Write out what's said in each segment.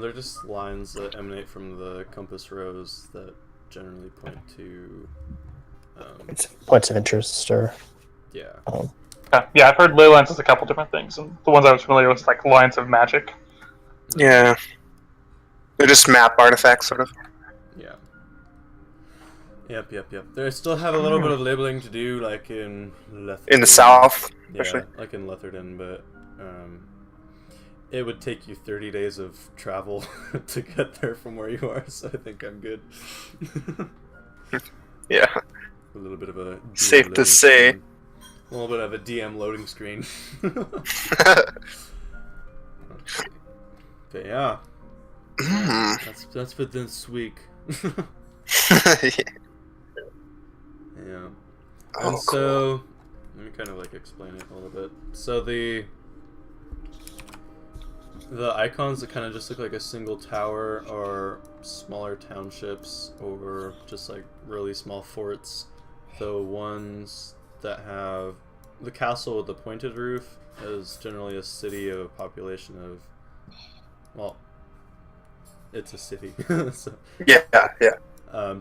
They're just lines that emanate from the compass rose that generally point to. It's points of interest, or Yeah. Yeah, I've heard ley lines as a couple different things, and the ones I was familiar with is like lines of magic. Yeah. They're just map artifacts, sort of. Yeah. Yep. They still have a little bit of labeling to do, like in Letherden. In the south, especially. Yeah, like in Letherden, but it would take you 30 days of travel to get there from where you are, so I think I'm good. Yeah. A little bit of a DM Safe to loading say. screen. A little bit of a DM loading screen. But yeah. That's for this week. Yeah. And so, cool. let me kind of like explain it a little bit. So the icons that kind of just look like a single tower are smaller townships or just like really small forts. The ones that have the castle with the pointed roof is generally a city of a population of, well, it's a city. So, Yeah.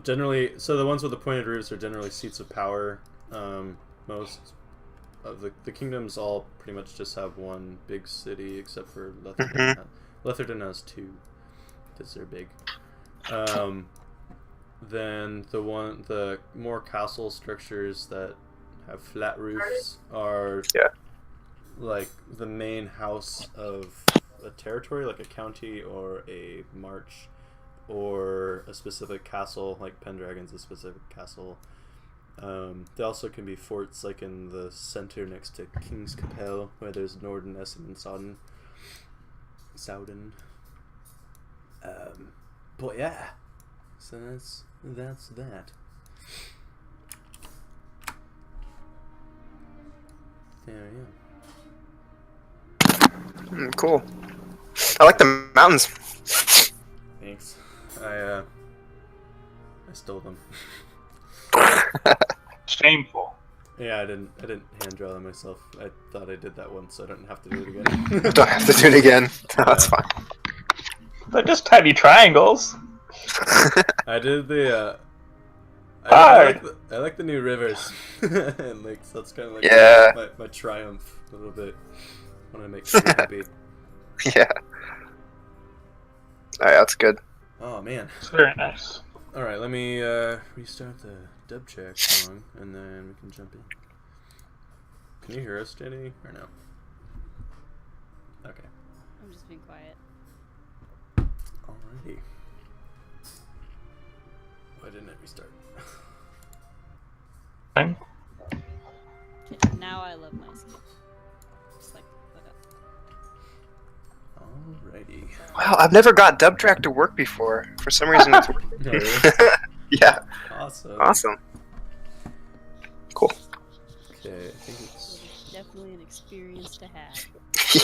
generally, so the ones with the pointed roofs are generally seats of power. Most of the kingdoms all pretty much just have one big city, except for Letherden. Letherden has two, because they're big. Then the more castle structures that have flat roofs are like the main house of a territory, like a county or a march, or a specific castle, like Pendragon's a specific castle. They also can be forts, like in the center next to King's Capel, where there's Norden, Essen, and Souden. But yeah, so that's that. There you go. Cool. I like the mountains. Thanks. I stole them. Shameful. Yeah, I didn't hand draw them myself. I thought I did that once, so I don't have to do it again. Don't have to do it again. No, that's fine. They're just tiny triangles. I did the. Hi. I like the new rivers and lakes. That's kind of like my triumph a little bit when I make people happy. Yeah. Alright, that's good. Oh man. It's very nice. All right, let me restart the dub check song, and then we can jump in. Can you hear us, Jenny, or no? Okay. I'm just being quiet. Alrighty. Why didn't it restart? Fine. Okay, now I love my skin. Just like that. Alrighty. Wow, I've never got dub track to work before. For some reason, it's working. No, really? Yeah. Awesome. Cool. Okay, I think it's. Definitely an experience to have.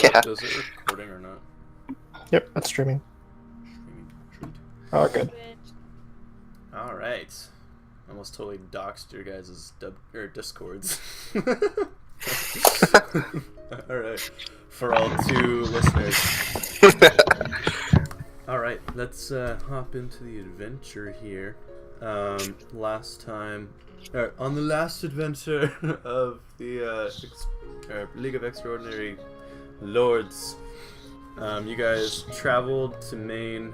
Yeah. Is it recording or not? Yep, that's streaming. Treat. Oh, good. All right. Almost totally doxed your guys' discords. All right. For all 2 listeners. All right, let's hop into the adventure here. Last time, on the last adventure of the League of Extraordinary Lords, you guys traveled to Maine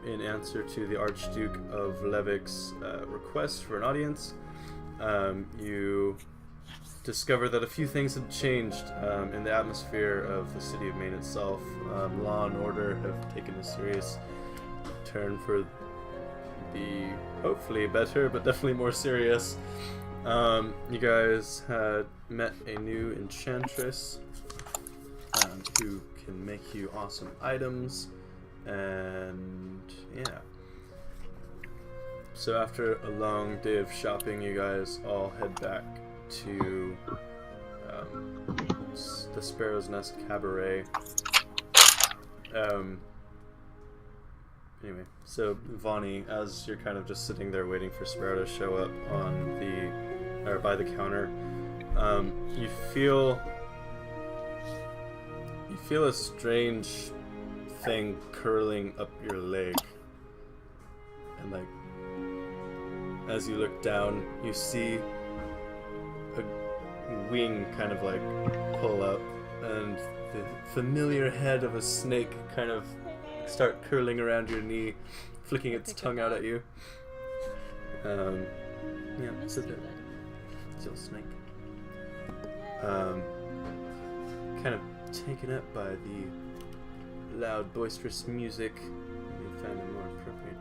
in answer to the Archduke of Levik's request for an audience. You discover that a few things have changed in the atmosphere of the city of Maine itself. Law and order have taken a serious turn for the hopefully better, but definitely more serious. You guys had met a new enchantress who can make you awesome items, and yeah. So after a long day of shopping, you guys all head back to the Sparrow's Nest Cabaret. Anyway, so Vonnie, as you're kind of just sitting there waiting for Sparrow to show up by the counter, you feel a strange thing curling up your leg. And like, as you look down, you see a wing kind of like pull up, and the familiar head of a snake kind of start curling around your knee, flicking its tongue out at you. Yeah, it's a bit. It's a little snake. Kind of taken up by the loud, boisterous music. You found it more appropriate.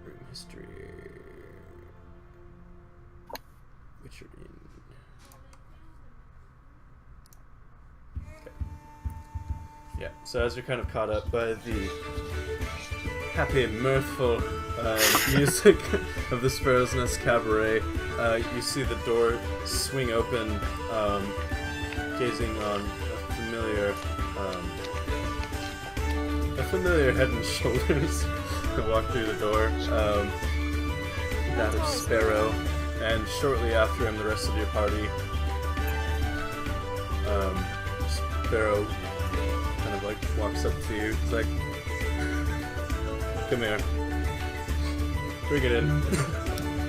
Room history. Which you're in. Okay. Yeah, so as you're kind of caught up by the happy and mirthful music of the Sparrow's Nest Cabaret, you see the door swing open, gazing on a familiar head and shoulders walk through the door, that of Sparrow, and shortly after him the rest of your party. Sparrow kind of like walks up to you. It's like, come here. Bring it in.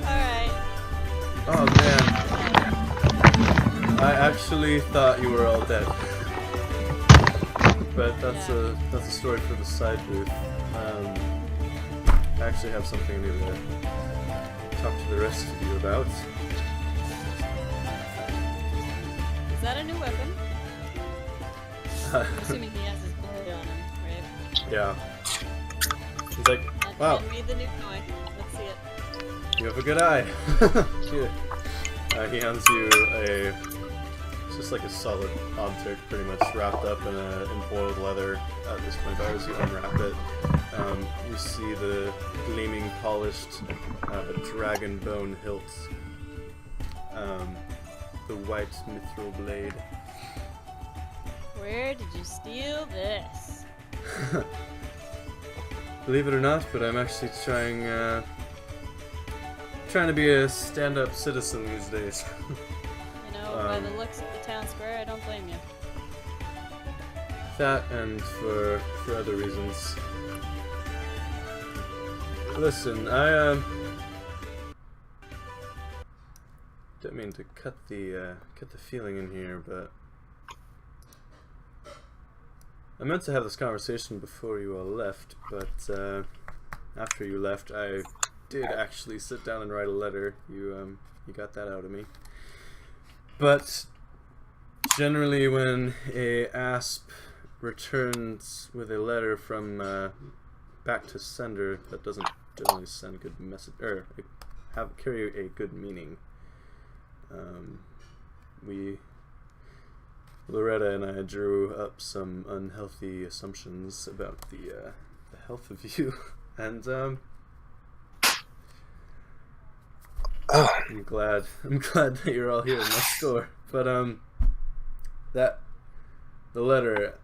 Alright. Oh man. I actually thought you were all dead. But that's a story for the side booth. I actually have something I need to talk to the rest of you about. Is that a new weapon? I'm assuming he has his blade on him, right? Yeah. He's like, wow, Read the new toy. Let's see it. you have a good eye. Here. He hands you it's just like a solid object, pretty much wrapped up in boiled leather at this point. As you unwrap it, you see the gleaming, polished dragon bone hilt, the white mithril blade. Where did you steal this? Believe it or not, but I'm actually trying to be a stand-up citizen these days. You know, by the looks of the town square, I don't blame you. That and for other reasons. Listen, I don't mean to cut the feeling in here, but I meant to have this conversation before you all left, but after you left, I did actually sit down and write a letter. You got that out of me. But generally, when a asp returns with a letter from back to sender, that doesn't generally send a good message or carry a good meaning. Loretta and I drew up some unhealthy assumptions about the health of you, and I'm glad that you're all here in my store. But the letter,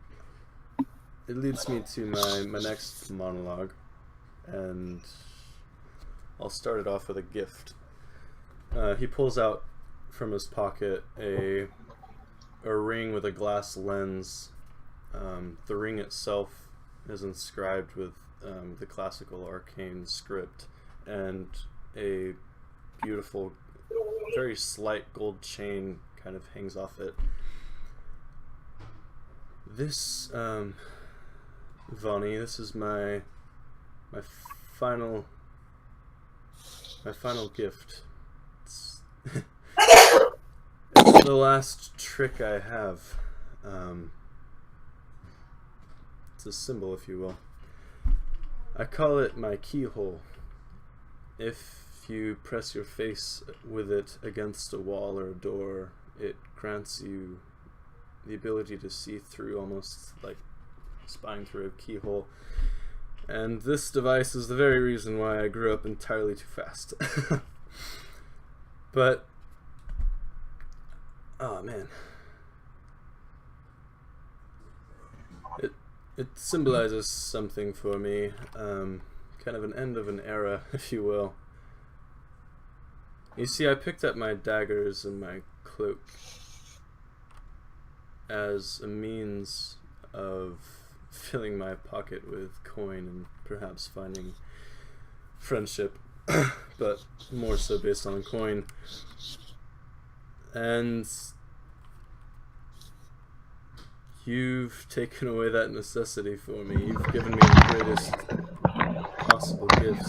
it leads me to my next monologue, and I'll start it off with a gift. He pulls out from his pocket a ring with a glass lens. The ring itself is inscribed with the classical arcane script, and a beautiful, very slight gold chain kind of hangs off it. This, Vonnie, this is my final gift. It's it's the last trick I have. It's a symbol, if you will. I call it my keyhole. If you press your face with it against a wall or a door, it grants you the ability to see through, almost like spying through a keyhole. And this device is the very reason why I grew up entirely too fast. But oh man, it symbolizes something for me, kind of an end of an era, if you will. You see, I picked up my daggers and my cloak as a means of filling my pocket with coin and perhaps finding friendship, but more so based on coin. And you've taken away that necessity for me. You've given me the greatest possible gifts.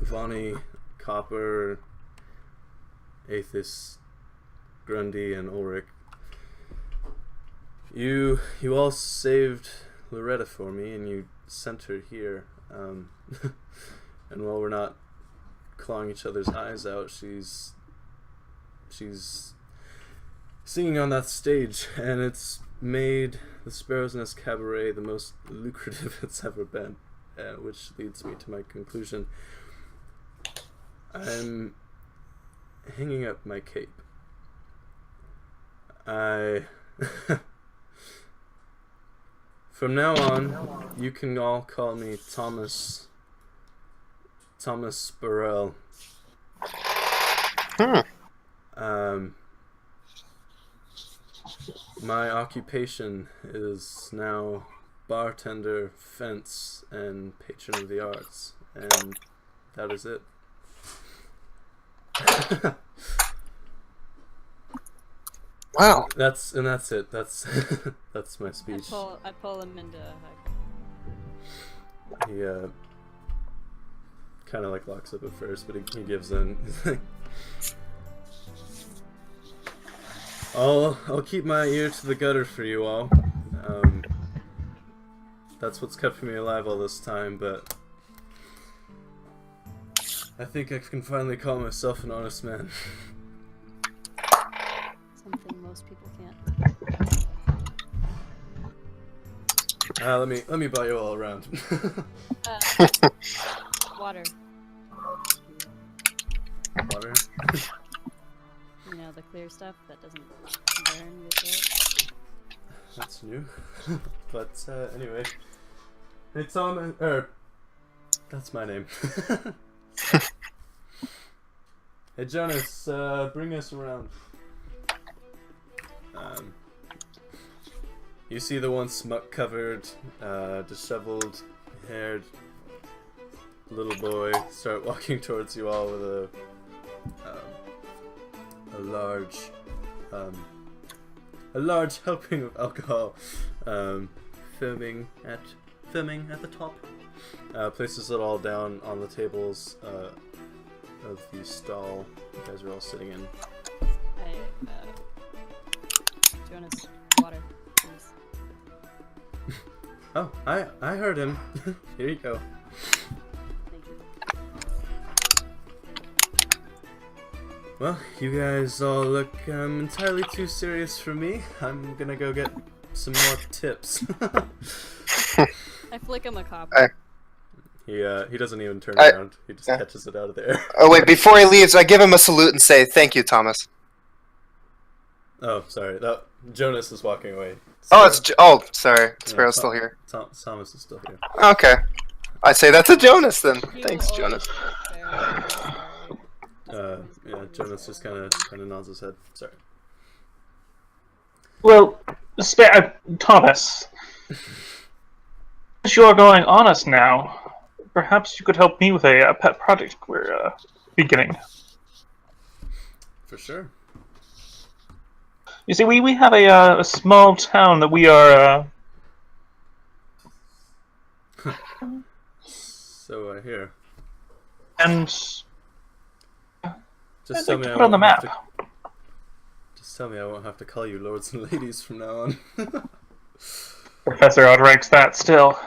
Vani, Copper, Aethys, Grundy, and Ulrich. You all saved Loretta for me, and you sent her here. And while we're not clawing each other's eyes out, she's singing on that stage, and it's made the Sparrow's Nest Cabaret the most lucrative it's ever been, which leads me to my conclusion. I'm hanging up my cape. From now on, you can all call me Thomas Burrell. My occupation is now bartender, fence, and patron of the arts, and that is it. Wow. That's it. That's that's my speech. I pull him into a hug. He kind of like locks up at first, but he gives in. He's like, I'll keep my ear to the gutter for you all. That's what's kept me alive all this time, but I think I can finally call myself an honest man. Something most people can't. Let me buy you all around. Water. Water. You know, the clear stuff that doesn't burn with it. That's new. But anyway, hey Tom, that's my name. Hey Jonas, bring us around. You see the once muck-covered, disheveled, haired little boy start walking towards you all with a large helping of alcohol, filming at the top. Places it all down on the tables of the stall you guys are all sitting in. Jonas, water, please. Oh, I heard him. Here you go. Thank you. Well, you guys all look entirely too serious for me. I'm gonna go get some more tips. I flick him a copper. He doesn't even turn around. He just catches it out of the air. Oh wait, before he leaves, I give him a salute and say, "Thank you, Thomas." Oh, sorry. Jonas is walking away. Sorry. Sparrow's still here. Thomas is still here. Okay. I'd say that's a Jonas then. Thanks, Jonas. Yeah, Jonas just kind of nods his head. Sorry. Well, Thomas, as you're going honest now, perhaps you could help me with a pet project we're beginning. For sure. You see, we have a small town that we are. So I hear. And Just tell me put on the map. Just tell me I won't have to call you lords and ladies from now on. Professor outranks that still.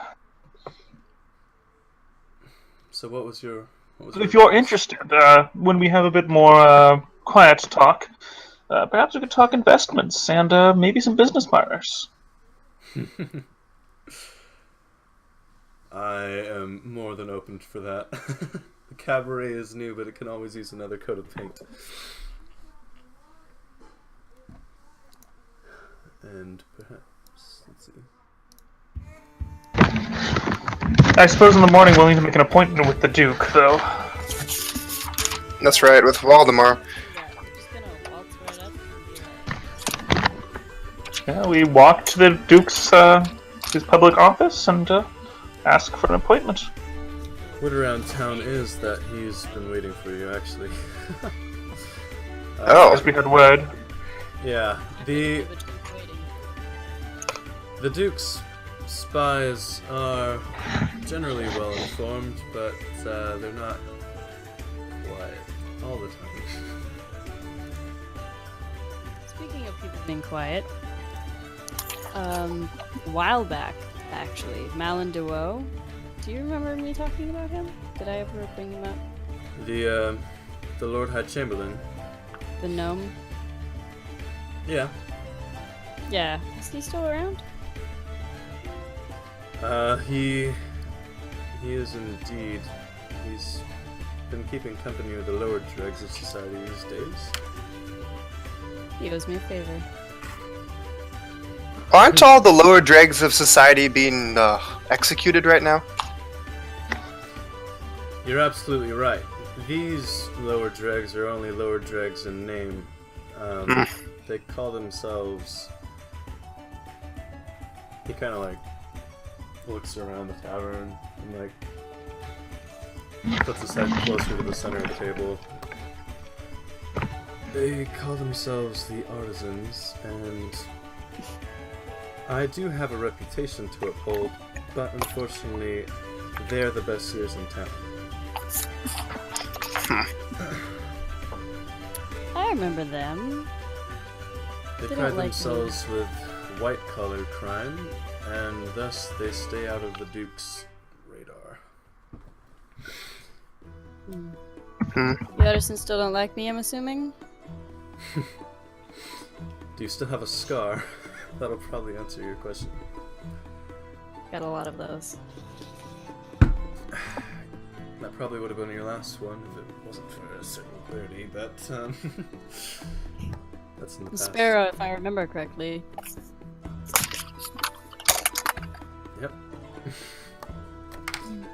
So what was your? If you're interested, when we have a bit more quiet talk, perhaps we could talk investments and maybe some business partners. I am more than open for that. The cabaret is new, but it can always use another coat of paint. And perhaps, let's see. I suppose in the morning we'll need to make an appointment with the Duke, though. That's right, with Waldemar. Yeah, I'm just gonna waltz right up and be like, Yeah, we walk to the Duke's his public office and ask for an appointment. Word around town is that he's been waiting for you, actually. Oh. As we had word. Yeah, the Duke's spies are generally well informed, but they're not quiet all the time. Speaking of people being quiet, a while back, actually, Malin DeWoe. Do you remember me talking about him? Did I ever bring him up? The Lord High Chamberlain. The gnome? Yeah. Yeah. Is he still around? He is indeed. He's been keeping company with the lower dregs of society these days. He owes me a favor. Aren't all the lower dregs of society being executed right now? You're absolutely right. These lower dregs are only lower dregs in name. They call themselves... He kind of like looks around the tavern and like puts his head closer to the center of the table. They call themselves the Artisans, and I do have a reputation to uphold, but unfortunately, they're the best seers in town. I remember them. They They pride don't like themselves with white-collar crime, and thus they stay out of the Duke's radar. The Artisans still don't like me, I'm assuming? Do you still have a scar? That'll probably answer your question. Got a lot of those. That probably would have been your last one if it wasn't for a certain clarity, but that's in the past. Sparrow, if I remember correctly. Yep.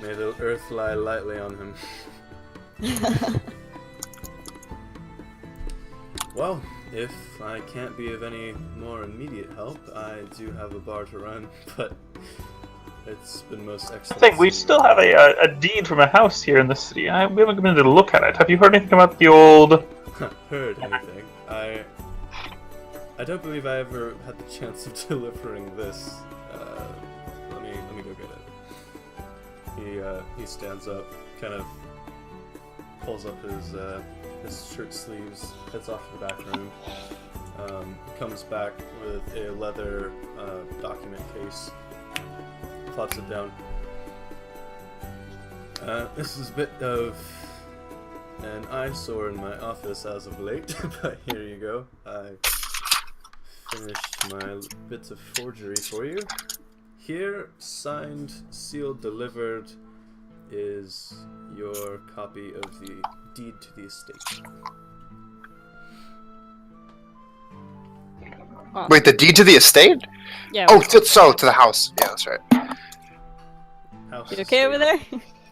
May the earth lie lightly on him. Well, if I can't be of any more immediate help, I do have a bar to run, but it's been most I excellent. think we still have a deed from a house here in the city. We haven't been to look at it. Have you heard anything about the old... Heard anything? I don't believe I ever had the chance of delivering this. Let me go get it. He stands up, kind of pulls up his shirt sleeves, heads off to the back room. Comes back with a leather document case, plops it down. This is a bit of an eyesore in my office as of late, but here you go. I finished my bits of forgery for you. Here, signed, sealed, delivered, is your copy of the deed to the estate. Wait, the deed to the estate? Yeah. Oh, to the house. Yeah, that's right. House You okay over there?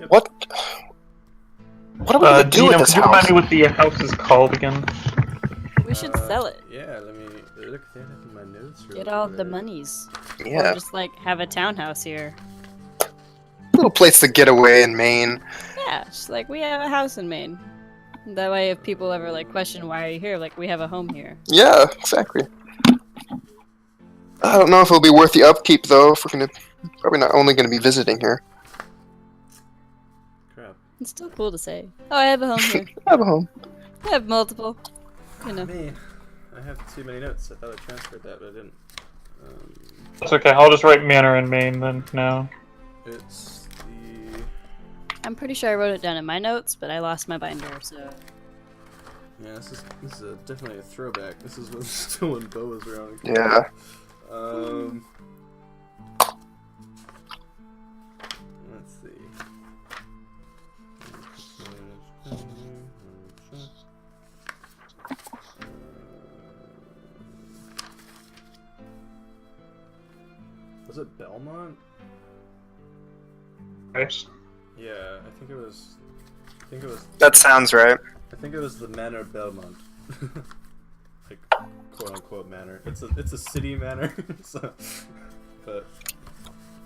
What? What are we gonna do with this could you remind house? me what the house is called again? We should sell it. Yeah, let me look at that in my notes. real Get all the quick. monies. Or Yeah, just like have a townhouse here. little place to get away in Maine. Yeah, just like we have a house in Maine. That way, if people ever like question why are you here, like we have a home here. Yeah, exactly. I don't know if it'll be worth the upkeep though. If we're probably not only gonna be visiting here. Crap. It's still cool to say. Oh, I have a home here. I have a home. I have multiple. You know. Man, I have too many notes. I thought I transferred that, but I didn't. That's okay, I'll just write Manor in Maine then now. It's the... I'm pretty sure I wrote it down in my notes, but I lost my binder, so. Yeah, this is definitely a throwback. This is still when Bo was around. Yeah. Let's see. Was it Belmont? Right. Yeah, I think it was. That sounds right. I think it was the Manor Belmont. Like quote unquote manor. It's a city manor, so, but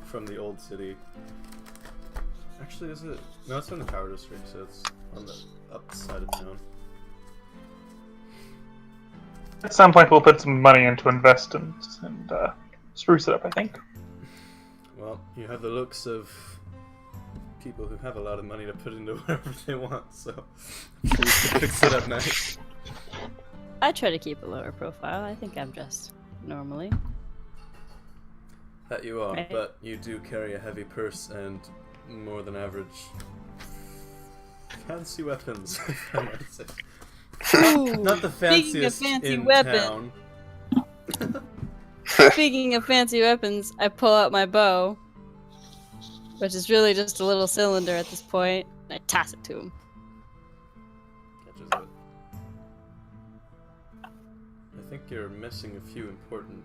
from the old city. Actually, is it? No, it's in the Power District, so it's on the up side of town. At some point, we'll put some money into invest and spruce it up, I think. Well, you have the looks of people who have a lot of money to put into whatever they want, so you can fix it up nice. I try to keep a lower profile. I think I'm dressed normally. That you are, Right. but you do carry a heavy purse and more than average fancy weapons, if I might say. Ooh, Not the speaking of fanciest fancy in weapons, town. speaking of fancy weapons, I pull out my bow, which is really just a little cylinder at this point, and I toss it to him. Catches it. I think you're missing a few important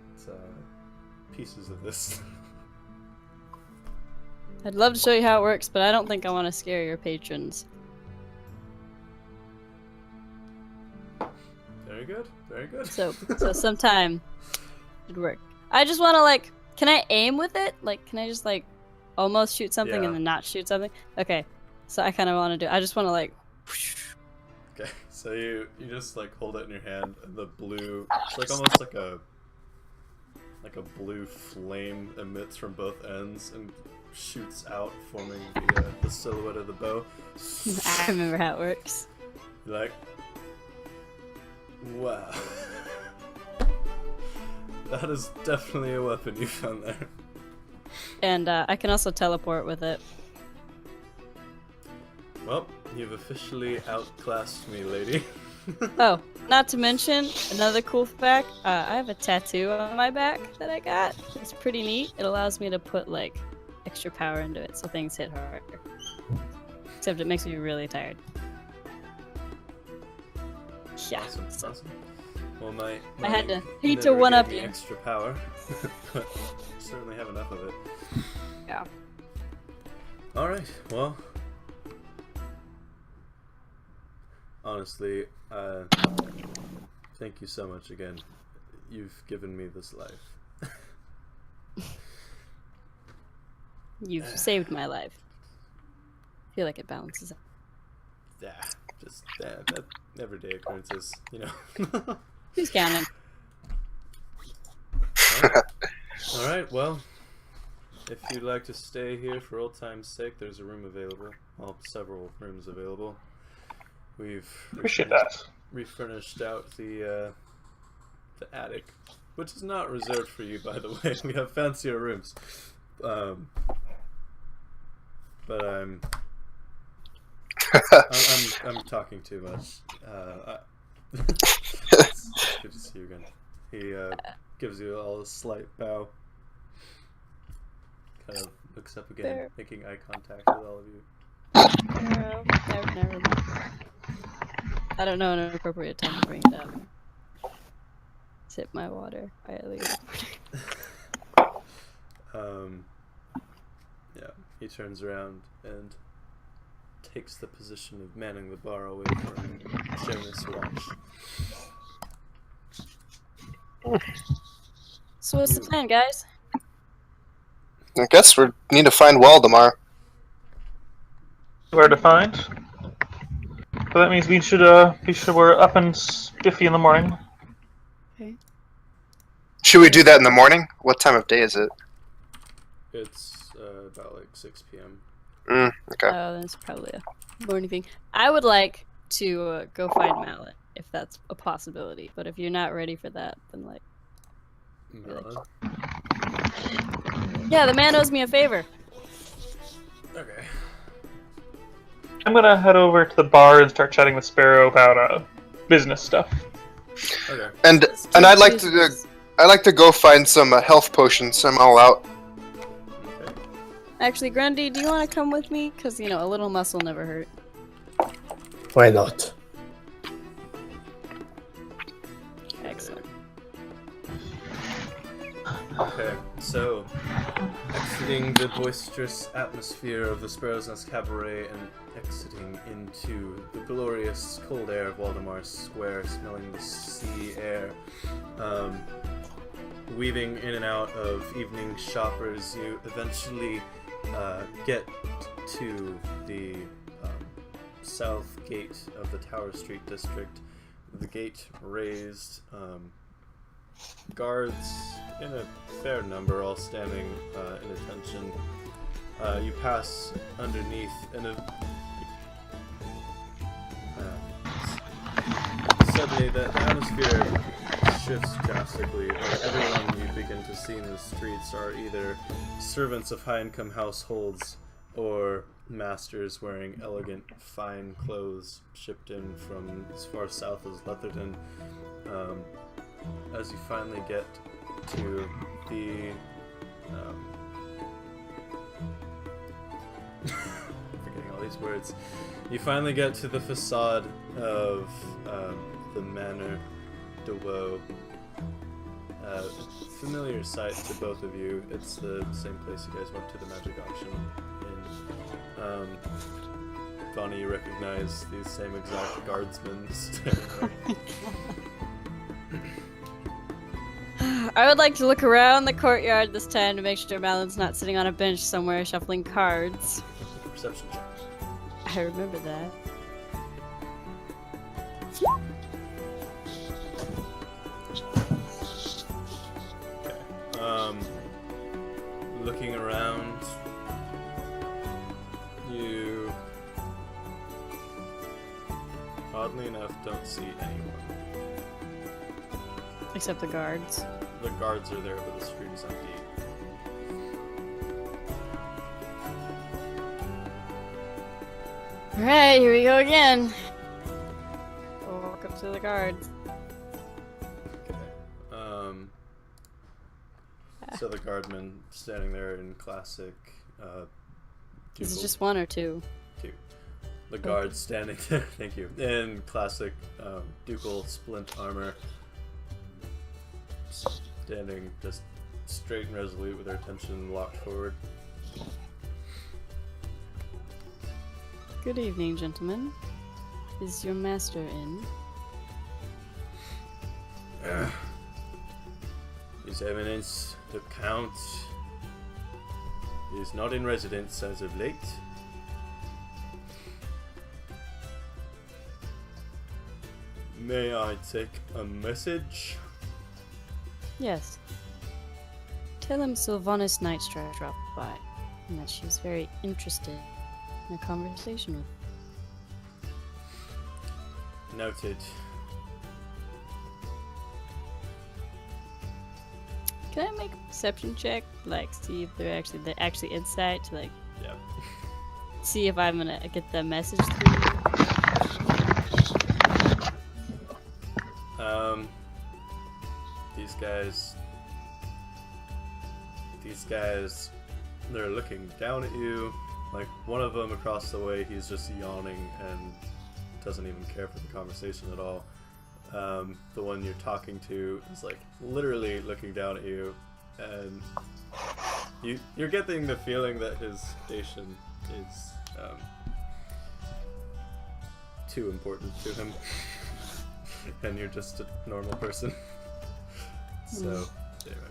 pieces of this. I'd love to show you how it works, but I don't think I want to scare your patrons. Very good, very good. So sometime it'd work. I just want to, like, can I aim with it? Like, can I just, like, almost shoot something Yeah. and then not shoot something? Okay, so I kind of want to do, I just want to, like, Okay, so you just like hold it in your hand, and the blue, it's like almost like a blue flame emits from both ends and shoots out, forming the silhouette of the bow. I remember how it works. You're like, wow, that is definitely a weapon you found there. And I can also teleport with it. Well, you've officially outclassed me, lady. Oh, not to mention, another cool fact, I have a tattoo on my back that I got. It's pretty neat. It allows me to put, like, extra power into it so things hit harder. Except it makes me really tired. Yeah. Awesome, so- awesome. Well, my I had to- knitter hate to one-up gave me you. extra power, but certainly have enough of it. Yeah. All right. Well, honestly, thank you so much again. You've given me this life. You've saved my life. I feel like it balances out. Yeah, just that everyday occurrences, you know. Who's counting? All right. Well, if you'd like to stay here for old time's sake, there's a room available. Well, several rooms available. We've Appreciate that. refurnished out the attic, which is not reserved for you, by the way. We have fancier rooms, but I'm talking too much. It's good to see you again. He gives you all a slight bow. Kind of looks up again, Fair. making eye contact with all of you. No, never mind. I don't know an appropriate time to bring it up. Sip my water. I leave. Yeah, he turns around and takes the position of manning the bar away from Jonas Watch. So what's the plan, guys? I guess we need to find Waldemar. Where to find? So that means we should be sure we're up and spiffy in the morning. Should we do that in the morning? What time of day is it? It's about like 6 p.m. Okay. Oh, then it's probably a morning thing. I would like to go find Mallet, if that's a possibility. But if you're not ready for that, then like, Merlin. yeah, the man owes me a favor. Okay. I'm gonna head over to the bar and start chatting with Sparrow about business stuff. Okay. And I'd like to go find some health potions. I'm all out. Okay. Actually, Grundy, do you want to come with me? Because, you know, a little muscle never hurt. Why not? Excellent. Okay. So, exiting the boisterous atmosphere of the Sparrow's Nest Cabaret and exiting into the glorious cold air of Waldemar Square, smelling the sea air. Weaving in and out of evening shoppers, you eventually get to the south gate of the Tower Street district. The gate raised, guards in a fair number, all standing in attention. You pass underneath, and suddenly the atmosphere shifts drastically. Everyone you begin to see in the streets are either servants of high-income households or masters wearing elegant, fine clothes shipped in from as far south as Letherton. As you finally get to the forgetting all these words. You finally get to the facade of the Manor de Woe. Familiar sight to both of you. It's the same place you guys went to the magic auction in. Bonnie, you recognize these same exact guardsmen standing there. I would like to look around the courtyard this time to make sure Malon's not sitting on a bench somewhere shuffling cards. Perception check. I remember that. Looking around, you oddly enough don't see anyone. Except the guards. The guards are there, but the street is empty. Alright, here we go again. We'll walk up to the guards. Okay. So the guardman standing there in classic. Is it ducal- just one or two? Two. The guards standing there. Thank you. In classic ducal splint armor, standing just straight and resolute with their attention locked forward. Good evening, gentlemen. Is your master in? His Eminence the Count is not in residence as of late. May I take a message? Yes. Tell him Sylvanas Nightstrike dropped by, and that she's very interested in a conversation with. Noted. Can I make a perception check? Like, see if they're actually insight to like Yeah. see if I'm gonna get the message through. These guys, they're looking down at you. Like, one of them across the way, he's just yawning and doesn't even care for the conversation at all. The one you're talking to is like literally looking down at you, and you're getting the feeling that his station is too important to him, and you're just a normal person. So, anyway.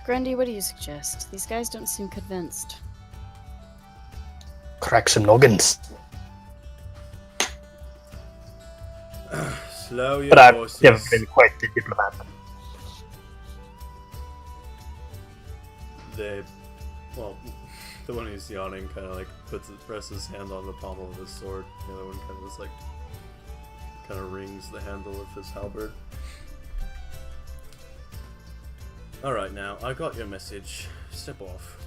Grundy, what do you suggest? These guys don't seem convinced. Crack some noggins. Slow your But I've horses. never been quite the diplomat. Well, the one who's yawning kind of like presses his hand on the pommel of his sword. The other one kind of just like kind of rings the handle of his halberd. Alright, now, I got your message. Step off.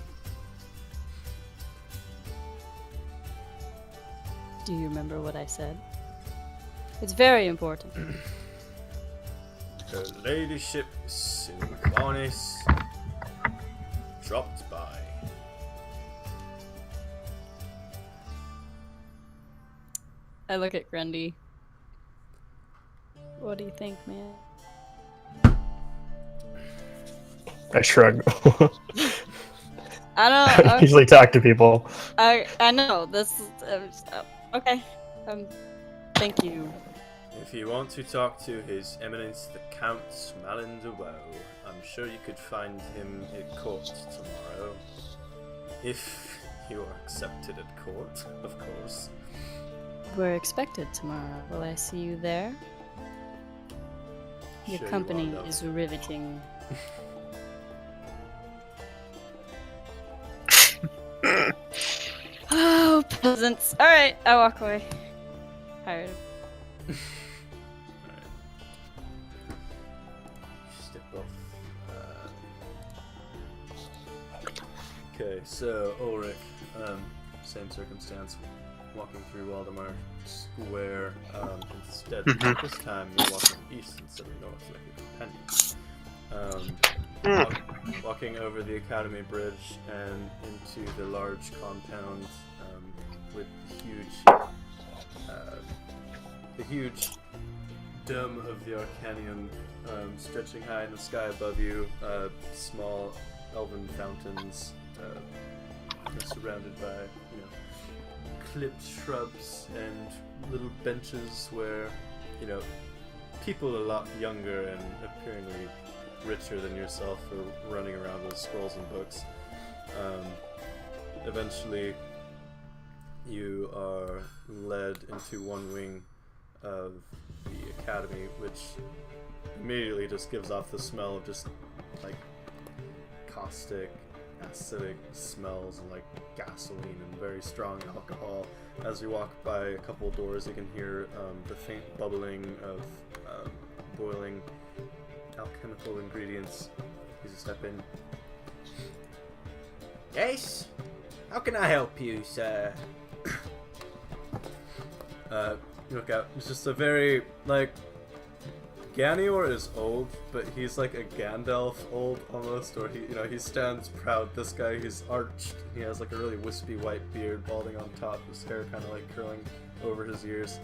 Do you remember what I said? It's very important. Her ladyship Sylvanas dropped by. I look at Grundy. What do you think, man? I shrug. I don't. Usually talk to people. I know this is okay. Thank you. If you want to talk to His Eminence the Count Smalin de Woe, I'm sure you could find him at court tomorrow. If you are accepted at court, of course. We're expected tomorrow. Will I see you there? Your Sure you company are, though. is riveting. Oh, peasants. Alright, I walk away. Tired. Alright. Step off. Okay, so Ulrich, same circumstance, walking through Waldemar Square. Instead, this time you're walking east instead of north, like your companion. Walking over the Academy Bridge and into the large compound with the huge dome of the Arcanium stretching high in the sky above you. Small elven fountains surrounded by clipped shrubs and little benches where people a lot younger and apparently richer than yourself are running around with scrolls and books. Eventually, you are led into one wing of the academy, which immediately just gives off the smell of just like caustic, acidic smells and like gasoline and very strong alcohol. As you walk by a couple doors, you can hear the faint bubbling of boiling alchemical ingredients. You just step in. Yes? How can I help you, sir? You look out. It's just a very, like, Ganior is old, but he's like a Gandalf old almost, or he stands proud. This guy, he's arched. He has like a really wispy white beard, balding on top, his hair kind of like curling over his ears.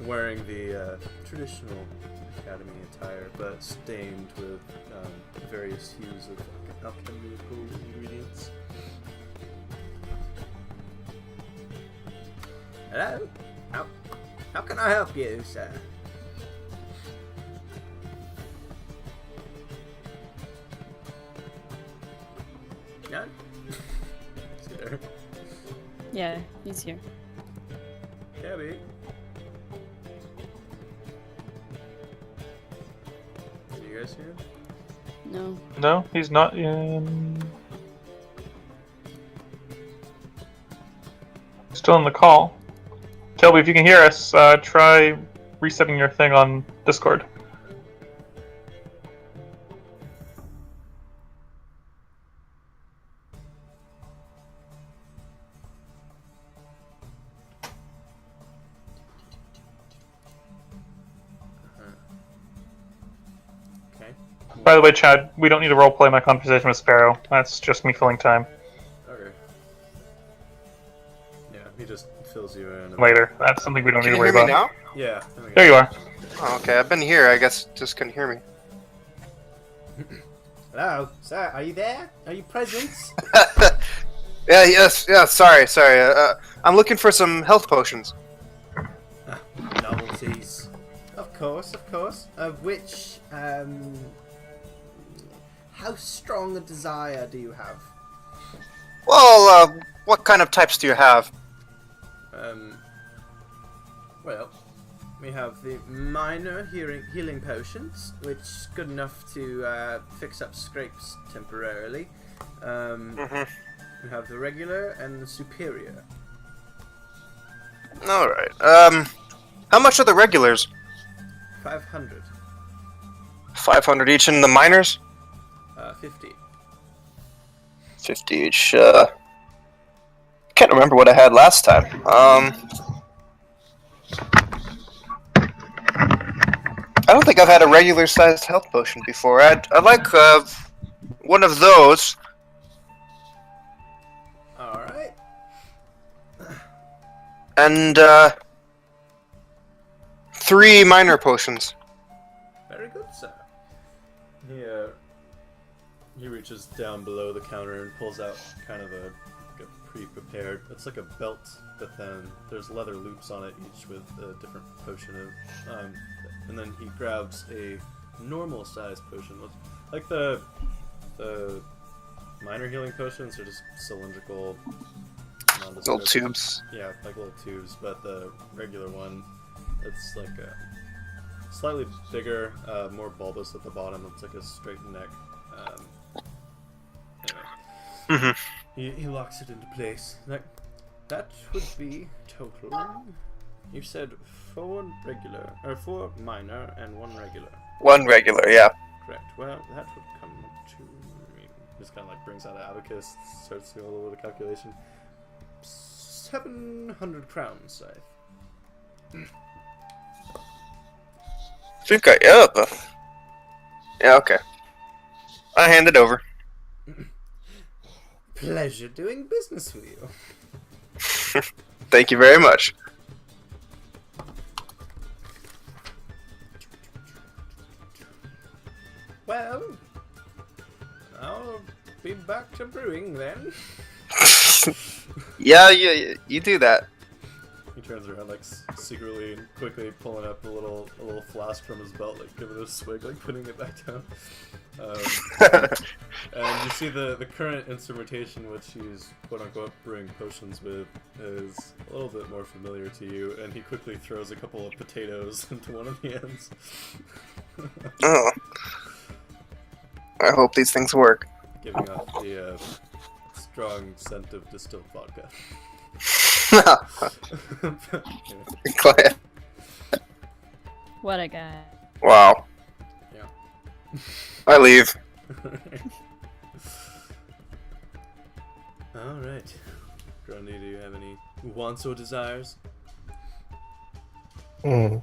Wearing the traditional academy attire, but stained with various hues of alchemical ingredients. Hello? How can I help you, sir? No? Sir. Yeah, he's here. Gabby? Are you guys here? No. No, he's not in. Still in the call. Kelby, if you can hear us, try resetting your thing on Discord. Okay. By the way, Chad, we don't need to roleplay my conversation with Sparrow. That's just me filling time. Okay. Yeah, he just fills you in. Later. That's something we don't Can need you to hear worry me about. now? Yeah. There you are. Oh, okay, I've been here. I guess just couldn't hear me. Hello, sir. Are you there? Are you present? Yeah. Sorry. I'm looking for some health potions. Novelties. Of course. Of which, how strong a desire do you have? Well, what kind of types do you have? Well, we have the minor healing potions, which is good enough to fix up scrapes temporarily. We have the regular and the superior. Alright. How much are the regulars? 500. 500 each, and the minors? 50. 50 each. Can't remember what I had last time. I don't think I've had a regular-sized health potion before. I'd like one of those. Alright. And 3 minor potions. Very good, sir. He reaches down below the counter and pulls out kind of a pre-prepared. It's like a belt, but then there's leather loops on it, each with a different potion of. And then he grabs a normal-sized potion, with, like the minor healing potions are just cylindrical, Little tubes. Yeah, like little tubes. But the regular one, it's like a slightly bigger, more bulbous at the bottom. It's like a straight neck. Anyway. He locks it into place. That would be total. You said 4 regular, or 4 minor and 1 regular. 1 regular, yeah. Correct. Well, that would come to. Just kind of like brings out an abacus, starts doing a little bit of calculation. 700 crowns, I. Think I up. Yeah, okay. I hand it over. Pleasure doing business with you. Thank you very much. Well, I'll be back to brewing then. Yeah, you do that. He turns around, like secretly and quickly pulling up a little flask from his belt, like giving it a swig, like putting it back down. And you see the current instrumentation which he's quote unquote brewing potions with is a little bit more familiar to you, and he quickly throws a couple of potatoes into one of the ends. Oh. I hope these things work. Giving off the strong scent of distilled vodka. Glad. What a guy. Wow. Yeah. I leave. Alright. Grundy, do you have any wants or desires?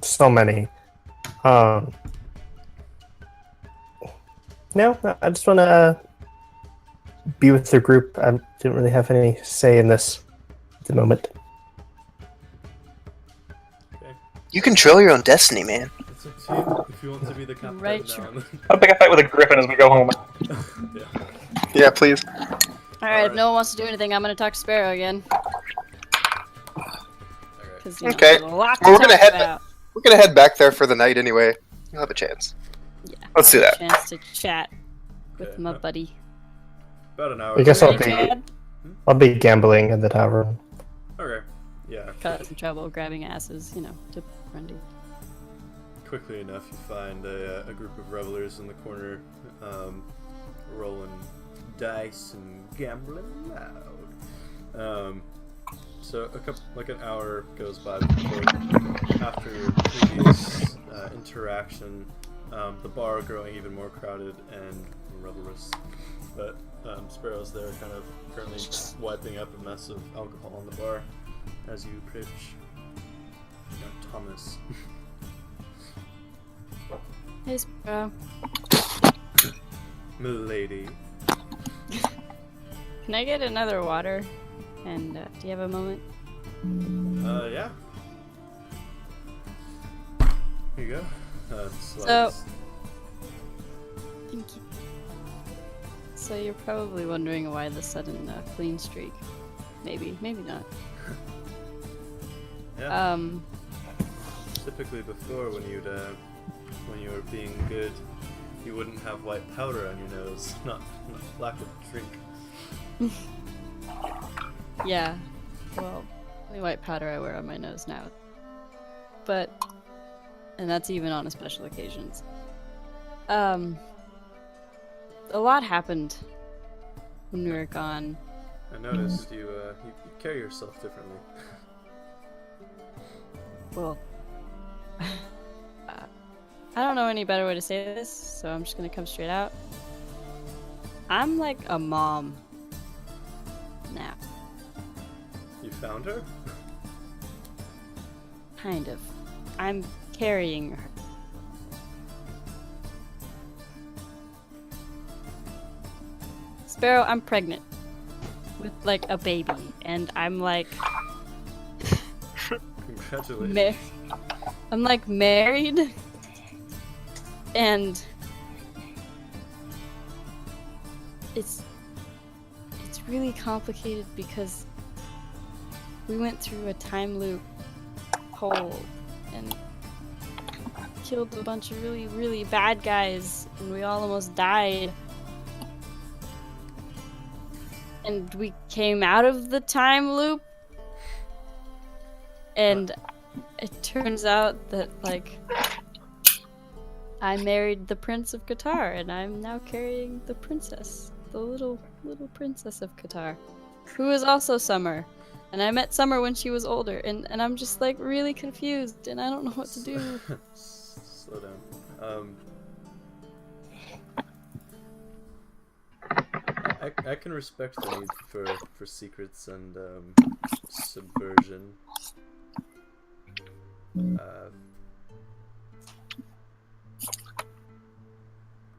So many. No, I just want to be with the group. I didn't really have any say in this at the moment. Okay. You control your own destiny, man. It's up to you if you want to be the captain Right, now. sure. I'll pick a fight with a griffin as we go home. Yeah. Yeah, please. Alright, if no one wants to do anything, I'm gonna talk to Sparrow again. Alright. Because, you know, Okay. there's a lot to Well, we're gonna talk head about. We're gonna head back there for the night anyway. You'll have a chance. Yeah, Let's do I'll have that. a chance to chat with Okay. my buddy. About an hour. I guess I'll Ready, be Chad? I'll be gambling in the tavern. Okay. Yeah. Cause some trouble grabbing asses, you know, to Grundy. Quickly enough, you find a group of revelers in the corner, rolling dice and gambling loud. So an hour goes by before, after previous interaction, the bar growing even more crowded and revelrous. But Sparrow's there, kind of currently wiping up a mess of alcohol on the bar as you approach. Thomas. Hey, Sparrow. Milady. Can I get another water? And do you have a moment? Yeah. Here you go. So- Thank you. So you're probably wondering why the sudden clean streak. Maybe not. Yeah. Typically before, when you were being good, you wouldn't have white powder on your nose, not lack of drink. Yeah. Well, the white powder I wear on my nose now. And that's even on special occasions. A lot happened when we were gone. I noticed you carry yourself differently. Well, I don't know any better way to say this, so I'm just gonna come straight out. I'm like a mom now. You found her? Kind of. I'm carrying her. Sparrow, I'm pregnant. With like a baby. And I'm like Congratulations. I'm like married. And it's really complicated because we went through a time loop hole and killed a bunch of really, really bad guys, and we all almost died. And we came out of the time loop, and it turns out that, like, I married the Prince of Qatar, and I'm now carrying the princess, the little princess of Qatar, who is also Summer. And I met Summer when she was older, and I'm just, like, really confused, and I don't know what to do. Slow down. I can respect the need for secrets and subversion.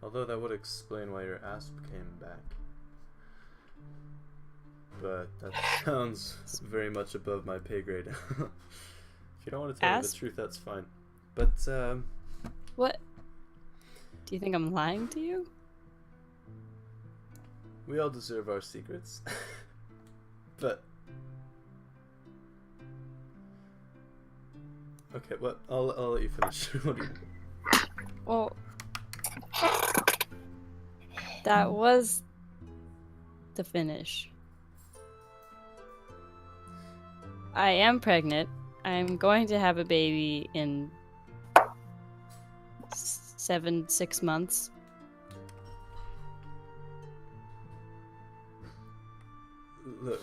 Although that would explain why your asp came back. But that sounds very much above my pay grade. If you don't want to tell me the Asp? truth, that's fine. But, What? Do you think I'm lying to you? we all deserve our secrets. But... Okay, what? I'll let you finish. What do you... Well, that was the finish. I am pregnant. I'm going to have a baby in 6 months. Look.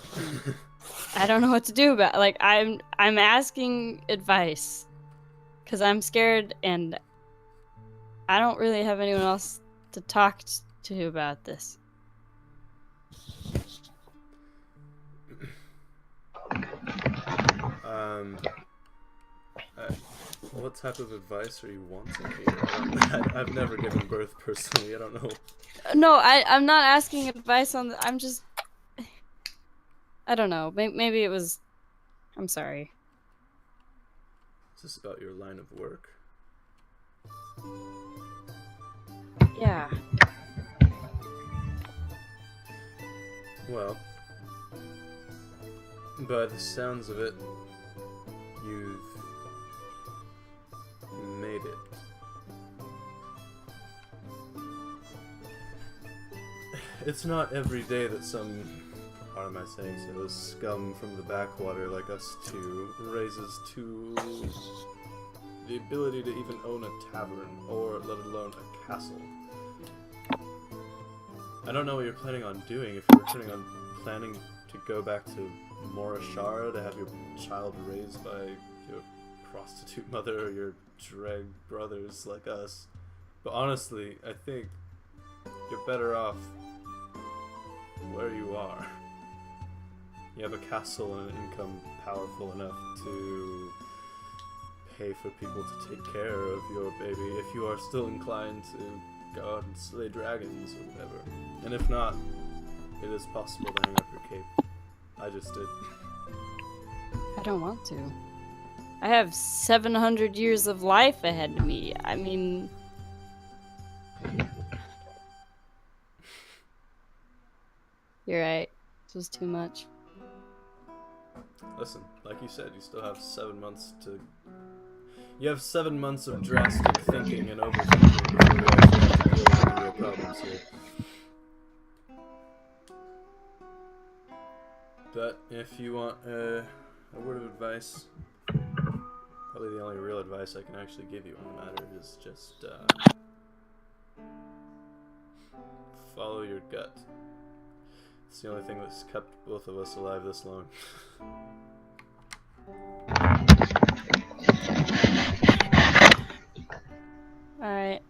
I don't know what to do about it. Like, I'm asking advice because I'm scared and I don't really have anyone else to talk to about this. What type of advice are you wanting here? I've never given birth personally. I don't know. No, I'm not asking advice on the, I'm just, I don't know. Maybe it was, I'm sorry. Is this about your line of work? Yeah. Well, by the sounds of it, you've made it. It's not every day that some, how am I saying so, scum from the backwater like us two raises to the ability to even own a tavern, or let alone a castle. I don't know what you're planning on doing. If you're planning to go back to Morashara to have your child raised by your prostitute mother or your drag brothers like us. But honestly, I think you're better off where you are. You have a castle and an income powerful enough to pay for people to take care of your baby if you are still inclined to go out and slay dragons or whatever. And if not, it is possible to hang up your cape. I just did. I don't want to. I have 700 years of life ahead of me. I mean... You're right. This was too much. Listen, like you said, you still have 7 months to... You have 7 months of drastic thinking and overthinking before you actually have to deal with any real problems here. But if you want a word of advice, probably the only real advice I can actually give you on the matter is just follow your gut. It's the only thing that's kept both of us alive this long. Alright.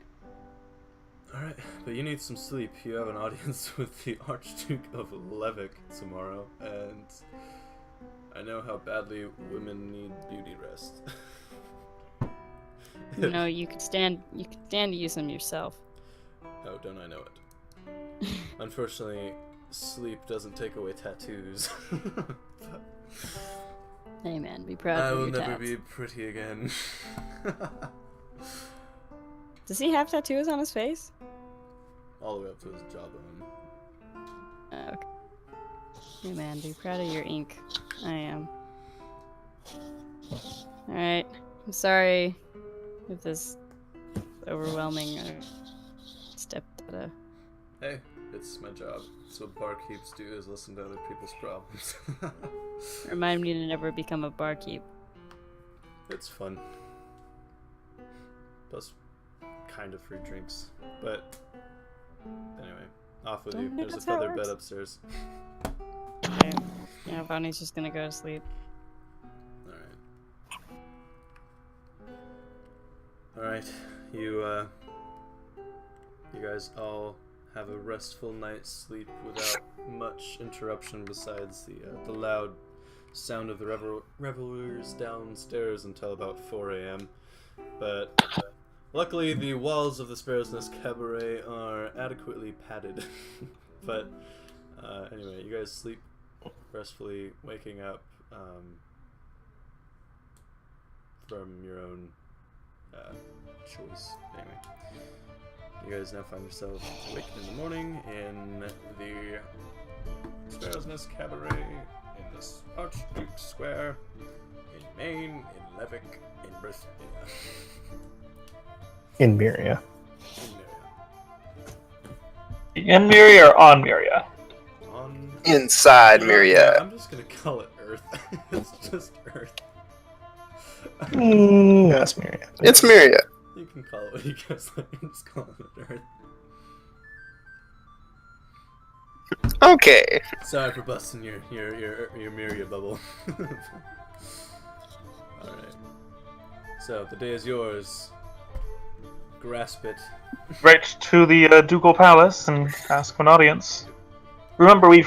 Alright, but you need some sleep. You have an audience with the Archduke of Levick tomorrow, and I know how badly women need beauty rest. You know, you could stand to use them yourself. Oh, don't I know it. Unfortunately, sleep doesn't take away tattoos. Hey man, be proud I of will your never tats. be pretty again. Does he have tattoos on his face? All the way up to his jawbone. Hey man, be proud of your ink. I am. Alright. I'm sorry if this is overwhelming or stepped out of... Hey, it's my job. It's what barkeeps do, is listen to other people's problems. Remind me to never become a barkeep. It's fun. Plus, kind of free drinks. But, anyway, off with you. There's a feather bed upstairs. Okay. Yeah, Bonnie's just gonna go to sleep. Alright, you guys all have a restful night's sleep without much interruption besides the loud sound of the revelers downstairs until about 4 a.m. But luckily the walls of the Sparrow's Nest Cabaret are adequately padded. But anyway, you guys sleep restfully, waking up from your own choice. Anyway, you guys now find yourselves awake in the morning in the Sparrow's Nest Cabaret in this Archduke Square in Maine, in Levick, in Bristol. In Myria. In Myria or on Myria? On Inside Myria. I'm just gonna call it Earth. It's just Earth. That's Myria. It's Myria. You can call it what you guys like. I'm just calling it Earth. Okay. Sorry for busting your Myria bubble. Alright. So, the day is yours. Grasp it. Right to the Ducal Palace and ask for an audience. Remember, we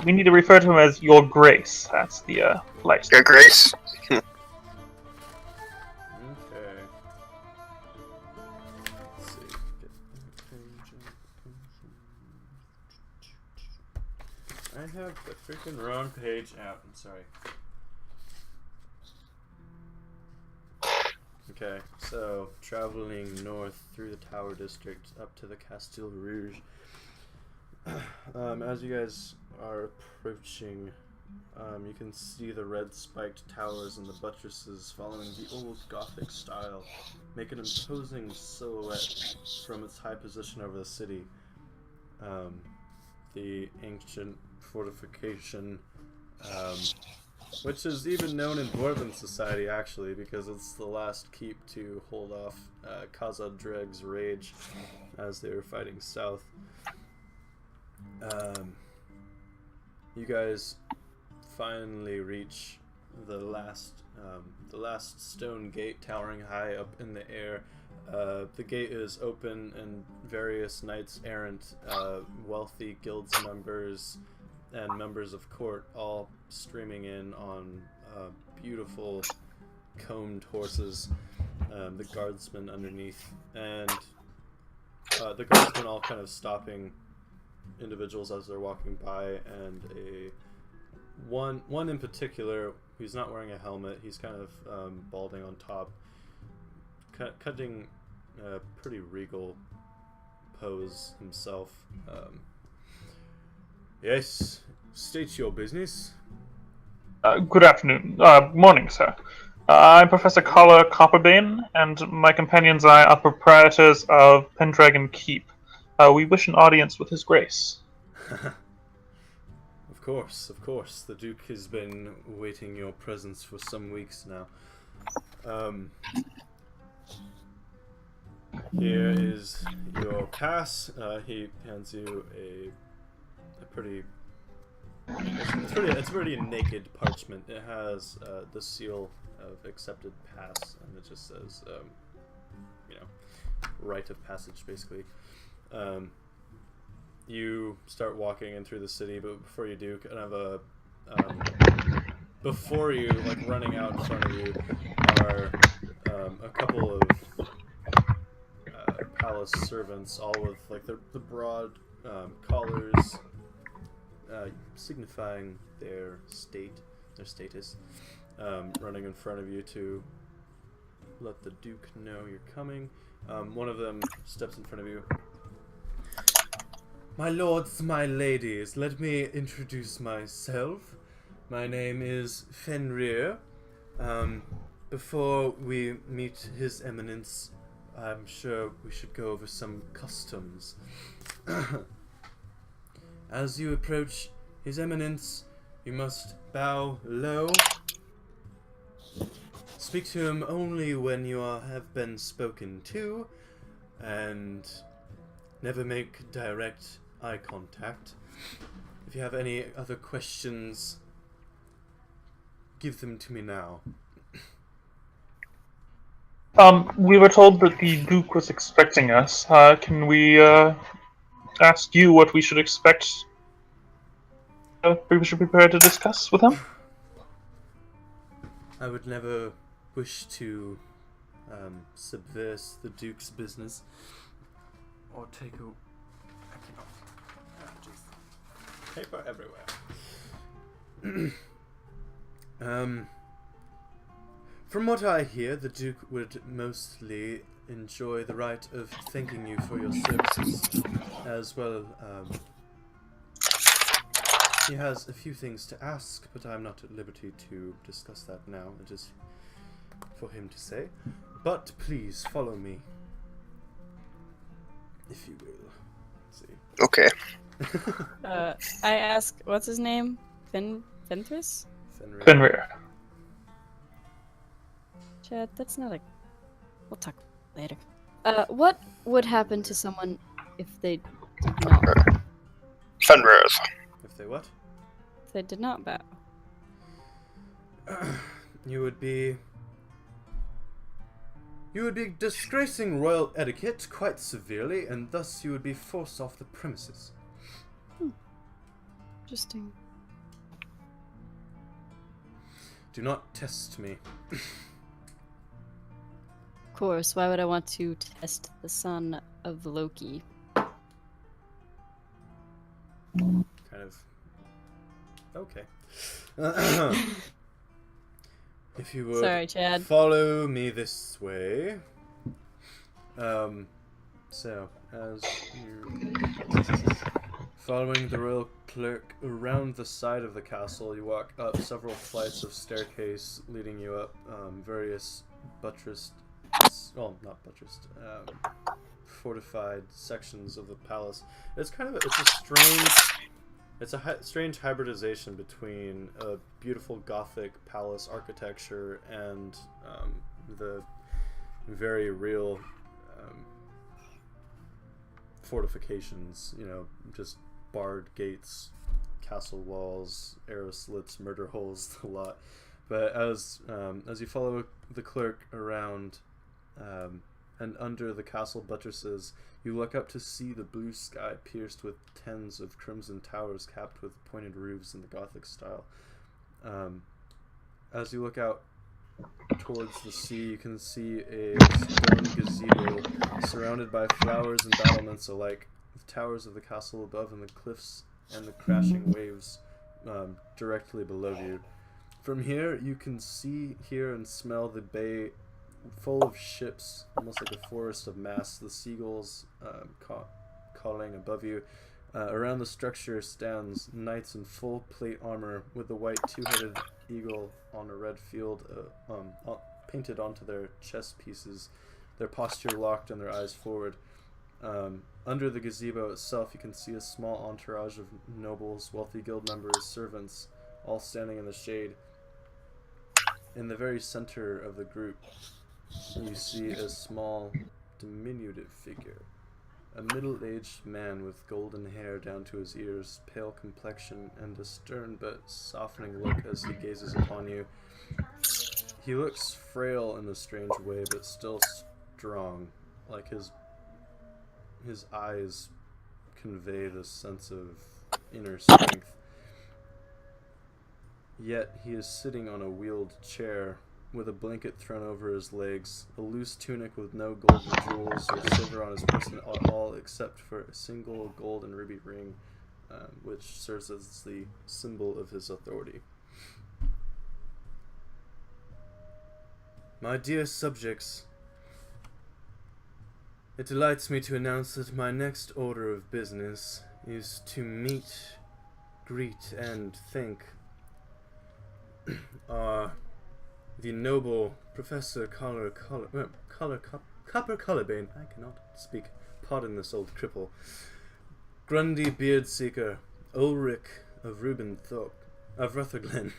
need to refer to him as Your Grace. That's the polite. Your Grace. Okay. Let's see. I have the freaking wrong page out. I'm sorry. Okay, so traveling north through the Tower District up to the Castle Rouge. As you guys are approaching, you can see the red spiked towers and the buttresses following the old Gothic style make an imposing silhouette from its high position over the city. The ancient fortification, which is even known in Dwarven society actually, because it's the last keep to hold off Khazad Dreg's rage as they were fighting south. You guys finally reach the last stone gate towering high up in the air. The gate is open and various knights errant, wealthy guilds members, and members of court all streaming in on beautiful combed horses, the guardsmen underneath, and the guardsmen all kind of stopping individuals as they're walking by, and one in particular who's not wearing a helmet, he's kind of balding on top, cutting a pretty regal pose himself. Yes, state your business. Good afternoon. Morning, sir. I'm Professor Kala Copperbane, and my companions and I are proprietors of Pendragon Keep. We wish an audience with His Grace. Of course. The Duke has been waiting your presence for some weeks now. Here is your pass. He hands you a pretty... It's pretty naked parchment. It has the seal of accepted pass, and it just says, rite of passage, basically. You start walking in through the city, but before you do, kind of before you, like running out in front of you, are a couple of palace servants, all with like the broad collars, signifying their status, running in front of you to let the Duke know you're coming. One of them steps in front of you. My lords, my ladies, let me introduce myself. My name is Fenrir. Before we meet His Eminence, I'm sure we should go over some customs. As you approach His Eminence, you must bow low. Speak to him only when you have been spoken to, and never make direct eye contact. If you have any other questions, give them to me now. We were told that the Duke was expecting us. Can we ask you what we should expect? We should prepare to discuss with him. I would never wish to subvert the Duke's business or take a... Just paper everywhere. From what I hear, the Duke would mostly enjoy the right of thanking you for your services, as well. He has a few things to ask, but I'm not at liberty to discuss that now. It is for him to say. But please follow me, if you will. Let's see. Okay. I ask, what's his name? Fenris? Fenrir. Chad, that's not a... We'll talk later. What would happen to someone if they did not bow? Fenrir. If they what? If they did not bow. You would be disgracing royal etiquette quite severely, and thus you would be forced off the premises. Interesting. Do not test me. Of course, why would I want to test the son of Loki? Kind of. Okay. If you would Sorry, Chad. follow me this way. So, as you following the royal clerk around the side of the castle, you walk up several flights of staircase leading you up various buttressed, well, not buttressed, fortified sections of the palace. It's kind of it's a strange hybridization between a beautiful Gothic palace architecture and the very real fortifications. You know, just barred gates, castle walls, arrow slits, murder holes, a lot. But as you follow the clerk around and under the castle buttresses, you look up to see the blue sky pierced with tens of crimson towers capped with pointed roofs in the Gothic style. As you look out towards the sea, you can see a stone gazebo surrounded by flowers and battlements alike, the towers of the castle above and the cliffs and the crashing waves directly below you. From here, you can see, hear, and smell the bay full of ships, almost like a forest of masts, the seagulls calling above you. Around the structure stands knights in full plate armor with the white two-headed eagle on a red field painted onto their chest pieces, their posture locked and their eyes forward. Under the gazebo itself, you can see a small entourage of nobles, wealthy guild members, servants, all standing in the shade. In the very center of the group, you see a small, diminutive figure. A middle-aged man with golden hair down to his ears, pale complexion, and a stern but softening look as he gazes upon you. He looks frail in a strange way, but still strong, like his eyes convey this sense of inner strength. Yet he is sitting on a wheeled chair with a blanket thrown over his legs, a loose tunic with no gold or jewels or silver on his person at all, except for a single gold and ruby ring, which serves as the symbol of his authority. My dear subjects, it delights me to announce that my next order of business is to meet, greet, and thank the noble Professor Copper Collorbane. I cannot speak. Pardon this old cripple. Grundy Beardseeker, Ulrich of Rubensthorpe, of Rutherglen,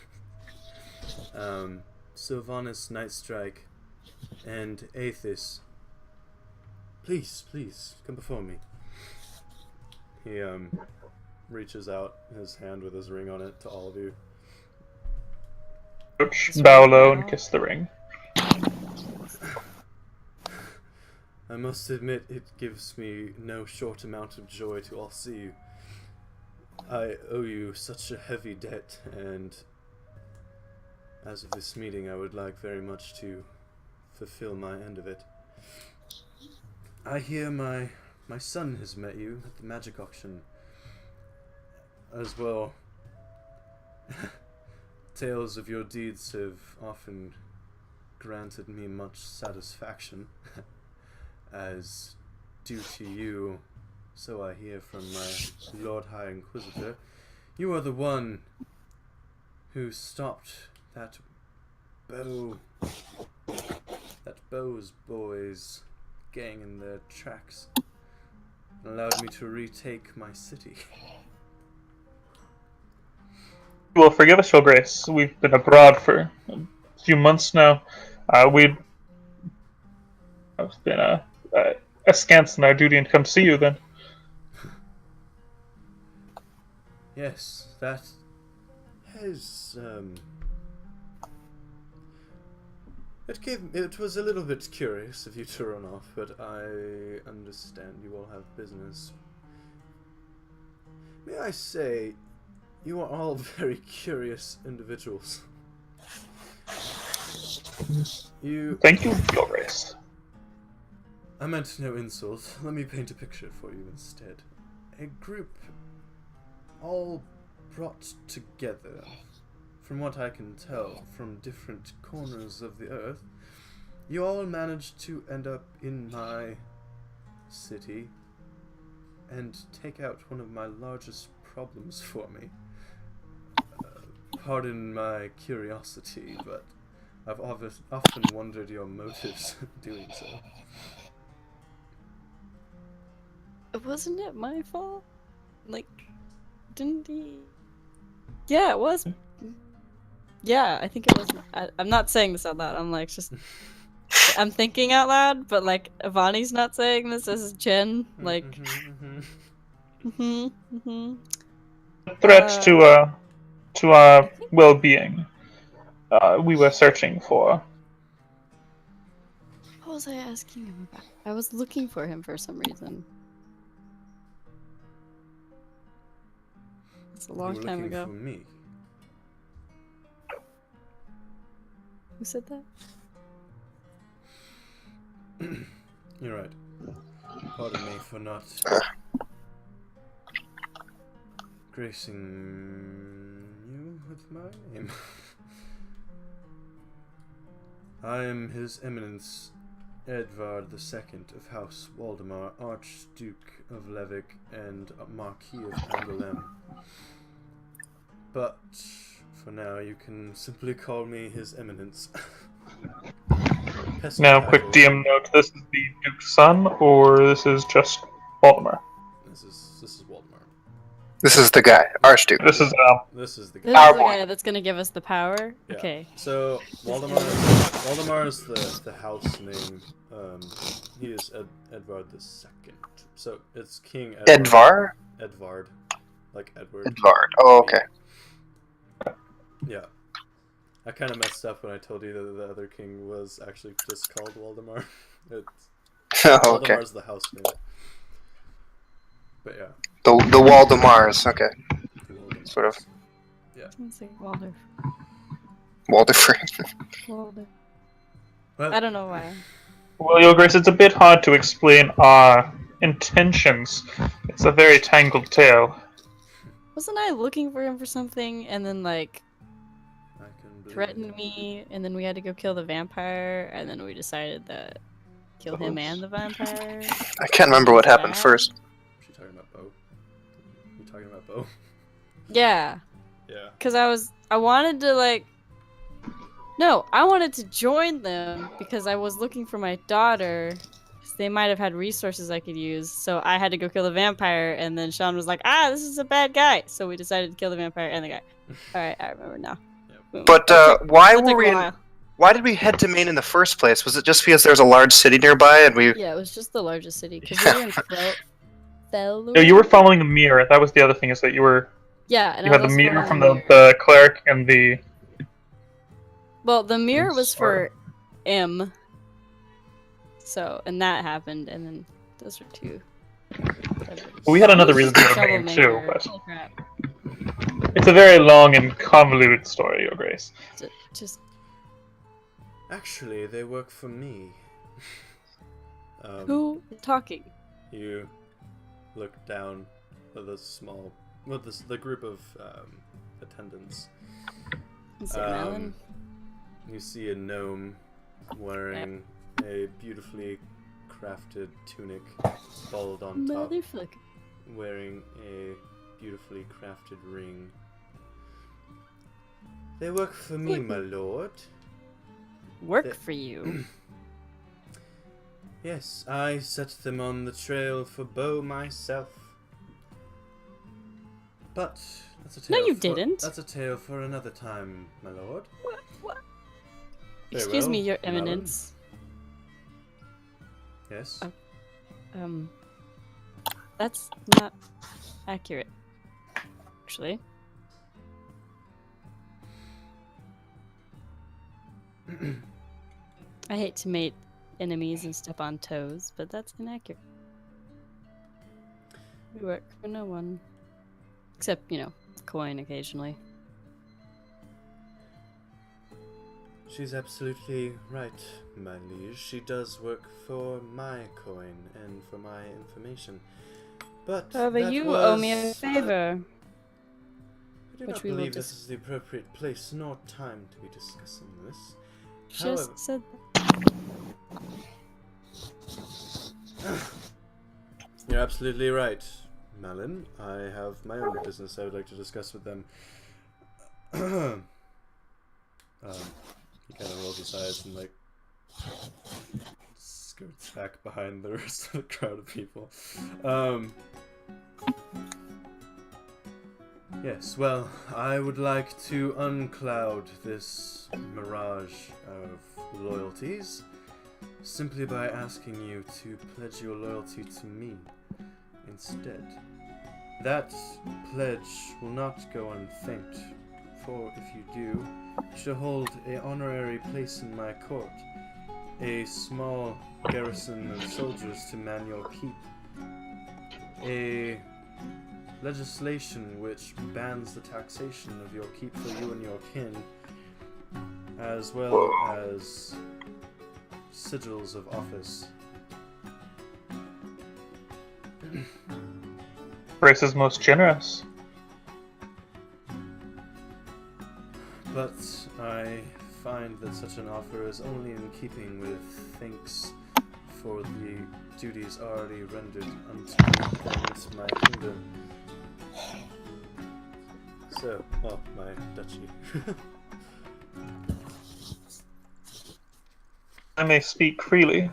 Sylvanus Nightstrike, and Aethys. Please, come before me. He reaches out his hand with his ring on it to all of you. Bow low and kiss the ring. I must admit, it gives me no short amount of joy to all see you. I owe you such a heavy debt, and as of this meeting, I would like very much to fulfill my end of it. I hear my son has met you at the magic auction as well. Tales of your deeds have often granted me much satisfaction, as due to you, so I hear from my Lord High Inquisitor, you are the one who stopped that Bow's boys gang in their tracks, and allowed me to retake my city. Well, forgive us, Your Grace. We've been abroad for a few months now. We've been askance in our duty and come see you then. Yes, that has, it was a little bit curious of you to run off, but I understand you all have business. May I say, you are all very curious individuals. Thank you, Your Grace. I meant no insult. Let me paint a picture for you instead. A group all brought together, from what I can tell, from different corners of the earth. You all managed to end up in my city and take out one of my largest problems for me. Pardon my curiosity, but I've often wondered your motives in doing so. Wasn't it my fault? Like, didn't he? Yeah, it was. Yeah, I think it was. I'm not saying this out loud. I'm like, just. I'm thinking out loud, but like, Ivani's not saying this. This is Jen. Like. Threats to our well-being. We were searching for. What was I asking him about? I was looking for him for some reason. It's a long time ago. For me. Who said that? You're right. Pardon me for not gracing you with my name. I am His Eminence Edvard II of House Waldemar, Archduke of Levick and Marquis of Angoulême. But for now, you can simply call me His Eminence. Now, quick DM note: this is the Duke's son, or this is just Waldemar? This is Waldemar. This is the guy, Archduke. This is This is the This guy. is the guy that's gonna give us the power. Yeah. Okay. So Waldemar is the house name. He is Edvard II. So it's King Edvar? Edvard, like Edward. Edvard. Oh, okay. Yeah. I kind of messed up when I told you that the other king was actually just called Waldemar. Oh, okay. Waldemar's the house name. But yeah. The Waldemars, okay. Waldemar. Sort of. Yeah. Let's see, Walder. Walder. Well, I don't know why. Well, Your Grace, it's a bit hard to explain our intentions. It's a very tangled tale. Wasn't I looking for him for something and then like I can believe threatened it. me and then we had to go kill the vampire and then we decided that kill him and the vampire? I can't remember what happened first. She talking about Bo? talking about Bo. Yeah. Yeah. Because I wanted to, like... No, I wanted to join them because I was looking for my daughter. They might have had resources I could use, so I had to go kill the vampire, and then Sean was like, this is a bad guy, so we decided to kill the vampire and the guy. Alright, I remember now. Boom. But why that were took a we? while. Why did we head to Maine in the first place? Was it just because there's a large city nearby and we? Yeah, it was just the largest city, because we were in No, you were following the mirror. That was the other thing, is that you were... Yeah, and You I had the was mirror following from the mirror. the cleric and the... Well, the mirror was Sorry. for M. So, and that happened, and then those were two. We had another reason to go to Maine, too, Troublemaker. but... Holy crap. It's a very long and convoluted story, Your Grace. Just Actually, they work for me. who talking? You look down at the small, well, the group of attendants. Is it Melon? You see a gnome wearing a beautifully crafted tunic, bald on top, Motherfucker. wearing a beautifully crafted ring. They work for me, my lord. Work for you. Yes, I set them on the trail for Bo myself. But that's a tale. No, you didn't. That's a tale for another time, my lord. What? Very Excuse me, well, Your Melon. Eminence. Yes. That's not accurate. Actually. I hate to mate enemies and step on toes, but that's inaccurate. We work for no one. Except, coin occasionally. She's absolutely right, my liege. She does work for my coin and for my information. But However, that you was... owe me a favor. I do which not we will believe this is the appropriate place nor time to be discussing this. However, Just said you're absolutely right, Malin. I have my own business I would like to discuss with them. He kind of rolls his eyes and skirts back behind the rest of the crowd of people. Yes, well, I would like to uncloud this mirage of loyalties simply by asking you to pledge your loyalty to me instead. That pledge will not go unthanked, for if you do, you shall hold an honorary place in my court, a small garrison of soldiers to man your keep, a legislation which bans the taxation of your keep for you and your kin, as well as sigils of office. Grace is most generous. But I find that such an offer is only in keeping with thanks for the duties already rendered unto me and my kingdom. So, well, my duchy. I may speak freely.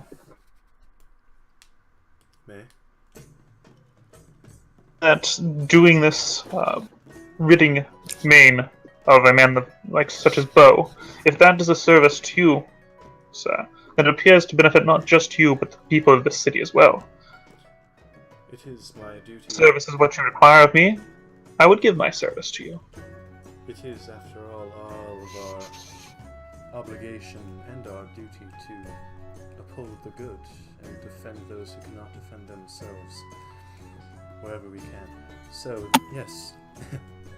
May? That doing this, ridding Maine of a man such as Bo, if that is a service to you, sir, then it appears to benefit not just you, but the people of this city as well. It is my duty. Service is what you require of me. I would give my service to you. It is, after all of our obligation and our duty to uphold the good and defend those who cannot defend themselves wherever we can. So, yes,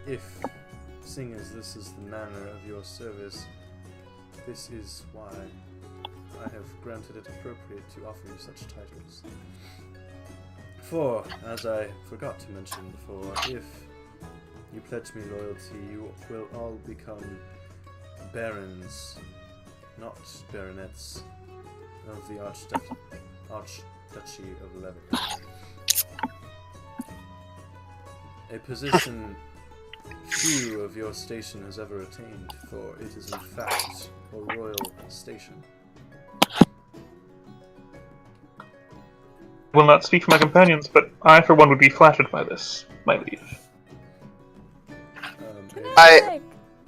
if, seeing as this is the manner of your service, this is why I have granted it appropriate to offer you such titles. For, as I forgot to mention before, if you pledge me loyalty, you will all become barons, not baronets, of the Archduchy of Levick. a position few of your station has ever attained, for it is in fact a royal station. I will not speak for my companions, but I, for one, would be flattered by this, my liege. Can I-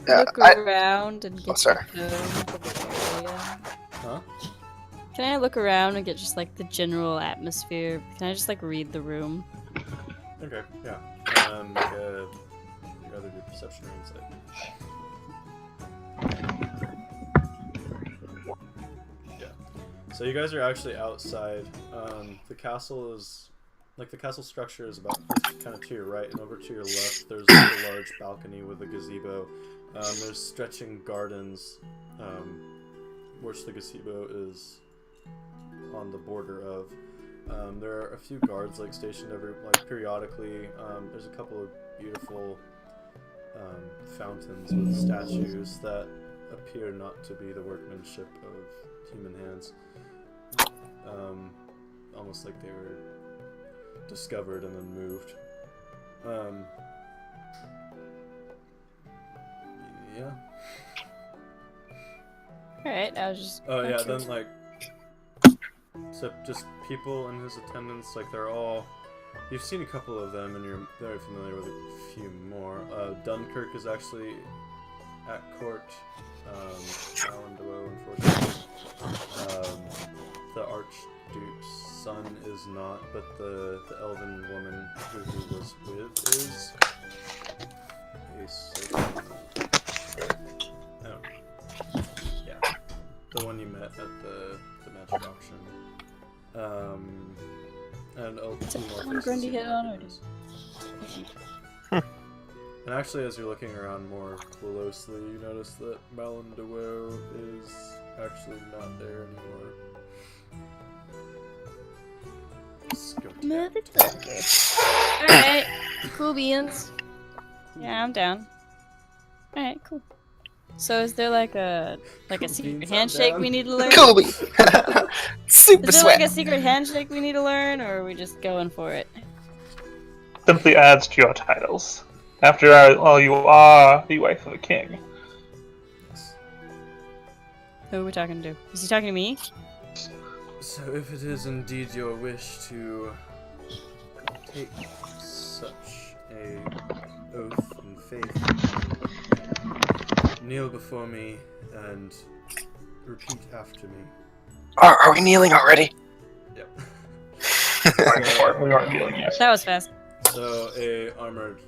look around and get Oh, sorry. the feel of the area? Huh? Can I look around and get just like the general atmosphere? Can I just like read the room? Okay, yeah. You rather do perception or insight? Yeah. So you guys are actually outside. The castle is, like, the castle structure is about kind of to your right, and over to your left there's like a large balcony with a gazebo. There's stretching gardens, which the gazebo is on the border of. There are a few guards like stationed periodically. There's a couple of beautiful fountains with statues that appear not to be the workmanship of human hands. Almost like they were discovered and then moved. Yeah. Alright, I was just. Oh yeah, okay. then like, so just people in his attendance, like they're all, you've seen a couple of them and you're very familiar with a few more. Dunkirk is actually at court. Alan DeWoe, unfortunately. The Archduke's son is not, but the elven woman who he was with is a certain... Oh. Yeah. The one you met at the magic auction. And Grundy hit on or And actually, as you're looking around more closely, you notice that Malin DeWoe is actually not there anymore. Motherfucker. Alright, cool beans. Yeah, I'm down. Alright, cool. So is there like a secret Beans, I'm handshake down. we need to learn? Kobe! Super Is there sweat! like a secret handshake we need to learn, or are we just going for it? Simply adds to your titles. After all, you are the wife of a king. Who are we talking to? Is he talking to me? So if it is indeed your wish to take such a oath and faith, kneel before me and repeat after me. Are we kneeling already? Yep. We aren't dealing yet. That was fast. So a armored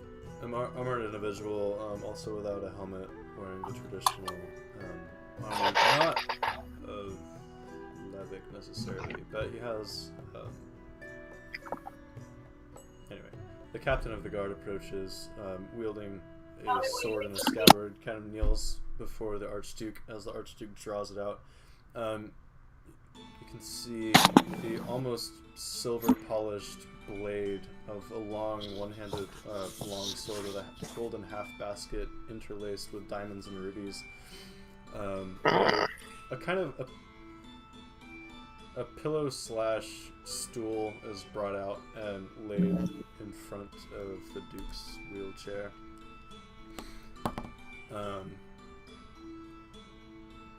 individual, also without a helmet, wearing the traditional armor, not of Levick necessarily, but he has. Anyway, the captain of the guard approaches, wielding a sword and a scabbard, kind of kneels before the Archduke as the Archduke draws it out. You can see the almost silver-polished blade of a long, one-handed long sword with a golden half basket interlaced with diamonds and rubies. A kind of a pillow slash stool is brought out and laid in front of the Duke's wheelchair.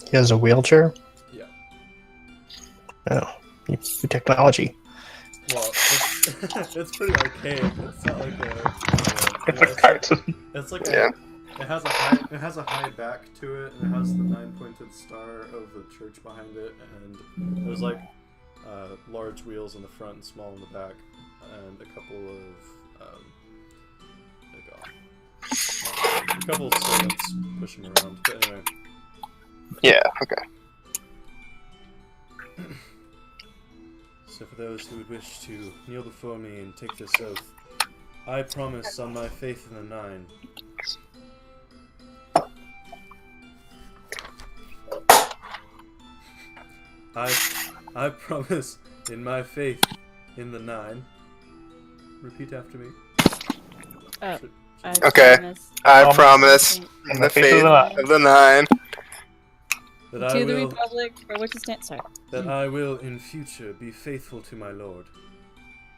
He has a wheelchair? Yeah. Oh, new technology. Well, it's pretty archaic. It's not like a. It's a cartoon. It's like Yeah. It has a high back to it, and it has the 9-pointed star of the church behind it, and there's like large wheels in the front and small in the back, and a couple of servants push him around. But anyway. Yeah, okay. So for those who would wish to kneel before me and take this oath, I promise on my faith in the Nine. I promise in my faith in the Nine. Repeat after me. Oh, I Okay. promise. I promise in the faith Nine. of the Nine That I To the will, Republic for which it stands. Sorry. that I will in future be faithful to my lord.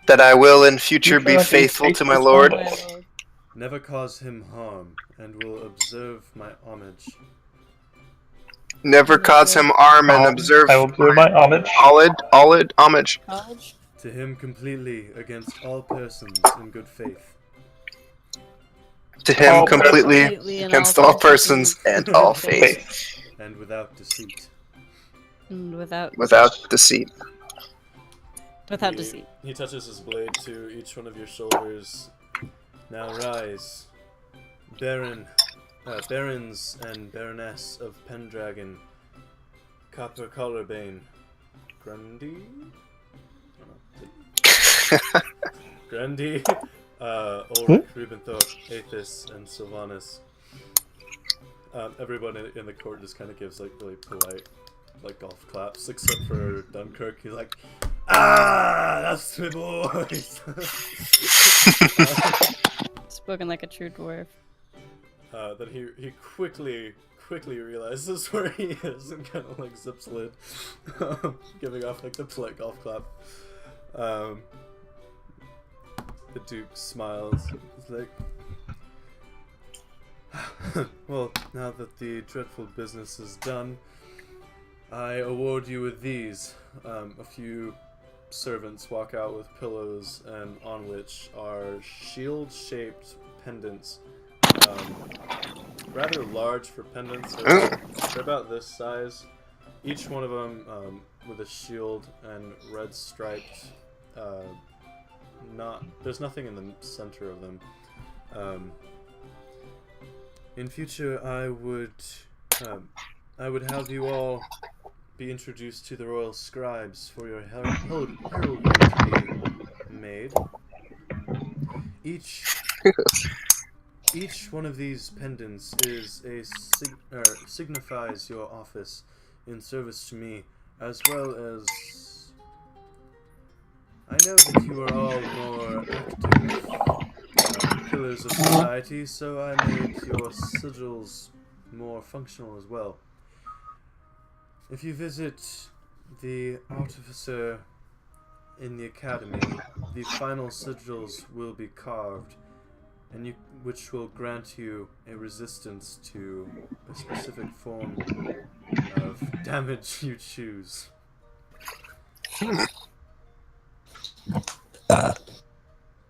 that I will in future be faithful to my Lord. My lord. never cause him harm, and will observe my homage. Never cause him harm and observe I will do my homage. homage. College? To him completely against all persons in good faith. To him All completely Completely and against all persons and all faith. Faith. And without deceit. And without Without deceit. deceit. He touches his blade to each one of your shoulders. Now rise, Barons and Baroness of Pendragon, Copper Collarbane, Grundy? Grundy, Ulrich, Rubinthorpe, Aethys, and Sylvanus. Everyone in the court just kind of gives like really polite, like golf claps, except for Dunkirk. He's like, "Ah, that's my boys." Spoken like a true dwarf. Then he quickly realizes where he is and kind of like zips lid, giving off like the polite golf clap. The Duke smiles. He's like, well, now that the dreadful business is done, I award you with these. A few servants walk out with pillows, and on which are shield-shaped pendants. Rather large for pendants. They're about this size. Each one of them with a shield and red striped. There's nothing in the center of them. In future, I would have you all be introduced to the royal scribes for your heraldry to be made. Each one of these pendants is signifies your office in service to me, as well as I know that you are all more active pillars of society, so I made your sigils more functional as well. If you visit the artificer in the academy, the final sigils will be carved, and which will grant you a resistance to a specific form of damage you choose.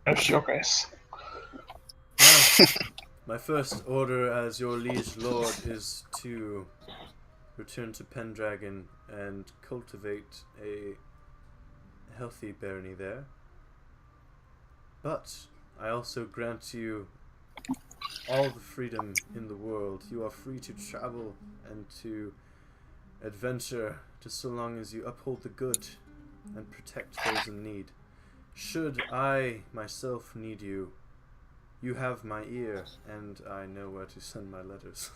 Yes, your grace. Now, my first order as your liege lord is to return to Pendragon and cultivate a healthy barony there. But I also grant you all the freedom in the world. You are free to travel and to adventure, just so long as you uphold the good and protect those in need. Should I myself need you, you have my ear, and I know where to send my letters.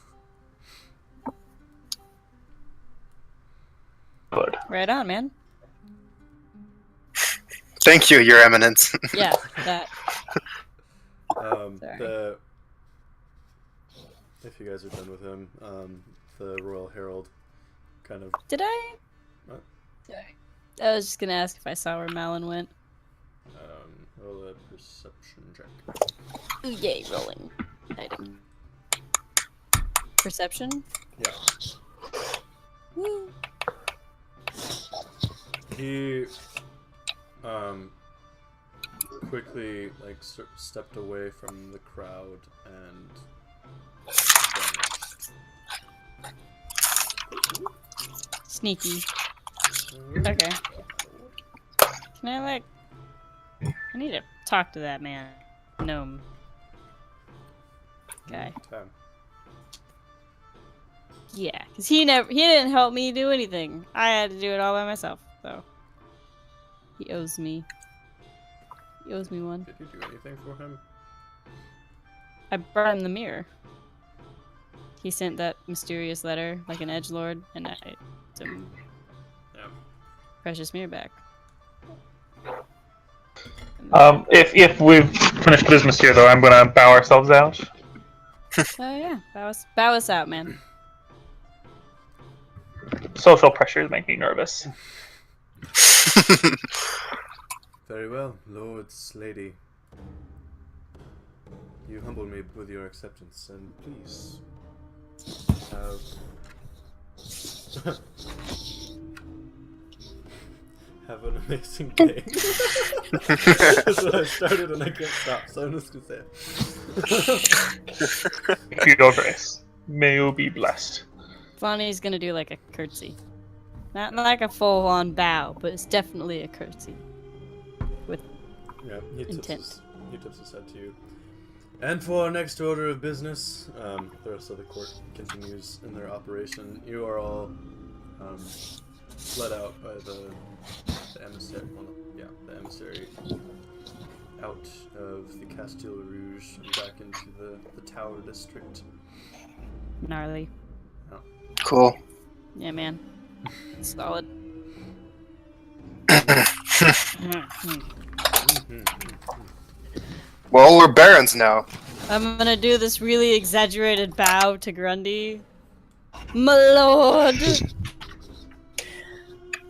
Good. Right on, man. Thank you, Your Eminence. Yeah, that. If you guys are done with him, the Royal Herald kind of... Did I? What? Sorry. I was just gonna ask if I saw where Malin went. Roll a perception check. Ooh, yay, rolling. Item. Perception? Yeah. Woo. He quickly stepped away from the crowd and vanished. Sneaky. Okay. Can I I need to talk to that man. Gnome. Guy. Time. Yeah, because he didn't help me do anything. I had to do it all by myself, so. He owes me. He owes me one. Did you do anything for him? I brought him the mirror. He sent that mysterious letter, like an edgelord, and I sent him precious mirror back. If we've finished business here, though, I'm gonna bow ourselves out. Oh yeah, bow us out, man. Social pressures make me nervous. Very well, lords, lady. you humbled me with your acceptance, and please have have an amazing day. That's what I started and I can't stop, so I'm just gonna say it. Thank you, Your Grace. May you be blessed. Bonnie's gonna do like a curtsy. Not like a full-on bow, but it's definitely a curtsy. Yeah, he Intent. tips his head to you. And for our next order of business, the rest of the court continues in their operation. You are all led out by the emissary. Well, no, the emissary out of the Castile Rouge and back into the Tower District. Gnarly. Cool. Yeah, man. Solid. Well, we're barons now. I'm gonna do this really exaggerated bow to Grundy. My lord!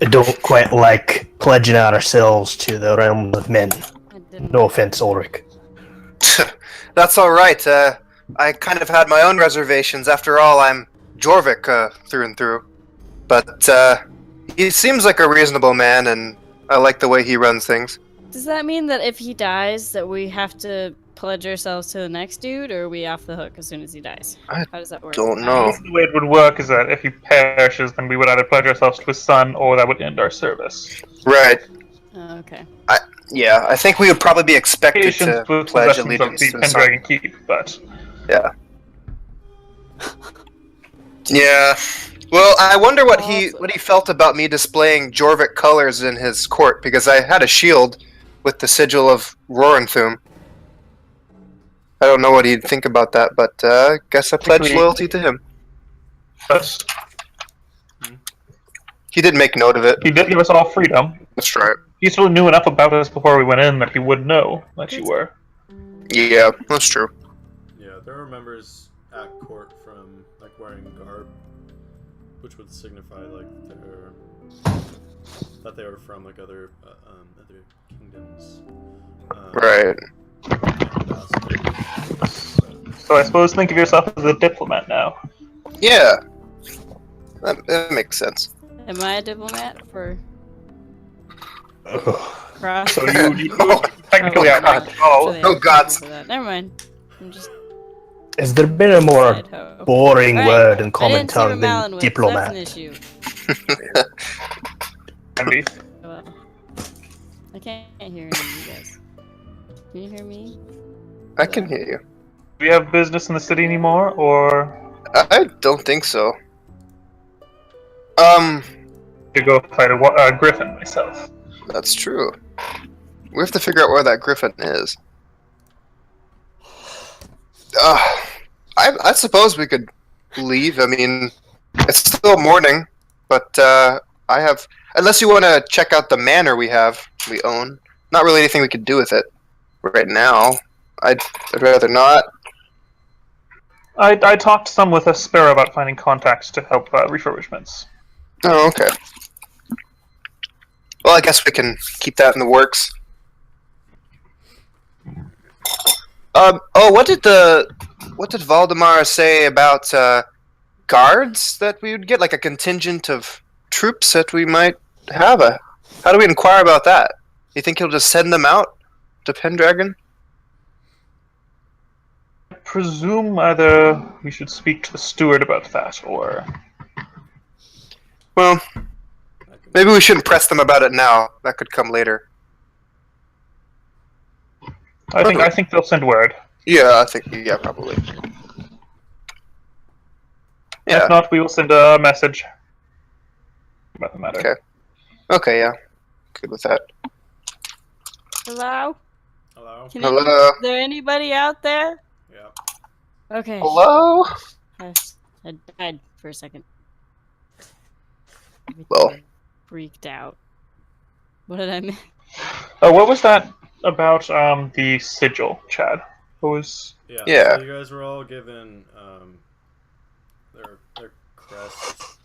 I don't quite like pledging out ourselves to the realm of men. I didn't. No offense, Ulrich. That's all right. I kind of had my own reservations. After all, I'm Jorvik through and through. But he seems like a reasonable man, and I like the way he runs things. Does that mean that if he dies, that we have to pledge ourselves to the next dude, or are we off the hook as soon as he dies? I How does that work? don't know. The way it would work is that if he perishes, then we would either pledge ourselves to his son, or that would end our service. Right. Oh, okay. Yeah, I think we would probably be expected Patience to with pledge possessions of allegiance the to the sun. Pendragon Keep, but Yeah. Yeah. Well, I wonder what he felt about me displaying Jorvik colors in his court, because I had a shield with the sigil of Roranthum. I don't know what he'd think about that, but guess I pledged loyalty to him. that's, He did make note of it. he did give us all freedom. That's right. He still knew enough about us before we went in that he would know that you were. Yeah, that's true. Yeah, there are members at court from like wearing garb, which would signify like that they were from like other kingdoms. Right. So I suppose think of yourself as a diplomat now. Yeah. That makes sense. Am I a diplomat for Ugh. cross? So you technically Oh, outrank God. all. For the Oh, God. for that. Never mind. I'm just Has there been a more Idaho. boring Right. word in I common didn't see where tongue Malin than was. That's diplomat? an issue. Andy. Well, I can't hear any of you guys. Can you hear me? I can hear you. Do we have business in the city anymore, or I don't think so. to go fight a griffin myself? That's true. We have to figure out where that griffin is. I suppose we could leave. I mean, it's still morning, but I have. Unless you want to check out the manor we own. Not really anything we could do with it right now. I'd rather not. I talked some with a sparrow about finding contacts to help refurbishments. Oh, okay. Well, I guess we can keep that in the works. What did Valdemar say about guards that we would get, like a contingent of troops that we might have? How do we inquire about that? You think he'll just send them out to Pendragon? I presume either we should speak to the steward about that, or Well, maybe we shouldn't press them about it now. That could come later. I think they'll send word. Yeah, probably. Yeah. If not, we will send a message about the matter. Okay. Okay, yeah. Good with that. Hello? Hello. Hello? Is there anybody out there? Yeah. Okay. Hello? I died for a second. Well. Freaked out. What did I miss? What was that about the sigil, Chad? What was... Yeah. So you guys were all given their crests,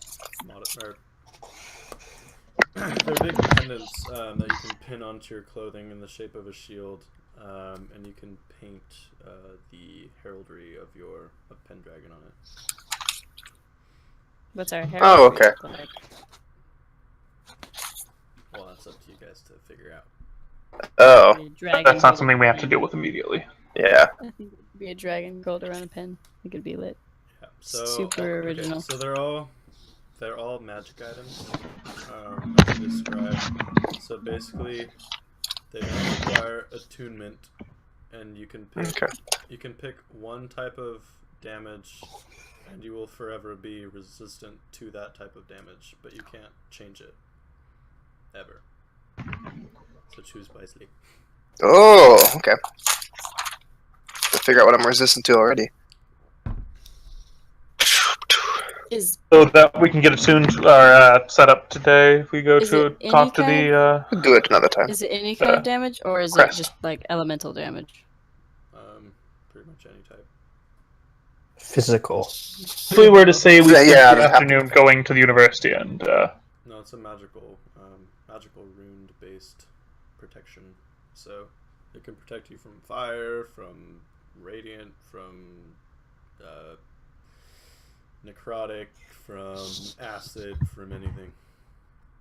they're big pendants that you can pin onto your clothing in the shape of a shield. and you can paint the heraldry of Pendragon on it. What's our hair? Oh, okay. Like? Well, that's up to you guys to figure out. Oh, Be a dragon That's not gold something we have to pen. deal with immediately. yeah. I think it'd be a dragon gold around a pen. I think it'd be lit. Yeah. So Super okay, original. so they're all magic items. To describe. So basically, they don't require attunement, and you can pick one type of damage, and you will forever be resistant to that type of damage, but you can't change it ever. So choose wisely. Oh, okay. To figure out what I'm resistant to already. Is So that we can get attuned or set up today if we go Is to it any talk to kind the We'll do it another time. is it any kind of damage, or is crest. it just like elemental damage? Pretty much any type. Physical. If we were to say we Yeah, spent yeah, the I'd have to- afternoon going to the university and No, it's a magical rune-based protection. So it can protect you from fire, from radiant, from necrotic, from acid, from anything.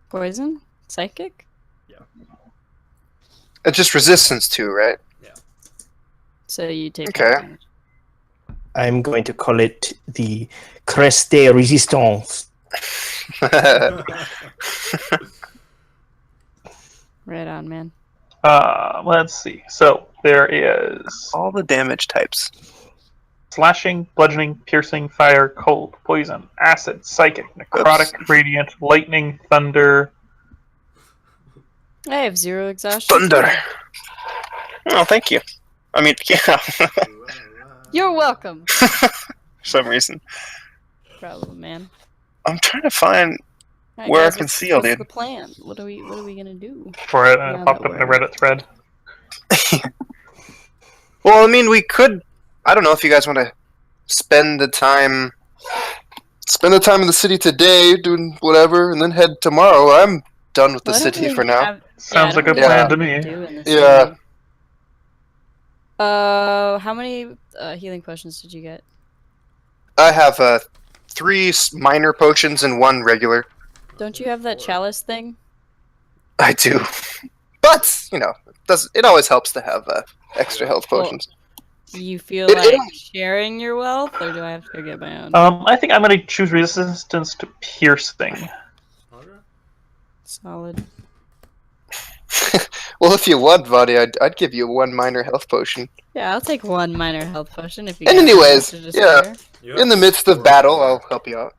Poison? Psychic? It's just resistance to, right? So you take Okay. half damage. I'm going to call it the Crest de Resistance. Right on, man. let's see. So there is All the damage types. slashing, bludgeoning, piercing, fire, cold, poison, acid, psychic, necrotic, radiant, lightning, thunder. I have 0 exhaustion. Thunder. Oh, thank you. I mean, yeah. You're welcome. For some reason. Problem, man. I'm trying to find Alright, where I guys, can what's, seal, what's dude. the plan? What are we gonna do? For it, Now popped that up in a we're- Reddit thread. Well, I mean, we could. I don't know if you guys want to spend the time in the city today doing whatever, and then head tomorrow. I'm done with the Well, I don't city really for now. have- Sounds I like don't a really plan have to anything me. do in this Yeah. city. How many healing potions did you get? I have 3 minor potions and 1 regular. Don't you have that chalice thing? I do, but you know, it always helps to have extra health Well, potions. Do you feel It- like sharing your wealth, or do I have to go get my own? I think I'm going to choose resistance to piercing. Okay. Solid. Well, if you want, Vadi, I'd give you 1 minor health potion. Yeah, I'll take 1 minor health potion if you. And got anyways, to yeah. spare. You In have the midst of 4 battle, minor- I'll help you out.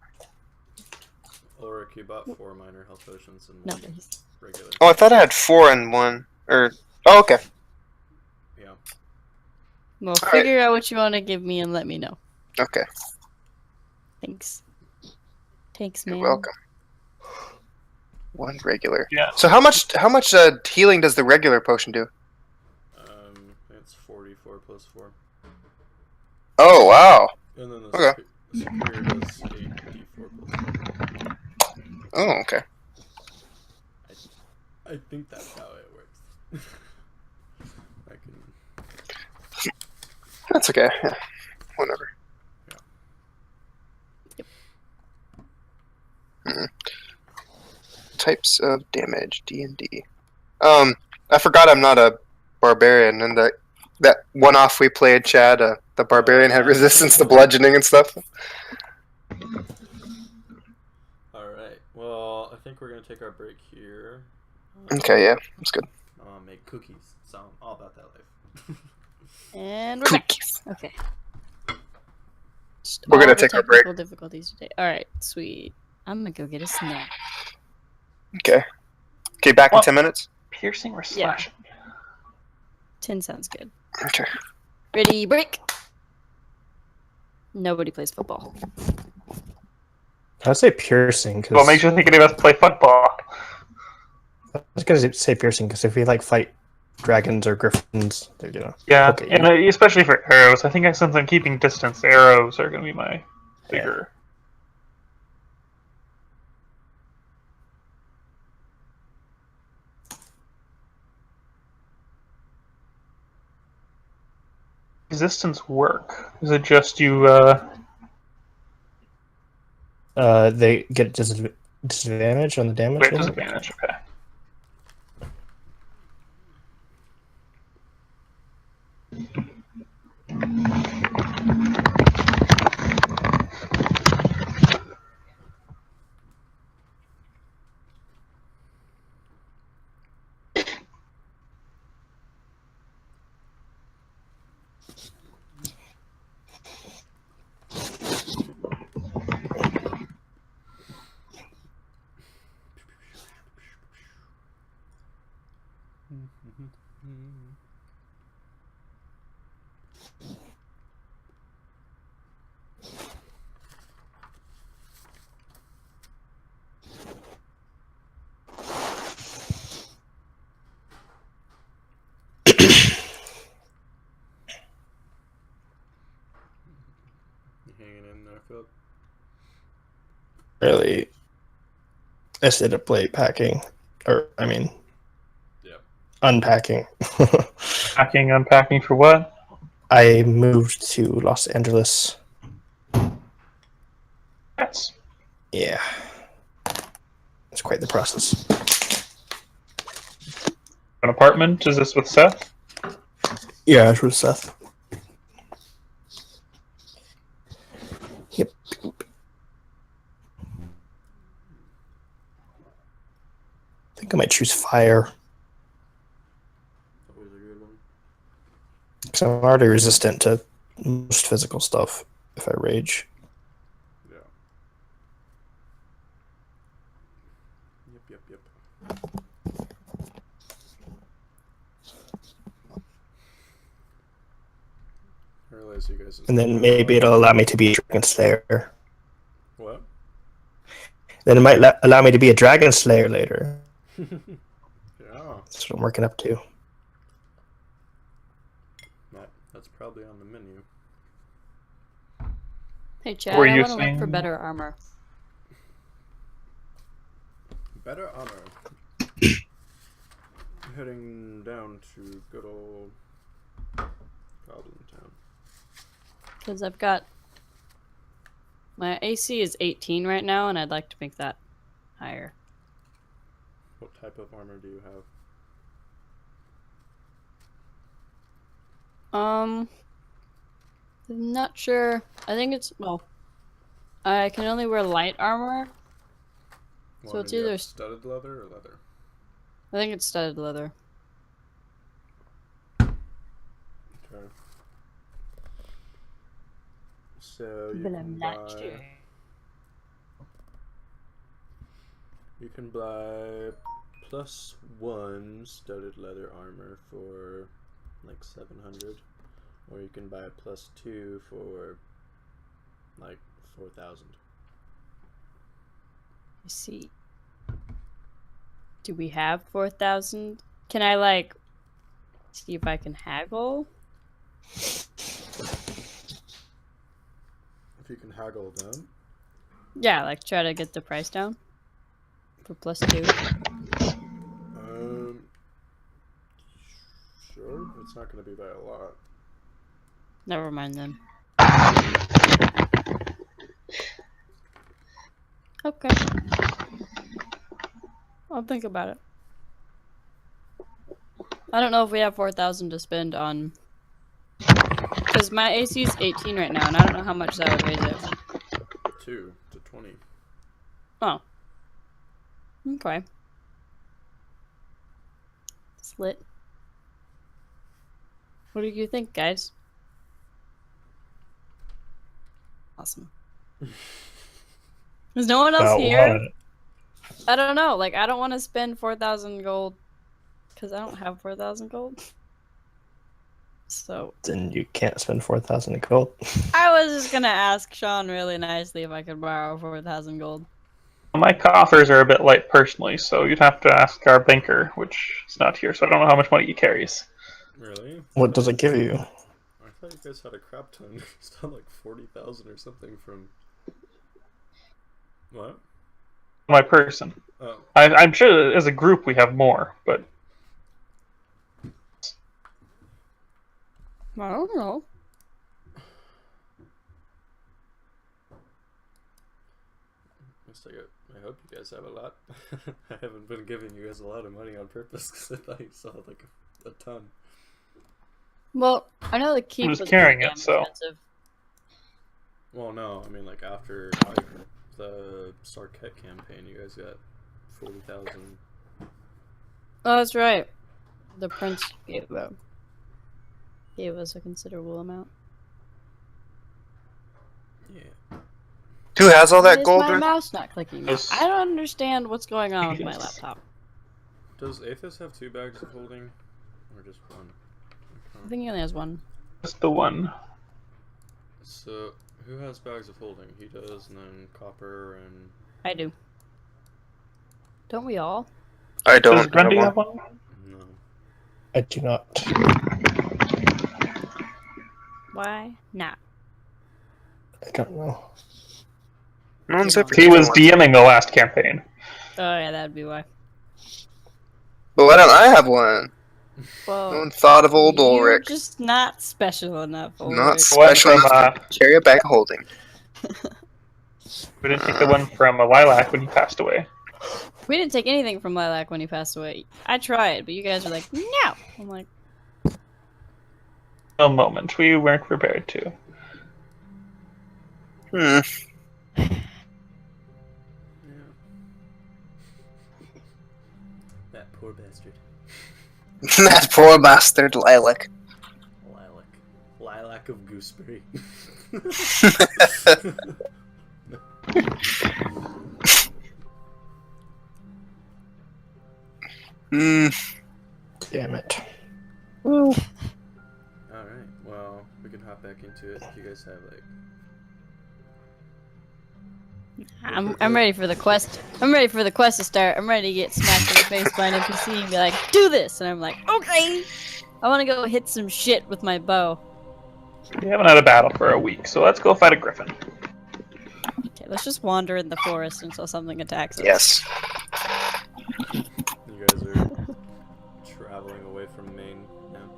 Ulrich, you bought 4 minor health potions and No, 1 he's- regular. Oh, I thought I had 4 and 1. Oh, okay. Yeah. Well, Alright. figure out what you want to give me and let me know. Okay. Thanks. Thanks, man. You're welcome. 1 regular. Yeah. So how much healing does the regular potion do? It's 44 plus 4. Oh, wow. And then the Okay. superior does 8d4 plus 4. Oh, okay. I think that's how it works. I can. That's okay. Yeah. Whatever. Types of damage, D&D. I forgot I'm not a barbarian, and that one-off we played, Chad, the barbarian had resistance to bludgeoning and stuff. Alright, well, I think we're gonna take our break here. Okay, yeah, that's good. Make cookies, so I'm all about that life. And we're back. Cookies. Okay. Just We're all gonna the take our break. technical difficulties today. All right, sweet. I'm gonna go get a snack. Okay. Okay, back in Well- 10 minutes? Piercing or Yeah. slashing? 10 sounds good. Okay. Ready, break. Nobody plays football. I'd say piercing. Cause What makes you think any of us play football? I was gonna say piercing because if we like fight dragons or griffins, they're gonna. Yeah, Okay. and especially for arrows. I think since I'm keeping distance, arrows are going to be my bigger. resistance work? Is it just you? They get disadvantage on the damage Wait, roll. disadvantage. Okay. You hanging in there, Philip? Really, I stayed up late packing, or I mean, Yep. unpacking. Packing, unpacking for what? I moved to Los Angeles. Yes. Yeah, it's quite the process. An apartment? Is this with Seth? Yeah, it's with Seth. Yep. I think I might choose fire Always a good one. because I'm already resistant to most physical stuff if I rage. Yeah. Yep. I realize you guys. And then maybe it'll allow me to be a Dragon Slayer. What? Then it might allow me to be a Dragon Slayer later. Yeah. That's what I'm working up to. That's probably on the menu. Hey, Chad, Were I you want to look for saying- better armor. Better armor. Heading down to good old Goblin Town. Because I've got... My AC is 18 right now, and I'd like to make that higher. What type of armor do you have? I'm not sure. I think it's... Well, I can only wear light armor. So Well, it's do you have either... studded leather or leather. I think it's studded leather. Okay. So you But can I'm buy. not sure. You can buy +1 studded leather armor for like 700, or you can buy +2 for like 4,000. Let's see. Do we have 4,000? Can I, like, see if I can haggle? If you can haggle them. Yeah, like, try to get the price down. For +2. Sure. It's not going to be by a lot. Never mind then. Okay. I'll think about it. I don't know if we have 4,000 to spend on... Because my AC is 18 right now, and I don't know how much that would raise it. 2 to 20. Oh. Okay. Slit. What do you think, guys? Awesome. Is no one else About here? what? I don't know. Like, I don't want to spend 4,000 gold because I don't have 4,000 gold. So Then you can't spend 4,000 in gold. I was just gonna ask Sean really nicely if I could borrow 4,000 gold. My coffers are a bit light personally, so you'd have to ask our banker, which is not here, so I don't know how much money he carries. Really? What does it give you? I thought you guys had a crap ton. It's not like 40,000 or something from. What? My person. Oh. I'm sure as a group we have more, but I don't know. honest, I hope you guys have a lot. I haven't been giving you guys a lot of money on purpose because I thought you saw like a ton. Well, I know the keep was was carrying pretty it, damn so- expensive. Well, no, I mean like after the Sarket campaign, you guys got 40,000. Oh, that's right. The prince gave us a considerable amount. Yeah. Who has all Why that is gold? my Ren? mouse not clicking? Yes. I don't understand what's going on with my Yes. laptop. Does Aethys have 2 bags of holding, or just 1? I think he only has one. Just the one. So who has bags of holding? He does, and then Copper and I do. Don't we all? I don't. Does Grundy have have one. one? no. I do not. Why not? I don't know. No one's You ever know. He given was one. DMing the last campaign. Oh yeah, that'd be why. But why don't I have one? Well, No one thought of old you're Ulrich. just not special enough. Not Ulrich. One special from, enough to carry a bag of holding. We didn't take the one from Lilac when he passed away. We didn't take anything from Lilac when he passed away. I tried, but you guys were like, no. I'm like, No moment. We weren't prepared to. Hmm. Yeah. That poor bastard. That poor bastard Lilac. Lilac of gooseberry. Hmm. Damn it. Alright, well, we can hop back into it if you guys have like I'm ready for the quest. I'm ready for the quest to start. I'm ready to get smacked in the face by an NPC and be like, do this! And I'm like, okay! I want to go hit some shit with my bow. We haven't had a battle for a week, so let's go fight a griffin. Okay, let's just wander in the forest until something attacks us. Yes. you guys are traveling away from Maine now.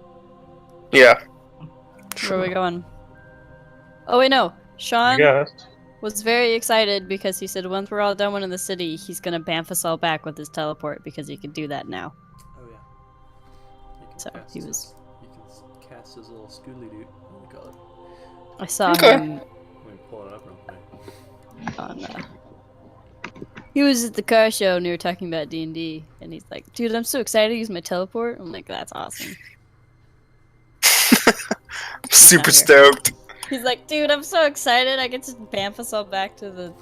Yeah. Where are we going? Oh wait, no. Sean Yes. was very excited because he said once we're all done one in the city, he's gonna bamf us all back with his teleport because he can do that now. Oh yeah. He can So, cast he his- was- He can cast his little schooly doo. What do we call it? I saw Okay. him Let me pull it up real quick. on. He was at the car show and we were talking about D&D, and he's like, "Dude, I'm so excited to use my teleport." I'm like, "That's awesome." Super Not here. stoked. He's like, "Dude, I'm so excited! I get to bamf us all back to the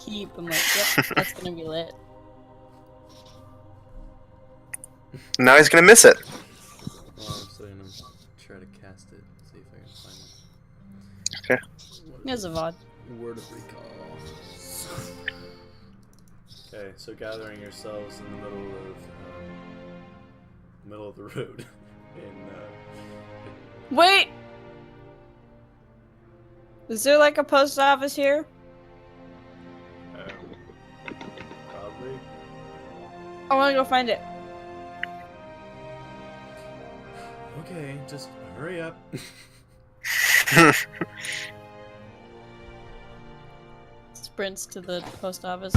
keep." I'm like, "Yep, that's gonna be lit." Now he's gonna miss it. Well, I'm still gonna try to cast it. See if I can find it. Okay. There's a VOD. Word of recall. Okay, so gathering yourselves in the middle of the road, in Wait! Is there like a post office here? probably. I wanna go find it. Okay, just hurry up. Sprints to the post office.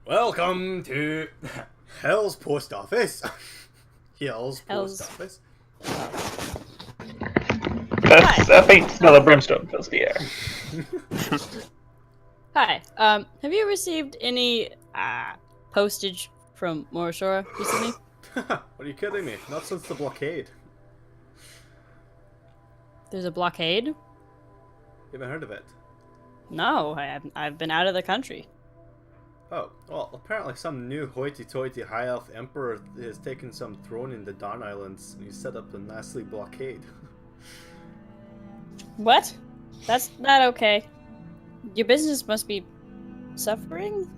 Welcome to Hell's Post Office. Hell's Hell's- Post Office. That's a faint smell of brimstone fills the air. Hi. Have you received any postage from Morashora recently? What are you kidding me? Not since the blockade. There's a blockade? You haven't heard of it? No, I've been out of the country. Oh, well, apparently some new hoity-toity high elf emperor has taken some throne in the Dawn Islands and he set up a nasty blockade. What? That's not okay. Your business must be suffering?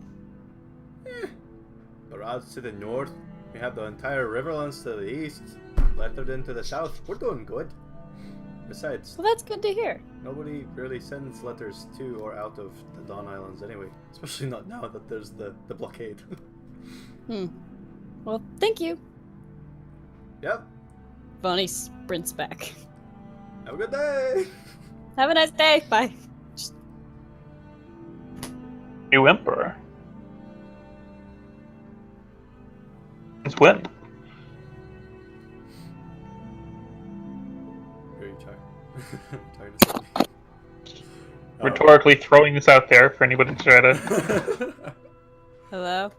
Barrage to the north, we have the entire Riverlands to the east, lettered into the south. We're doing good. Besides, Well, that's good to hear. nobody really sends letters to or out of the Dawn Islands anyway. Especially not now that there's the blockade. Well, thank you. Yep. Bonnie sprints back. Have a good day! Have a nice day. Bye. New Emperor. It's when? Who are you talking to somebody? Oh. Rhetorically throwing this out there for anybody to try to. Hello?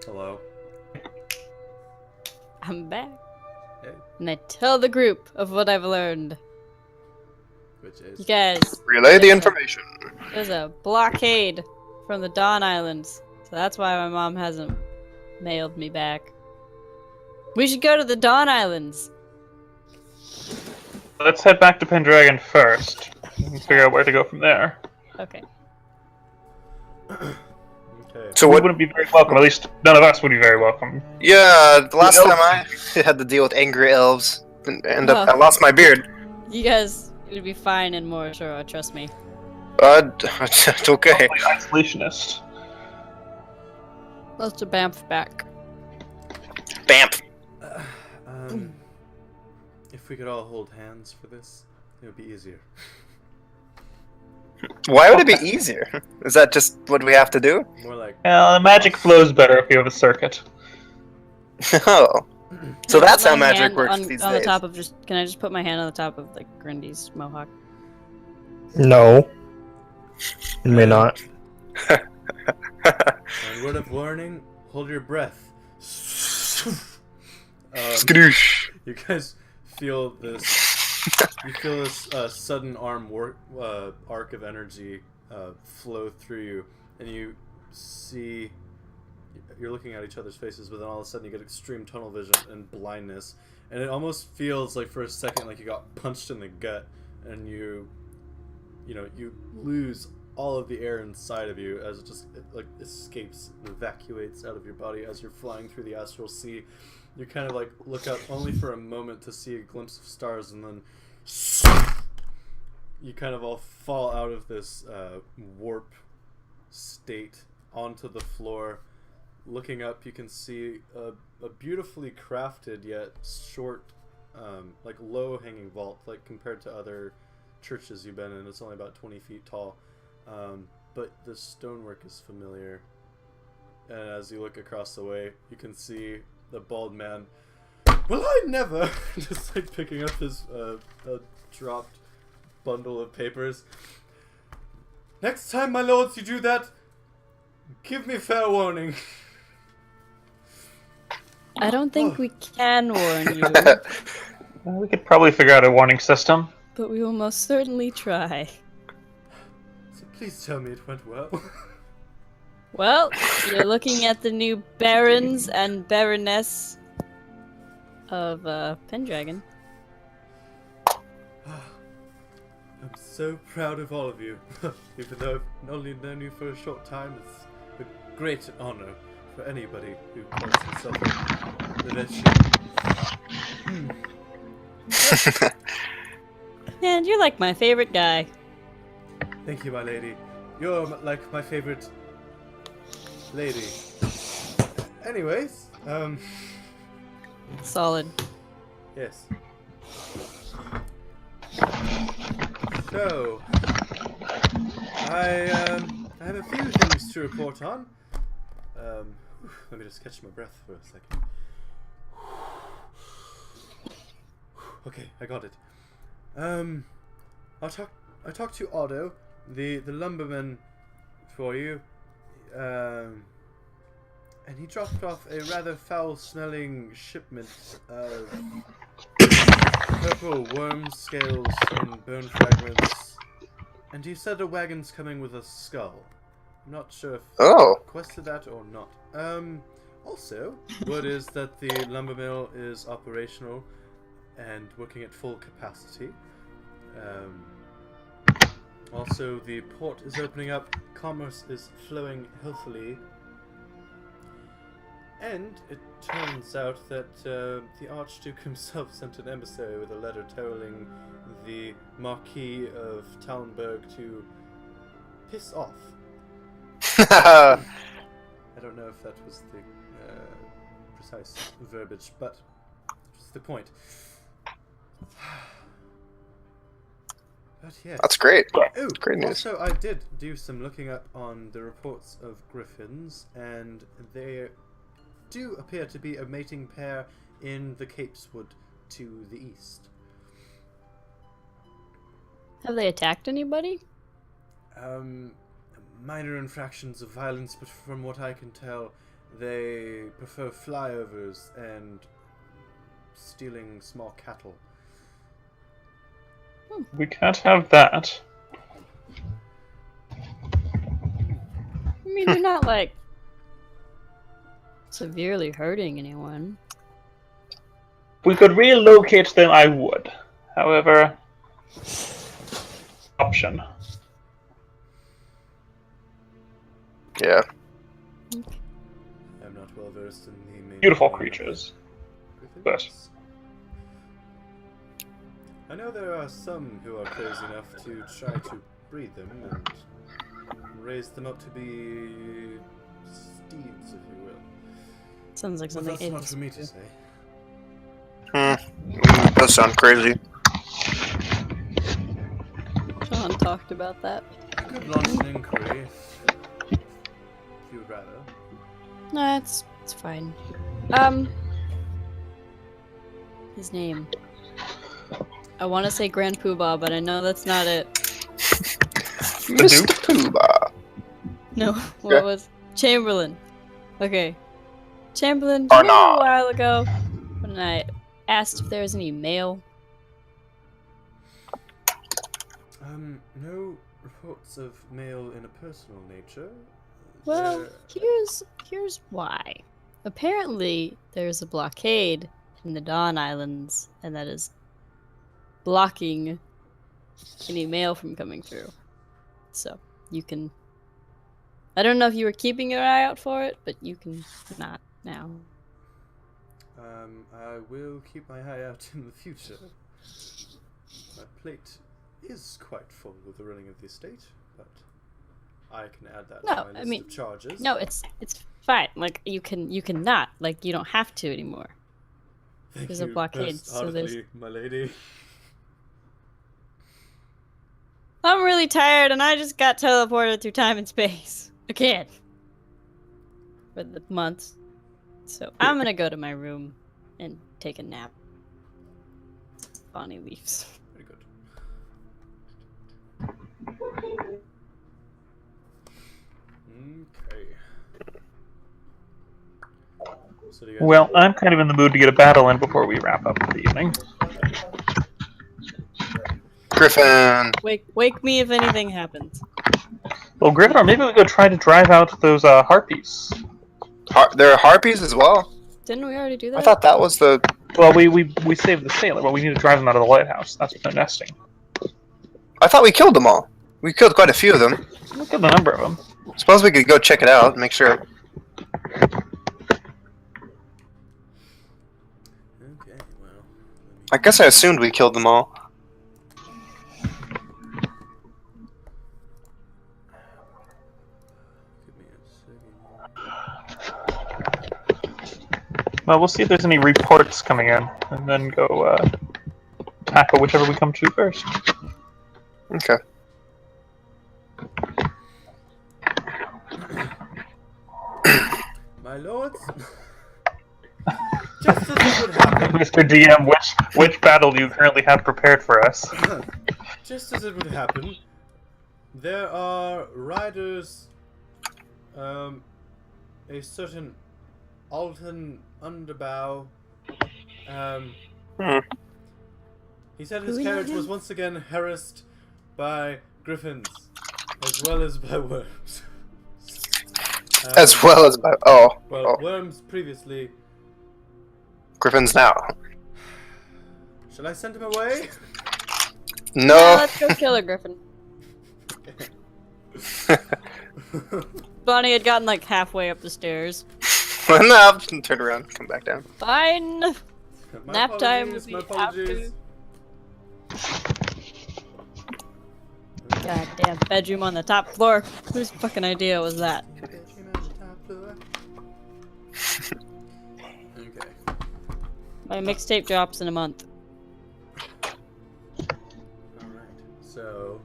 Hello. I'm back. Hey. And I tell the group of what I've learned. Which is? You guys, Relay the information. there's a blockade from the Dawn Islands. So that's why my mom hasn't mailed me back. We should go to the Dawn Islands. Let's head back to Pendragon first. And figure out where to go from there. Okay. Okay. So We what? wouldn't be very welcome. At least none of us would be very welcome. Yeah, the last elves- time I had to deal with angry elves, and Oh. I lost my beard. You guys would be fine and more sure, trust me. It's okay. Mostly isolationist. Let's bamf back. Bamf. If we could all hold hands for this, it would be easier. Why would it be easier? Is that just what we have to do? More like, The magic flows better if you have a circuit. Oh. So Can I that's put how my magic hand works on, these on days. the top of can I just put my hand on the top of like Grundy's mohawk? No. You may not. and word of warning, hold your breath. Skadoosh. You guys feel this. You feel this sudden arc of energy flow through you, and you see. You're looking at each other's faces, but then all of a sudden you get extreme tunnel vision and blindness, and it almost feels like for a second like you got punched in the gut, and you lose all of the air inside of you as it like escapes, evacuates out of your body as you're flying through the astral sea. You kind of like look up only for a moment to see a glimpse of stars, and then you kind of all fall out of this warp state onto the floor. Looking up, you can see a beautifully crafted yet short, like low-hanging vault. Like compared to other churches you've been in, it's only about 20 feet tall. But the stonework is familiar. And as you look across the way, you can see the bald man. Well, I never! Just like picking up his dropped bundle of papers. Next time, my lords, you do that, give me fair warning. I don't think we can warn you, We could probably figure out a warning system. but we will most certainly try. So please tell me it went well. Well, you're looking at the new barons and baroness of Pendragon. I'm so proud of all of you. Even though I've only known you for a short time, it's a great honor for anybody who calls himself a Levechi. And you're like my favorite guy. Thank you, my lady. You're like my favorite lady. Anyways, Solid. yes. So, I have a few things to report on. Let me just catch my breath for a second. Okay, I got it. I talked to Otto, the lumberman, for you, and he dropped off a rather foul-smelling shipment of purple worm scales and bone fragments, and he said a wagon's coming with a skull. I'm not sure if Oh. he requested that or not. Also, word is that the lumber mill is operational and working at full capacity. Also, the port is opening up, commerce is flowing healthily, and it turns out that the Archduke himself sent an emissary with a letter telling the Marquis of Tallenberg to piss off. I don't know if that was the precise verbiage, but it's the point. But yes. That's great. Oh, Great news. also I did do some looking up on the reports of griffins, and they do appear to be a mating pair in the Capeswood to the east. Have they attacked anybody? Minor infractions of violence, but from what I can tell, they prefer flyovers and stealing small cattle. We can't have that. I mean, they're not like severely hurting anyone. If we could relocate them, I would. However, option. Yeah. I'm not well versed in the main Beautiful breeding of creatures. griffins. I know there are some who are crazy enough to try to breed them and raise them up to be steeds, if you will. Sounds like But something that's not Avis for me would to do. say. Does sound crazy. Sean talked about that. I could launch an inquiry if you would rather. No, it's fine. His name. I want to say Grand Poobah, but I know that's not it. Mr. Poobah. No, what Yeah. was Chamberlain? Okay, Chamberlain. Or Remember not. a while ago when I asked if there was any mail? No reports of mail in a personal nature. Well, There- here's why. Apparently, there's a blockade in the Dawn Islands, and that is blocking any mail from coming through. So you can. I don't know if you were keeping your eye out for it, but you can not now. I will keep my eye out in the future. My plate is quite full with the running of the estate, but I can add that No, to my I list mean, of charges. No, it's fine. Like you can not. Like you don't have to anymore. Thank there's a you blockade, most so there's- ardently, my lady. I'm really tired, and I just got teleported through time and space again for the month. So I'm gonna go to my room and take a nap. Bonnie leaves. Very good. Okay. So do you guys Well, I'm kind of in the mood to get a battle in before we wrap up for the evening. Griffin. Wake me if anything happens. Well, Gryffindor, maybe we could try to drive out those harpies. There are harpies as well. Didn't we already do that? I thought that was the. Well, we saved the sailor, but we need to drive them out of the lighthouse. That's what they're nesting. I thought we killed them all. We killed quite a few of them. Look at the number of them. Suppose we could go check it out, make sure. Okay, well. I guess I assumed we killed them all. Give me a second. Well, we'll see if there's any reports coming in, and then go tackle whichever we come to first. Okay. My lords, just as it would happen, Mr. DM, which battle do you currently have prepared for us? just as it would happen, there are riders, a certain Alton Underbow, he said his Who carriage again? was once again harassed by griffins, as well as by worms. As well as by. Oh. Well, Oh. worms previously. Griffins now. Shall I send him away? Yeah, No. let's go kill a griffin. Bonnie had gotten like halfway up the stairs. No, turn around, come back down. Fine. My Nap time will apologies, be my apologies. Goddamn bedroom on the top floor. Whose fucking idea was that? Okay. My mixtape drops in a month. Alright. So,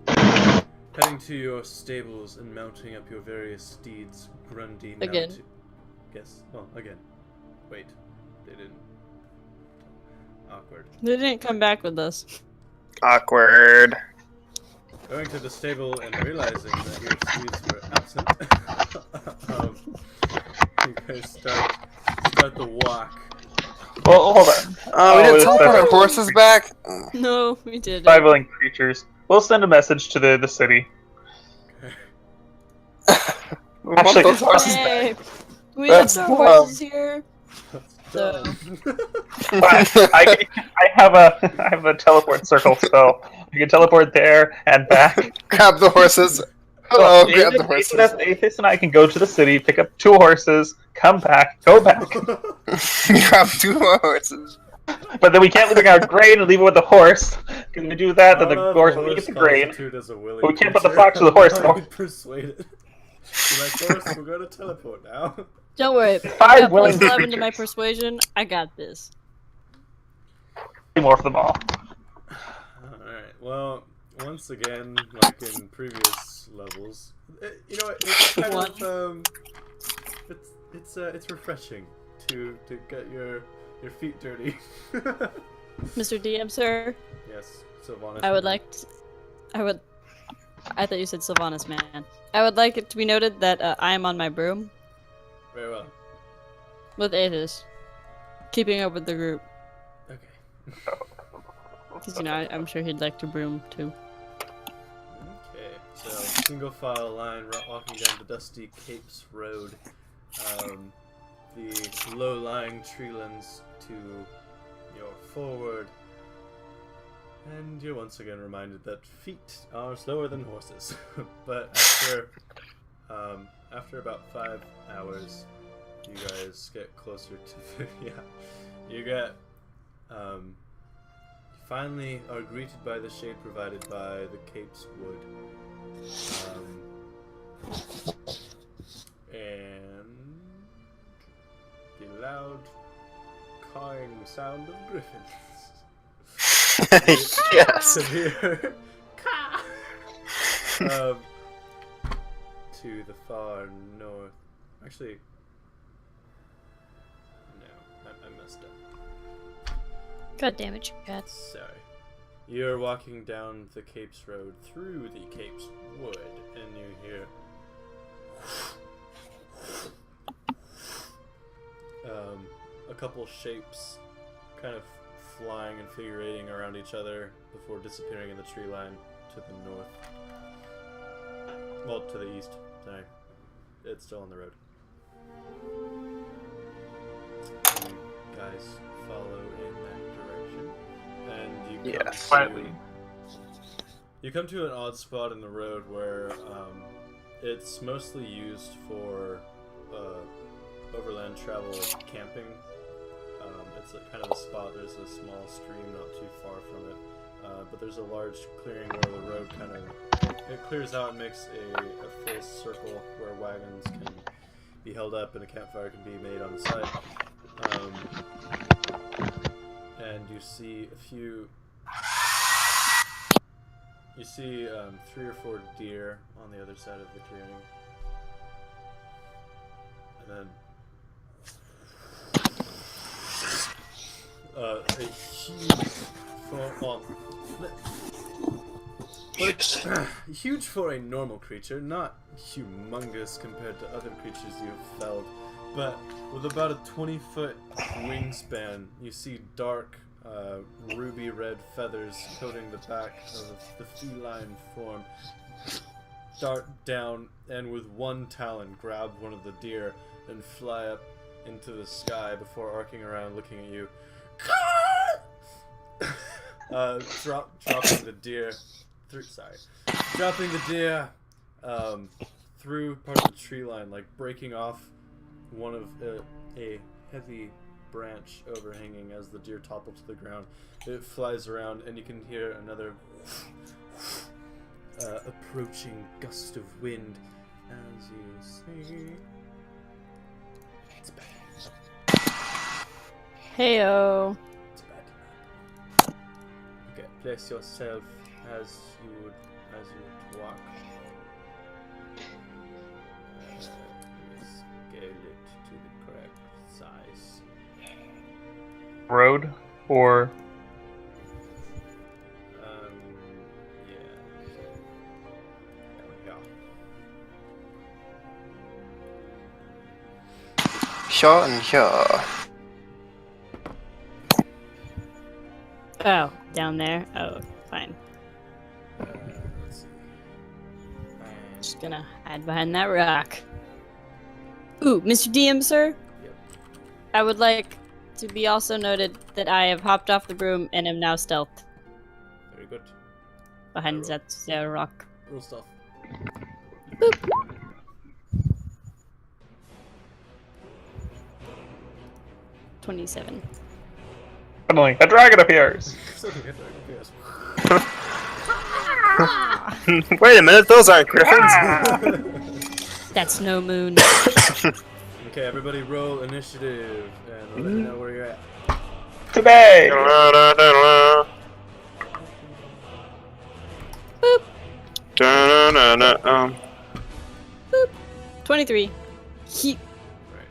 heading to your stables and mounting up your various steeds, Grundy. Again. Yes. Oh, again. Wait. They didn't. Awkward. They didn't come back with us. Awkward. Going to the stable and realizing that your steeds were absent, you guys start the walk. Well, hold on. We didn't it's teleport our the horses back? No, we didn't. Surviving creatures. We'll send a message to the city. We want Actually- those horses back. Hey, we That's have dumb. horses here. So, I have a teleport circle spell. You can teleport there and back. Grab the horses. Hello, grab the horses. Aethys and I can go to the city, pick up 2 horses, come back, go back. Grab 2 more horses. But then we can't leave our grain and leave it with the horse. Because if we do that, then the horse will get the grain. But we can't put the fox with the horse. I would persuade it. Be like, horse, we're going to teleport now. don't worry. 5 willing Plus 11 to my creatures. persuasion. I got this. More for them all. Alright, well, once again, like in previous levels, you know what, it's kind of, it's refreshing to get your feet dirty. Mr. DM, sir, Yes, Sylvanas. I would like to, I thought you said Sylvanas, man. I would like it to be noted that I am on my broom Very well. with Aethys, keeping up with the group. Okay. Because, you know, I'm sure he'd like to broom, too. Okay, so single file line walking down the dusty Capes Road. The low-lying treelands to your forward, and you're once again reminded that feet are slower than horses. But after about 5 hours, you guys get closer to you get finally are greeted by the shade provided by the Cape's Wood. And the loud cawing sound of griffins. Yes. To hear to the far north. Actually, no, I messed up. God damn it, Chad. Sorry. You're walking down the Capes Road through the Capes Wood, and you hear a couple shapes kind of flying and figurating around each other before disappearing in the tree line to the north. Well, to the east. Sorry. It's still on the road. You guys follow in that direction. And you come Yes. Quietly. You come to an odd spot in the road where it's mostly used for overland travel camping. It's kind of a spot. There's a small stream not too far from it, but there's a large clearing where the road kind of clears out and makes a full circle where wagons can be held up and a campfire can be made on the side. And you see a few. You see 3 or 4 deer on the other side of the clearing, and then a huge for a normal creature, not humongous compared to other creatures you've felled, but with about a 20-foot wingspan. You see dark ruby red feathers coating the back of the feline form, dart down and with one talon grab one of the deer and fly up into the sky before arcing around looking at you. Dropping the deer through part of the tree line, like breaking off one of a heavy branch overhanging as the deer topple to the ground. It flies around, and you can hear another approaching gust of wind as you see. It's bad. Heyo. It's bad. place yourself as you would walk. Let me scale it to the correct size. Road or Yeah. There we go. Shaw and Shaw. Oh, down there? Oh, fine. Let's see. Just gonna hide behind that rock. Ooh, Mr. DM, sir? Yep. I would like to be also noted that I have hopped off the broom and am now stealthed Very good. behind Roll. that rock. Roll stuff. 27. suddenly a dragon appears. Wait a minute, those aren't griffins. That's no moon. Okay, everybody roll initiative and let me know where you're at. Today. Boop. 23. He. Right.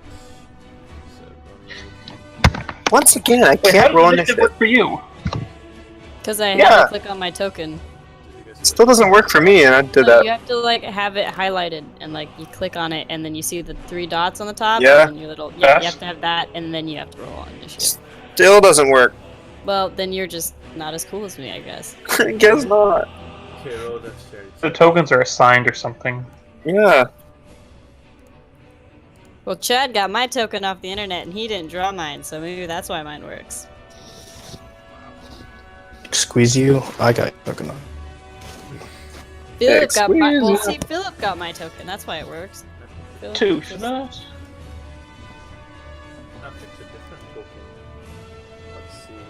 Once again, I Wait, how can't does roll initiative initiative. work for you? Because I Yeah. had to click on my token. It still doesn't work for me, and I did So that. you have to like have it highlighted and like you click on it and then you see the 3 dots on the top. Yeah. And then your little. Yeah, you Dash. have to have that and then you have to roll on initiative. Still doesn't work. Well, then you're just not as cool as me, I guess. I guess not. Okay, roll dexterity. The tokens are assigned or something. Yeah. Well, Chad got my token off the internet and he didn't draw mine, so maybe that's why mine works. Squeeze you. I got token on. Philip got my. Well, Excuse see, Philip got my token. That's why it works. Philip 2, just- shouldn't I? I picked a different token. Let's see.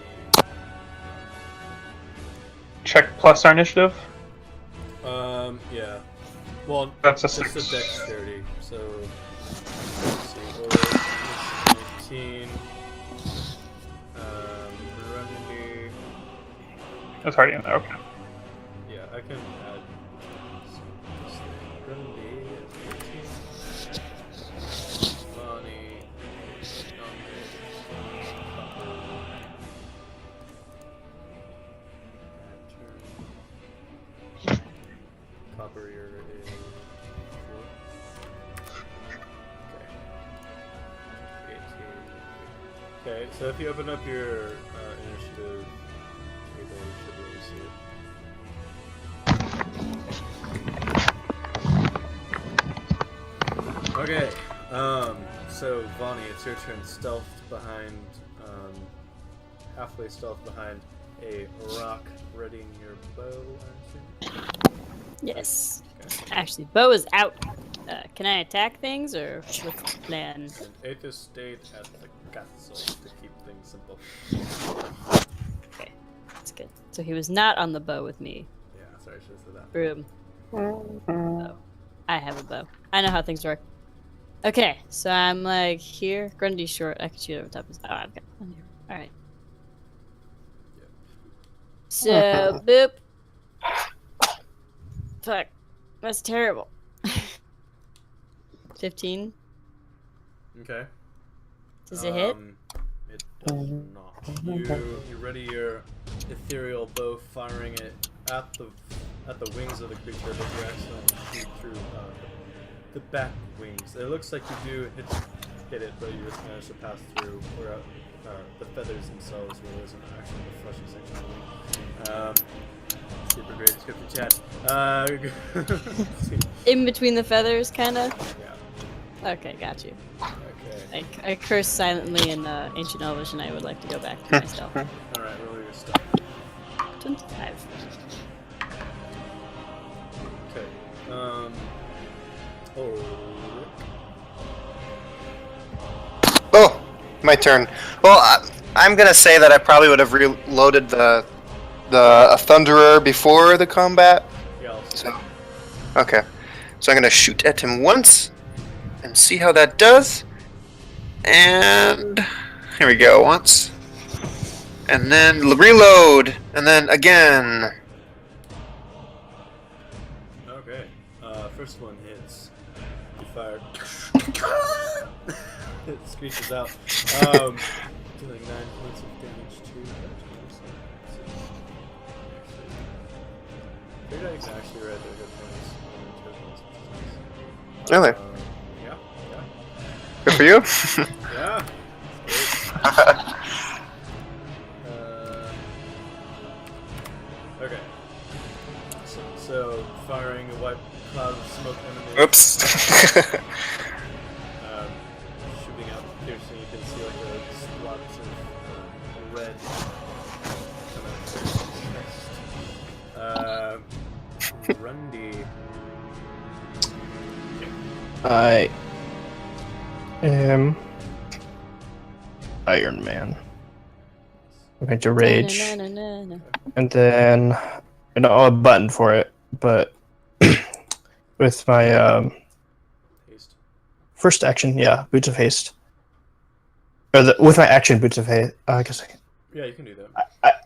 Check plus our initiative. Yeah. Well, That's a it's 6. a dexterity, so let's see. Roll 18. Grundy. That's already in there. Okay. Yeah, I can add this thing. Grundy is 18. Bonnie. Copper, you're is 4. Okay. 18. Okay, so if you open up your initiative table, you should really see it. Okay, so Vonnie, it's your turn. Stealth behind, halfway stealth behind a rock, readying your bow, I assume. Yes. Okay. Actually, Bo is out. Can I attack things or what's the plan? And Aethys stayed at the castle to keep things simple. Okay, that's good. So he was not on the bow with me. Yeah, sorry, I should have said that. Broom. Oh, I have a bow. I know how things work. Okay, so I'm like here. Grundy's short. I can shoot over top of his. Oh, I've got one here. All right. Yep. So boop. Fuck, that's terrible. 15. Okay. Does it hit? It does not. You ready your ethereal bow, firing it at the wings of the creature, but you accidentally shoot through the back wings. It looks like you do hit it, but you just managed to pass through where the feathers themselves, where there isn't actually the fleshy section of the wing. Super great scripted chat. In between the feathers, kind of. Yeah. Okay, got you. Okay. I curse silently in Ancient Elvish, and I would like to go back to myself. All right. Roll your stuff. 25. Okay. Oh, my turn. Well, I'm gonna say that I probably would have reloaded the Thunderer before the combat. Yeah. So, okay. So I'm gonna shoot at him once and see how that does. And here we go. Once And then reload, and then again. Okay. First one hits. You fire. It screeches out. Dealing 9 points of damage to that. Maybe I can actually write their hit points on tokens. Really? Yeah. Good for you. Yeah. Okay. So firing a white cloud of smoke emanates. Oops. Shooting out, piercing. You can see like a splotch of red come out of his chest. Grundy. I am Iron Man. I'm going to rage, Na-na-na-na-na. and then I know a button for it, but with my Haste. first action, yeah, Boots of Haste. Or with my action, Boots of Haste. I guess Yeah, you can do that.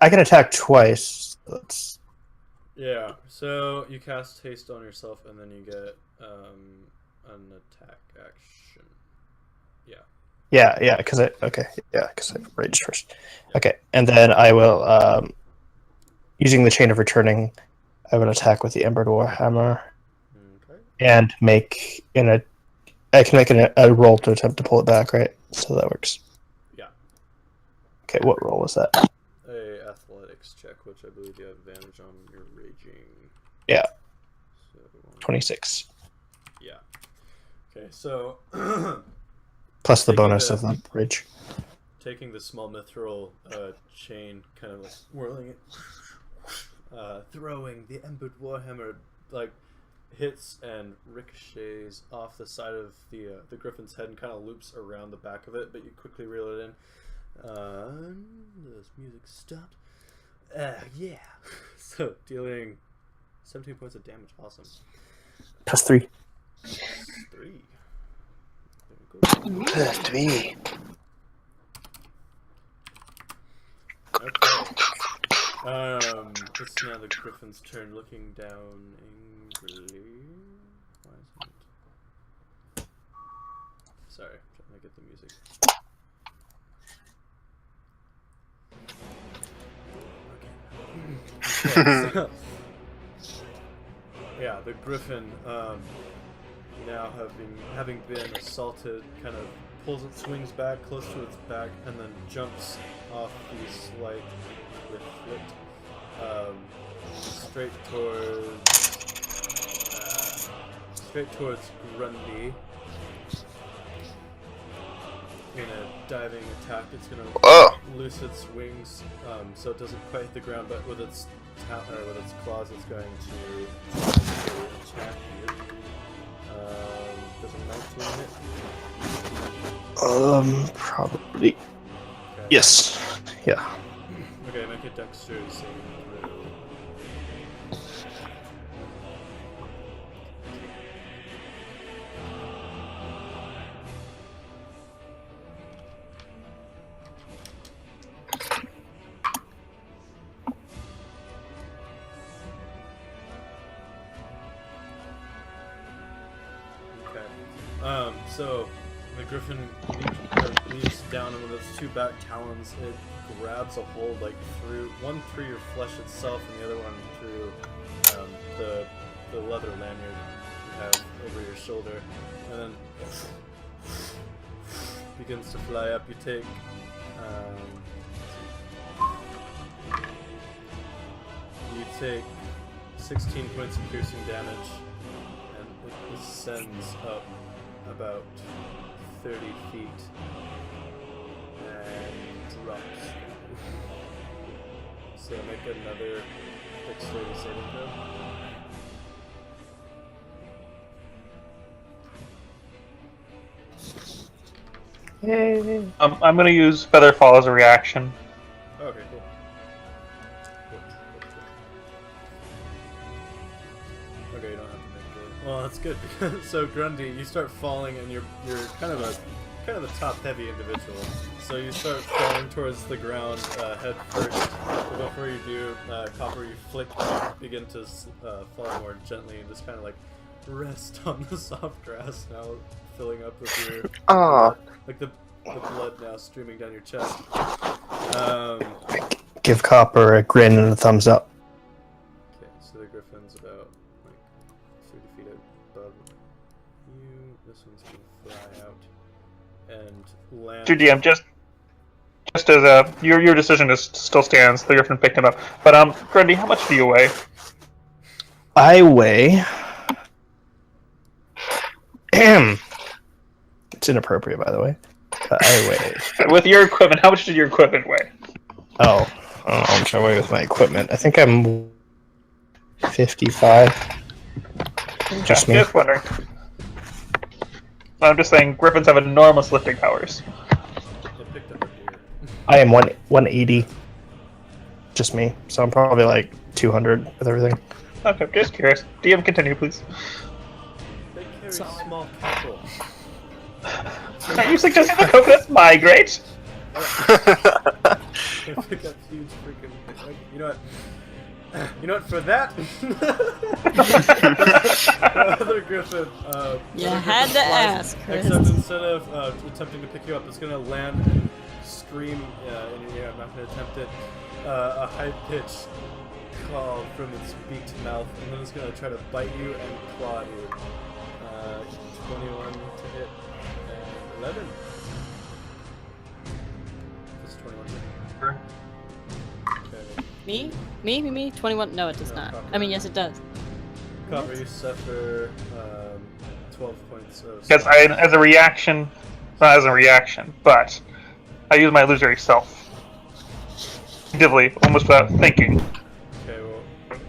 I can attack twice. That's Yeah. So you cast haste on yourself, and then you get an attack action. yeah, because I raged first. Okay, and then I will using the Chain of Returning, I will attack with the Embered Warhammer Okay. and I can make a roll to attempt to pull it back, right? So that works. Yeah. Okay, what roll was that? A athletics check, which I believe you have advantage on your raging. Yeah. So 26. Yeah. Okay, so Plus the Taking bonus the- of the rage. taking the small mithril chain, kind of like whirling it, throwing the embered warhammer, like hits and ricochets off the side of the griffin's head and kind of loops around the back of it, but you quickly reel it in. This music stopped. Yeah. So dealing 17 points of damage. Awesome. Plus 3. 3. Plus 3. Okay. It's now the griffin's turn, looking down angrily. Why isn't it? Sorry, trying to get the music. Okay. So, yeah, the griffin, now having been assaulted, kind of pulls its wings back close to its back, and then jumps off the slight clifflet, straight towards Grundy. In a diving attack, it's gonna loose its wings, so it doesn't quite hit the ground, but with its claws, it's going to attack you. Does a 19 hit? Probably. Okay. Yes. Yeah. Okay, make a dexterity saving throw. So the griffin leaps down, and with its two back talons, it grabs a hold one through your flesh itself, and the other one through the leather lanyard you have over your shoulder, and then begins to fly up. You take 16 points of piercing damage, and it descends up about 30 feet and drops. So make another dexterity saving throw. Yay. I'm going to use Featherfall as a reaction. Okay, cool. Okay, you don't have to make it. Well, that's good. So Grundy, you start falling, and you're kind of kind of the top-heavy individual. So you start falling towards the ground head first. But before you do, Copper, you begin to fall more gently and just kind of like rest on the soft grass now, filling up with your blood, like the blood now streaming down your chest. Give Copper a grin and a thumbs up. Okay, so the griffin's about like 30 feet above you. This one's gonna fly out and land. 2DM, just as your decision still stands. The griffin picked him up. But Grundy, how much do you weigh? I weigh. It's inappropriate, by the way. I weigh. With your equipment, how much did your equipment weigh? Oh, I don't know how much I weigh with my equipment. I think I'm 55. Just me. Just wondering. I'm just saying, griffins have enormous lifting powers. They picked up a deer. I am 180. Just me. So I'm probably like 200 with everything. Okay, just curious. DM, continue, please. They carry small cattle. Are you suggesting the coconuts migrate? They pick up huge freaking. You know what? You know what? For that, other griffin. You had to ask, Chris. Except instead of attempting to pick you up, it's gonna land and scream in your ear. I'm not gonna attempt it. A high-pitched call from its beaked mouth, and then it's gonna try to bite you and claw you. 21 to hit and 11. That's 21 to hit. Okay. Me? 21? No, it does No, not. Copper. I mean, yes, it does. Copper, you suffer 12 points of. Because as a reaction, not as a reaction, but I use my illusory self. Instinctively, almost without thinking. Okay, well,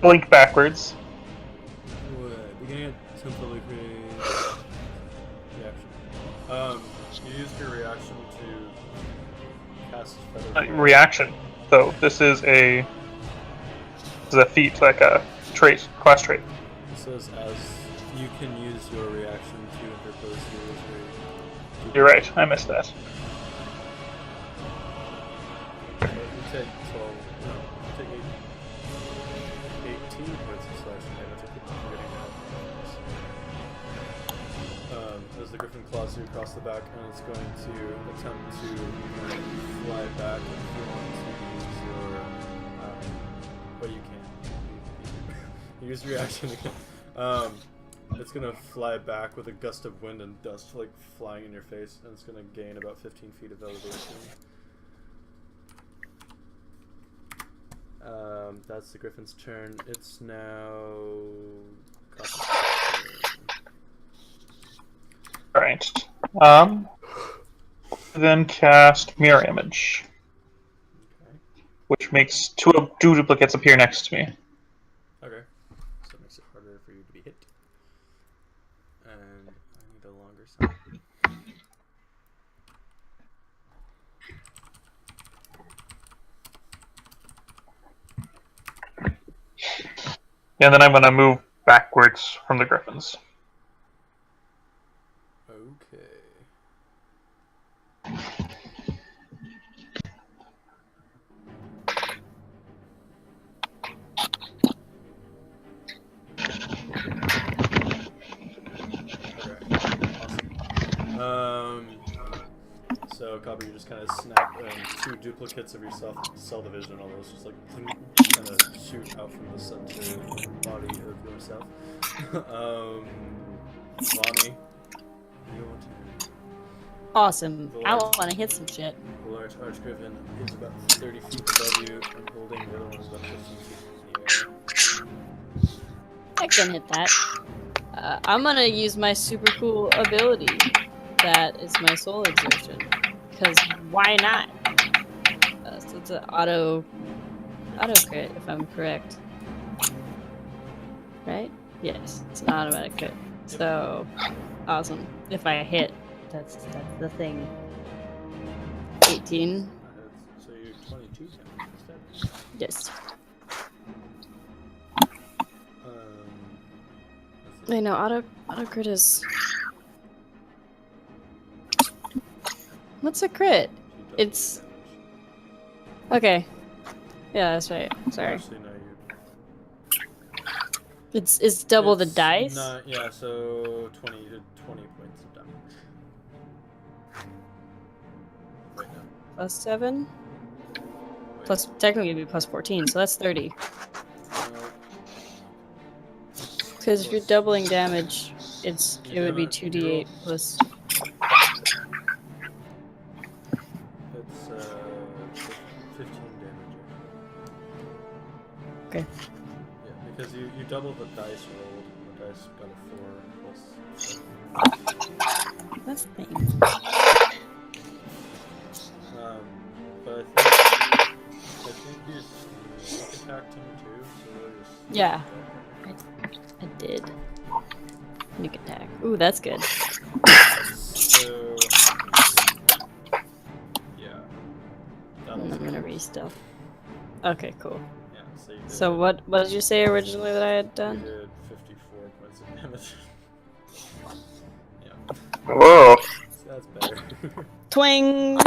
Blink backwards. beginning at 10th level reaction. You used your reaction to cast feather. Reaction, though. This is a feat, like a trait, class trait. It says as you can use your reaction to interpose your. You're right, I missed that. You take 12. No, you take 18 points of slashing damage. I keep forgetting that. As the griffin claws you across the back, and it's going to attempt to fly back. If you want to use your, well, you can. You use your reaction again. It's gonna fly back with a gust of wind and dust like flying in your face, and it's gonna gain about 15 feet of elevation. That's the griffin's turn. It's now. Alright. Then cast Mirror Image. Okay. Which makes two duplicates appear next to me. Okay. So it makes it harder for you to be hit. And I need a longer sound. And then I'm gonna move backwards from the griffins. Okay. So, Copper, you just kind of snap two duplicates of yourself, cell division, all those just like kind of shoot out from the center body of yourself. Lonnie, you want to? Awesome. I want to hit some shit. The large archgriffin is about 30 feet above you and holding the other one is about 15 feet in the air. I can hit that. I'm gonna use my super cool ability. That is my soul exertion. Because why not? So it's an auto crit, if I'm correct. Right? Yes, it's an automatic crit. So awesome. If I hit, that's the thing. 18. So you're 22 damage instead. Yes. Let's see. I know auto crit is What's a crit? It's... Okay. Yeah, that's right. Sorry. Actually, no, It's double the it's dice? Not, yeah, so 20 points of damage. Right now. Plus 7? Wait. Plus, technically it'd be plus 14, so that's 30. Because if you're doubling damage, it would be 2d8 plus... It's 15 damage. Okay. Yeah, because you double the dice rolled, and the dice got a 4 plus 7. That's the thing. But I think you sneak attacked him too, so just... Yeah. I did. Sneak attack. Ooh, that's good. So... Yeah. And I'm gonna re-stealth. Okay, cool. Yeah, so you did, So what did you say originally that I had you done? did 54 points of damage. Yeah, Whoa. so that's better. Twang!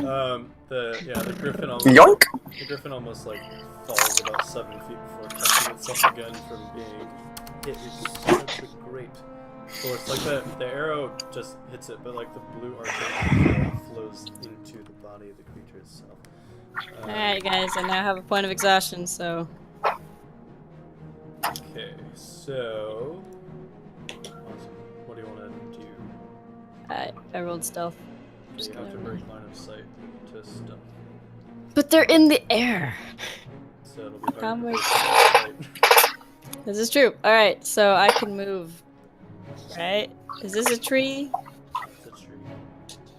The griffin almost... Yoink! The griffin almost, like, falls about 7 feet before catching itself again from being hit with such a great force. Like, the arrow just hits it, but, like, the blue arcane flows into the body of the creature itself. Alright, guys, I now have a point of exhaustion, so... Okay, so... Awesome. What do you want to do? I rolled stealth. So you have to break line of sight to stealth. But they're in the air! So it'll be hard Can't to wait. break line of sight. This is true. Alright, so I can move. Right? Is this a tree? It's a tree.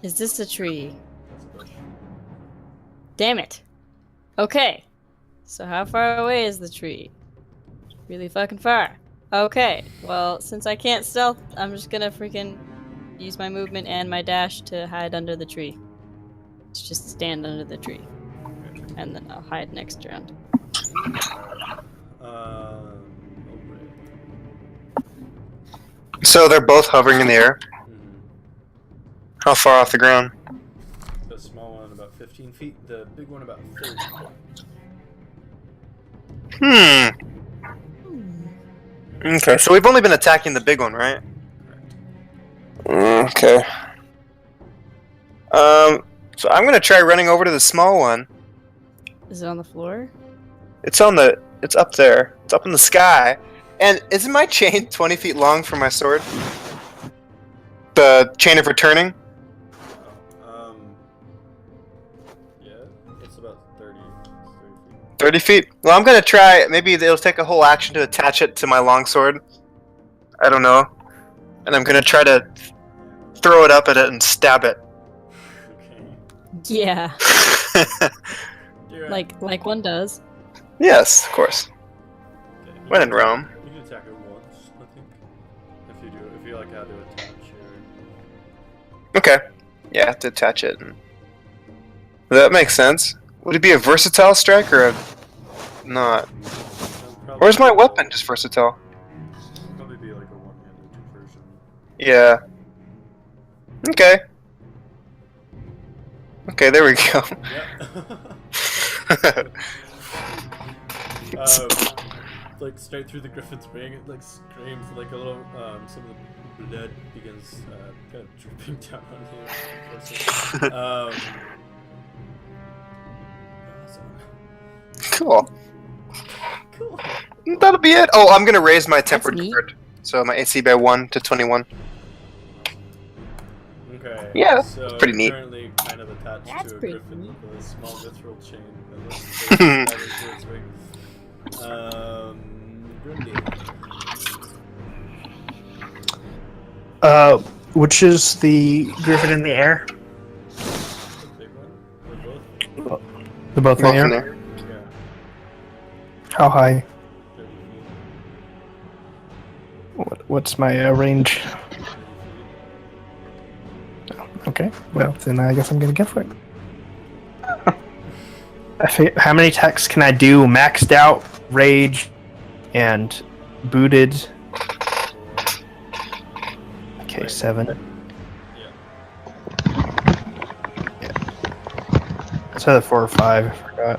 Is this a tree? That's a bush. Damn it. Okay. So how far away is the tree? Really fucking far. Okay. Well, since I can't stealth, I'm just gonna freaking use my movement and my dash to hide under the tree. Let's just stand under the tree. And then I'll hide next round. Alright. So they're both hovering in the air. How far off the ground? The small one about 15 feet, the big one about 30 feet. Okay, so we've only been attacking the big one, right? Okay. So I'm gonna try running over to the small one. Is it on the floor? It's up there. It's up in the sky. And isn't my chain 20 feet long for my sword? The chain of returning? Yeah, it's about 30 feet. 30 feet? Well, I'm gonna try. Maybe it'll take a whole action to attach it to my longsword. I don't know. And I'm gonna try to throw it up at it and stab it. Okay. Yeah. You're Like one does. Yes, of course. okay. When in Rome. You can attack it once, I think. If you like how to attach your... Okay. Yeah, I have to attach it. That makes sense. Would it be a versatile strike or a not? Or is my weapon just versatile? Probably be like a one-handed version. Yeah. Okay. Okay, there we go. Yeah. Like straight through the griffin's wing, it like screams like a little. Some of the blood begins kind of dripping down on you. Cool. Cool. That'll be it. Oh, I'm gonna raise my tempered neat. guard. So my AC by 1 to 21. Okay. Yeah, so it's pretty neat. Currently kind of attached That's to a pretty griffin neat. with a small mithril chain that looks through its wing. Grundy. Which is the griffin in the air? The big one? They're both? They're both in the Both air? in there. Yeah. How high? 30 feet. What's my range? 30 feet. Okay, well, then I guess I'm gonna go for it. How many attacks can I do? Maxed out, rage, and booted. Okay, 7. Yeah. It's either 4 or 5. I forgot.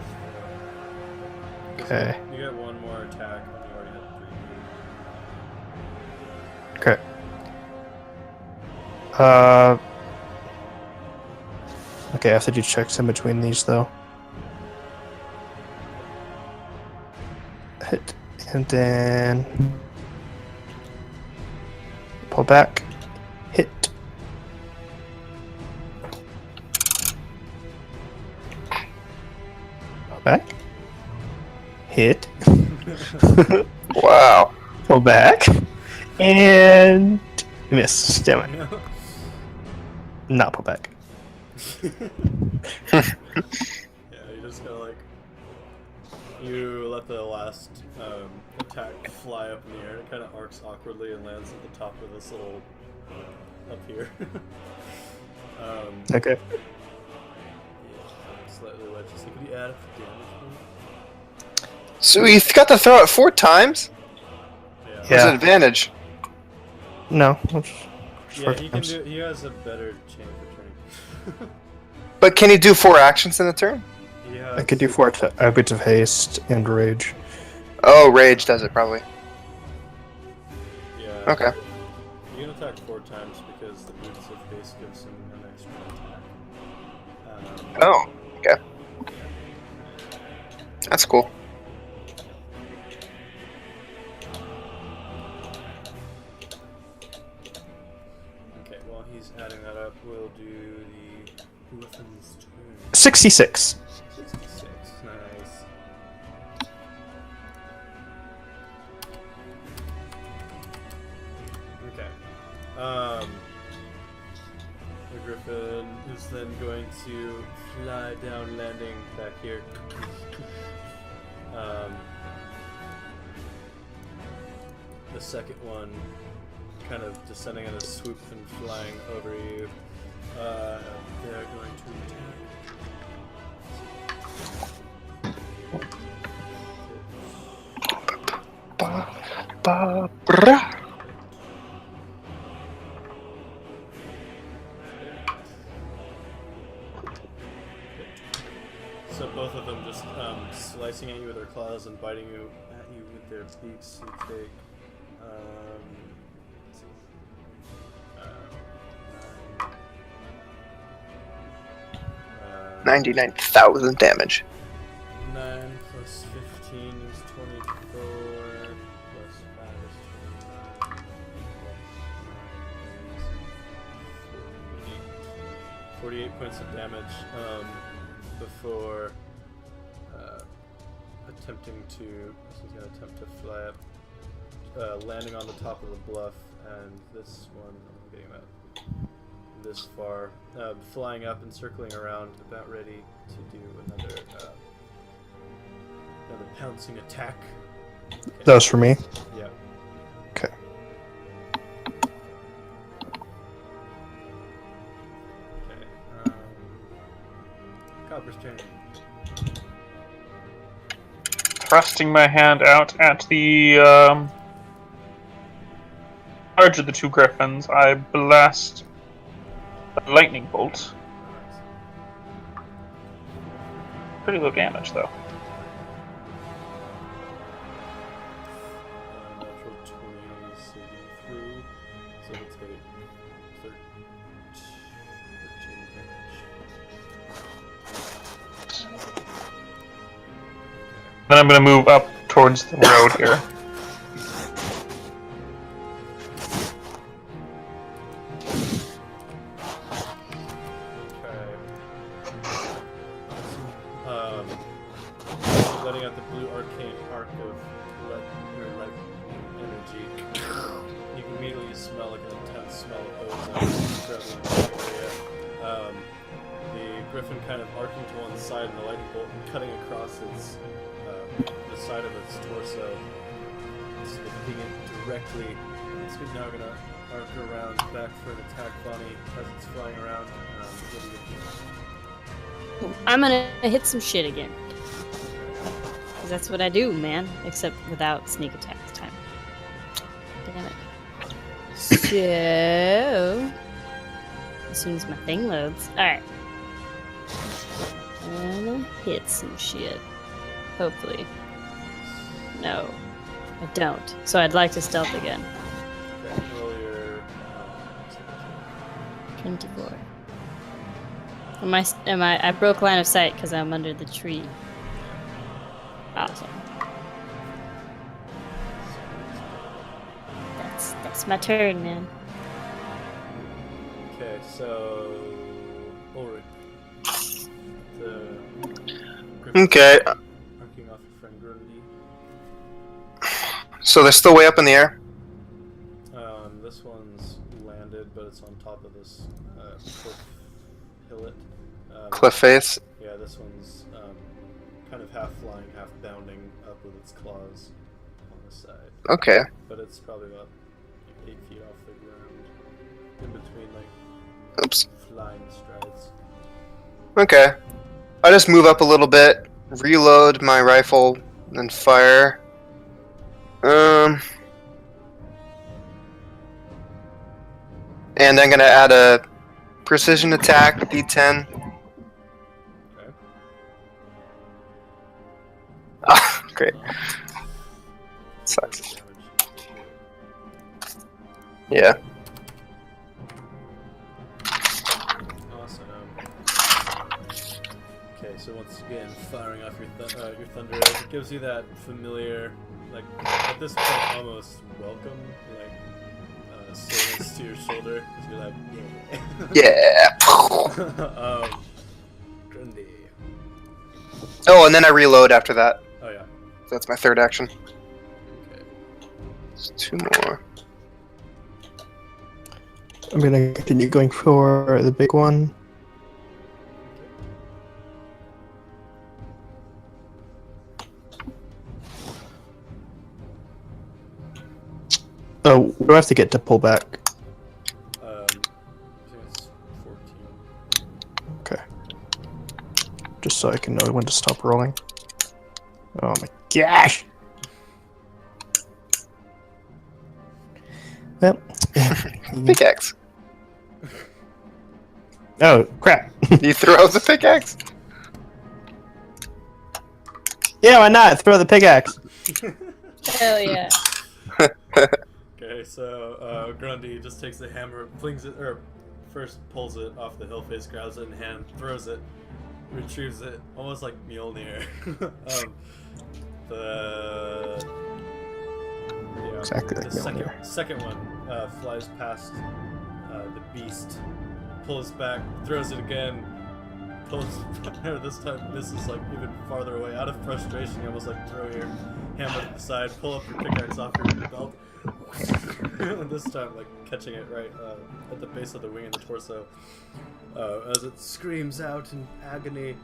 Okay. You get one more attack when you already have 3. Okay. Okay, I have to do checks in between these though. Hit, and then pull back. Hit. Pull back. Hit. Wow. Pull back. And miss. Damn it. No. Not pull back. Yeah, you just gotta like you let the last attack fly up in the air. It kind of arcs awkwardly and lands at the top of this little up here. Okay. Yeah, slightly wedged. So could you add up the damage? So you got to throw it 4 times? Yeah. What's Yeah. an advantage? No. Yeah, he can do. He has a better chain of returning. But can you do 4 actions in a turn? He has, I could do 4 bits of haste and rage. Oh, rage does it probably. Yeah. Okay. You can attack 4 times because the boots of haste gives him an extra attack. Oh, okay. That's cool. Okay, while he's adding that up, we'll do the Griffin's turn. 66. 66, nice. Okay. The Griffin is then going to fly down, landing back here. The second one kind of descending in a swoop and flying over you. They're going to attack. So both of them just slicing at you with their claws and biting you at you with their beaks. You take let's see, 99,000 damage. 9 plus 15 is 24, plus 5 is 29, plus 9 is 48 points of damage before attempting to, he's going to attempt to fly up, landing on the top of the bluff, and this one, I'm getting that this far, flying up and circling around, about ready to do another pouncing attack. Okay. That was for me. Yeah. Okay. Okay. Copper's turn. Thrusting my hand out at the large of the 2 griffins, I blast a lightning bolt. Pretty low damage, though. Natural 20 saving through, so we'll take 13 damage. Then I'm going to move up towards the road here. Letting out the blue arcane arc of light energy. You can immediately smell like an intense smell of ozone traveling through the area. The griffin kind of arcing to one side and the lightning bolt cutting across its the side of its torso. It's hitting it directly. It's now going to arc around back for an attack, Bonnie, as it's flying around. What do you do? I'm gonna hit some shit again. Because that's what I do, man. Except without sneak attack this time. Damn it. So... as soon as my thing loads. Alright. And I'll hit some shit. Hopefully. No, I don't. So I'd like to stealth again. Okay, roll your. 24. I broke line of sight because I'm under the tree. Awesome. That's my turn, man. Okay, so Ulrich. Okay. Marking off your friend Grundy. So they're still way up in the air. This one's landed, but it's on top of this cliff hillet. Cliff face. Yeah, this one's kind of half flying, half bounding up with its claws on the side. Okay. But it's probably about 8 feet off the ground, in between like Oops. flying strides. Okay. I just move up a little bit, reload my rifle, and fire. And I'm gonna add a precision attack, D10. Okay. Ah, great. Sucks. Yeah. Awesome. Okay, so once again, firing off your thunder, it gives you that familiar, like at this point, almost welcome, like stillness to your shoulder. 'Cause you're like, Yeah. Grundy. Oh, and then I reload after that. Oh yeah. So that's my third action. Okay. Just 2 more. I'm gonna continue going for the big one. Oh, do I have to get to pull back? I think it's 14. Okay. Just so I can know when to stop rolling. Oh my gosh! Well. Pickaxe. Oh, crap. You throw out the pickaxe? Yeah, why not? Throw the pickaxe. Hell yeah. Okay, so Grundy just takes the hammer, flings it, or first pulls it off the hill face, grabs it in hand, throws it, retrieves it, almost like Mjolnir. Exactly like the Mjolnir. second one flies past the beast, pulls back, throws it again, pulls. This time misses like even farther away. Out of frustration, you almost like throw your hammer to the side, pull up your pickaxe off your belt. And this time, like catching it right at the base of the wing and the torso, as it screams out in agony.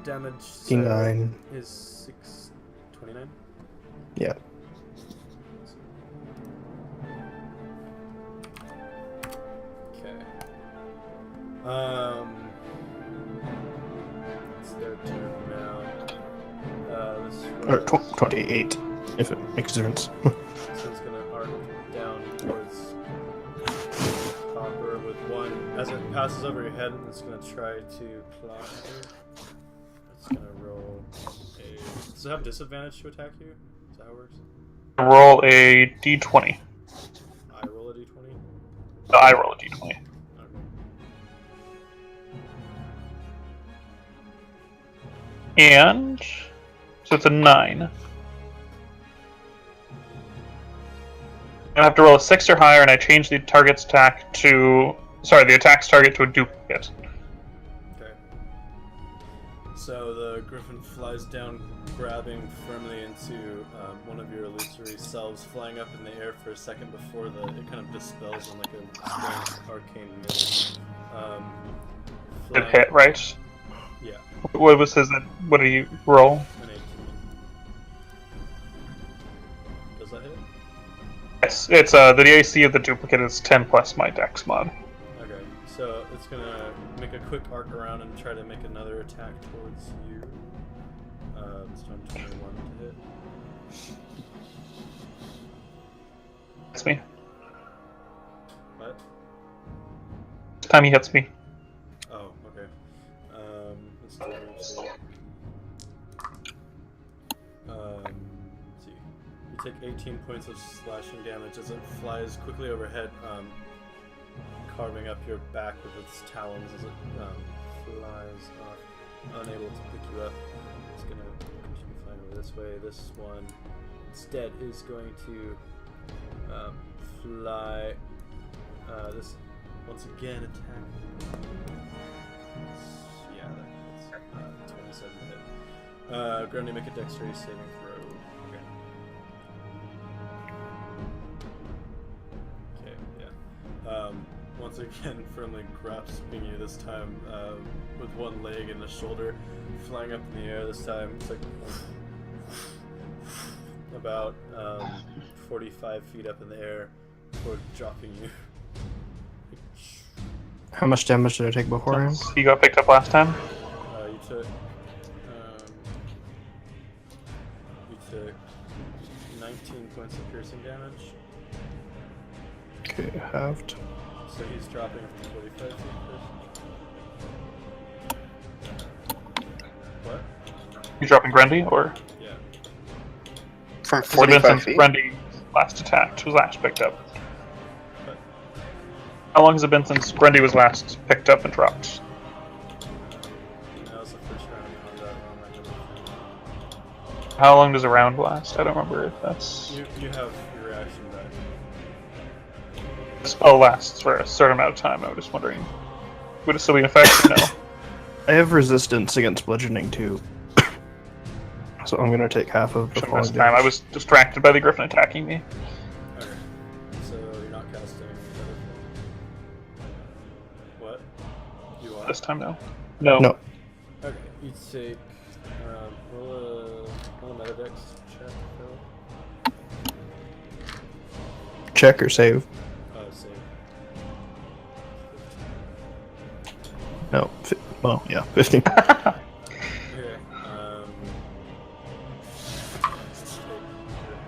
Damage 29. is 629. Yeah. Okay. It's their turn now. This Or was, 28, if it makes a difference. this one's gonna arc down towards Copper with one. As it passes over your head, it's gonna try to claw you. It's gonna roll a. Does it have disadvantage to attack you? Is that how it works? Roll a d20. I roll a d20. I roll a d20. Okay. And so it's a 9. I have to roll a 6 or higher, and I change the target's attack to the attack's target to a duplicate. Okay. So the griffin flies down, grabbing firmly into one of your illusory selves, flying up in the air for a second before it kind of dispels in like a strange arcane mist. Good hit, right? Yeah, What was his? What did he roll? an 18. Does that hit? Yes, it's the AC of the duplicate is 10 plus my dex mod. Okay, so it's gonna make a quick arc around and try to make another attack towards you. This time 21 to hit. Hits me. What? This time he hits me. Oh, okay. take 18 points of slashing damage as it flies quickly overhead, carving up your back with its talons as it flies off, unable to pick you up. It's going to continue flying over this way. This one instead is going to fly this once again attack. Yeah, that's 27 to hit. Grundy, make a dexterity saving throw. Okay, yeah. Once again, firmly grasping you this time with one leg and a shoulder, flying up in the air this time. It's like about 45 feet up in the air before dropping you. How much damage did I take beforehand? He got picked up last time. You took 19 points of piercing damage. Okay, halved. So he's dropping up to 45 feet. What? You dropping Grundy, or Yeah. From has it been 45 since feet? Grundy last attacked, was last picked up? What? How long has it been since Grundy was last picked up and dropped? That was the first round of combat. How long does a round last? I don't remember if that's... You have your reaction back. The spell lasts for a certain amount of time. I was just wondering, would it still be in effect or no? I have resistance against bludgeoning too. So I'm gonna take half of the Should've falling missed time. I damage. was distracted by the griffin attacking me. Okay. So you're not casting another thing. What? You are? This time, no. No. No. Okay. You take roll a metadex check, Phil. Check or save? Save. No. Well, yeah, 15. Okay. Take your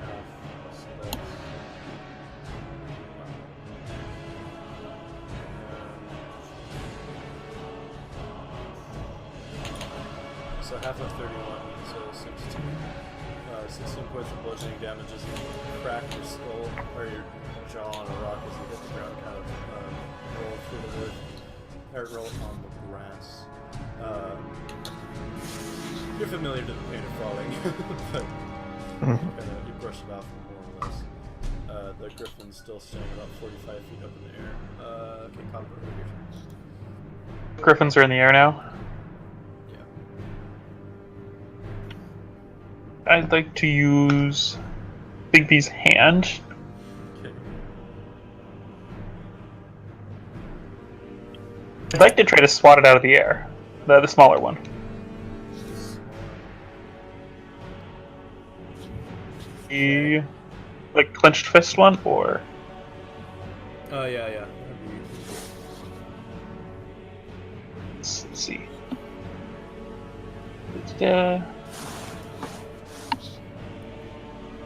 half, so half of 31, so 16. 16 points of bludgeoning damage as you crack your skull or your jaw on a rock as you hit the ground, kind of roll through the wood, or roll on the grass. You're familiar to the pain of falling, but you brush it off more or less. The griffin's still standing about 45 feet up in the air. Okay, Copper, over your turn. Griffins are in the air now. Yeah. I'd like to use Bigby's hand. Okay. I'd like to try to swat it out of the air. The smaller one. The like clenched fist one, or Oh, yeah. let's see.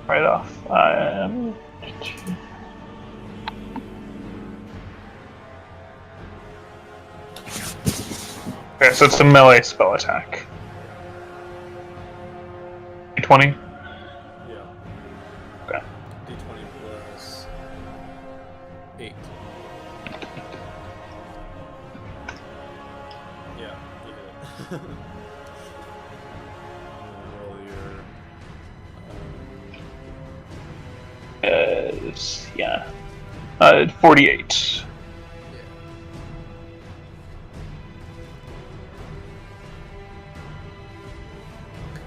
Right off. Okay, so it's a melee spell attack. 20. Yeah. Okay. D20 plus 8. Yeah, you hit it. Roll your... Yeah. 48.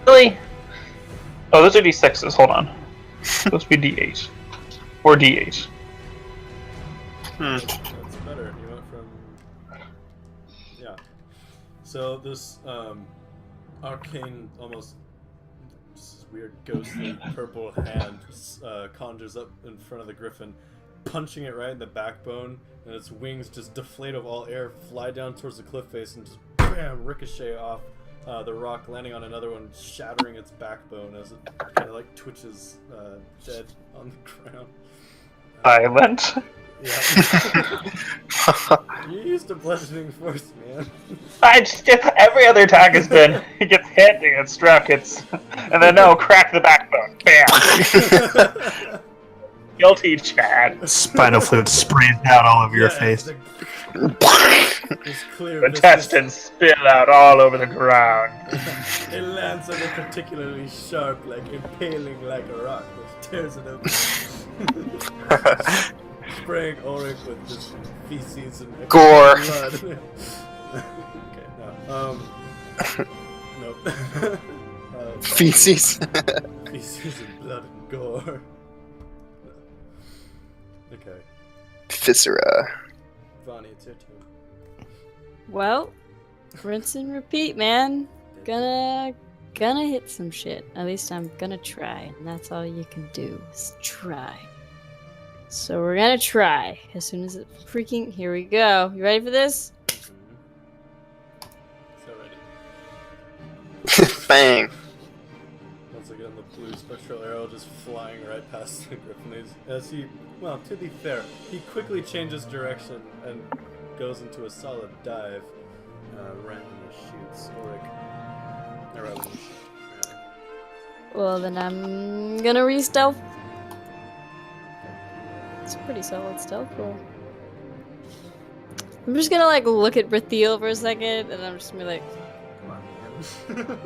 Really? Oh, those are D6s. Hold on. Supposed to be D8. Or D8. That's better. You went from... Yeah. So this arcane, almost this weird ghostly purple hand conjures up in front of the griffin, punching it right in the backbone, and its wings just deflate of all air, fly down towards the cliff face, and just bam, ricochet off the rock, landing on another one, shattering its backbone as it kind of like twitches dead on the ground. Silent. Yeah. You're used to bludgeoning force, man. Every other attack has been he gets hit, he gets struck, and then no, crack the backbone, bam. Guilty, Chad. Spinal fluid sprays out all over your face. It's clear. Intestines spill out all over the ground. It lands on a particularly sharp, like impaling like a rock, which tears it open. Spraying Ulrich with just feces and Gore. blood. Okay, no. Nope. Feces. Feces and blood and gore. Okay. Viscera. Vonnie, it's your turn. Well, rinse and repeat, man. Gonna hit some shit. At least I'm gonna try, and that's all you can do is try. So we're gonna try as soon as it freaking. Here we go. You ready for this? So ready. Bang. Once again, the blue spectral arrow just flying right past the Griffin. As he, well, to be fair, he quickly changes direction and goes into a solid dive. Randomly shoots Ulrich. Or rather, Well, then I'm gonna re-stealth. It's a pretty solid stealth roll. I'm just gonna like look at Brithiel for a second, and I'm just gonna be like, come on, man.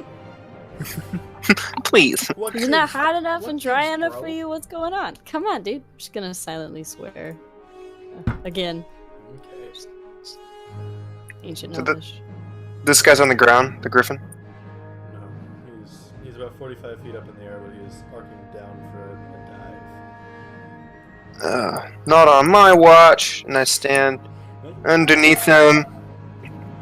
Please. What "Isn't that gives- hot enough what and dry gives, enough bro? for you? What's going on? Come on, dude." I'm just gonna silently swear. Again, Okay. ancient So the- Elvish. This guy's on the ground, the griffin. No, he's about 45 feet up in the air, but he is arcing down for a dive. Not on my watch. And I stand underneath him,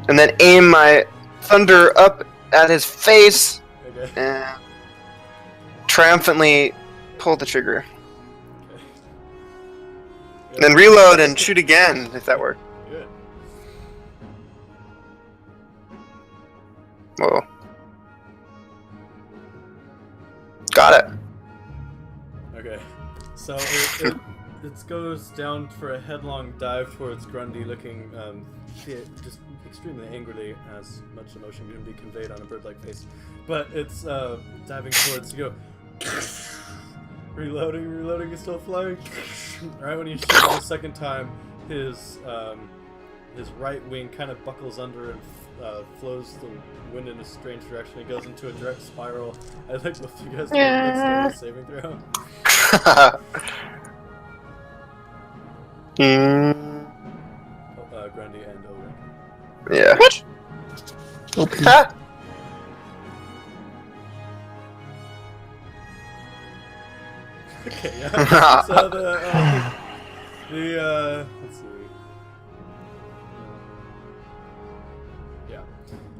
and then aim my thunder up at his face, Okay. and triumphantly pull the trigger. Okay. And then reload and shoot again, if that worked. Good. Whoa. Got it. Okay. So it goes down for a headlong dive towards Grundy, looking just extremely angrily, as much emotion can be conveyed on a bird-like face. But it's diving towards you. Go reloading is still flying. Right when you shoot it the second time, his right wing kind of buckles under and flows the wind in a strange direction. It goes into a direct spiral. I'd like both of you guys to make a saving throw. Grundy and Ulrich. Yeah. What? Ha! Okay, yeah. So let's see. Yeah.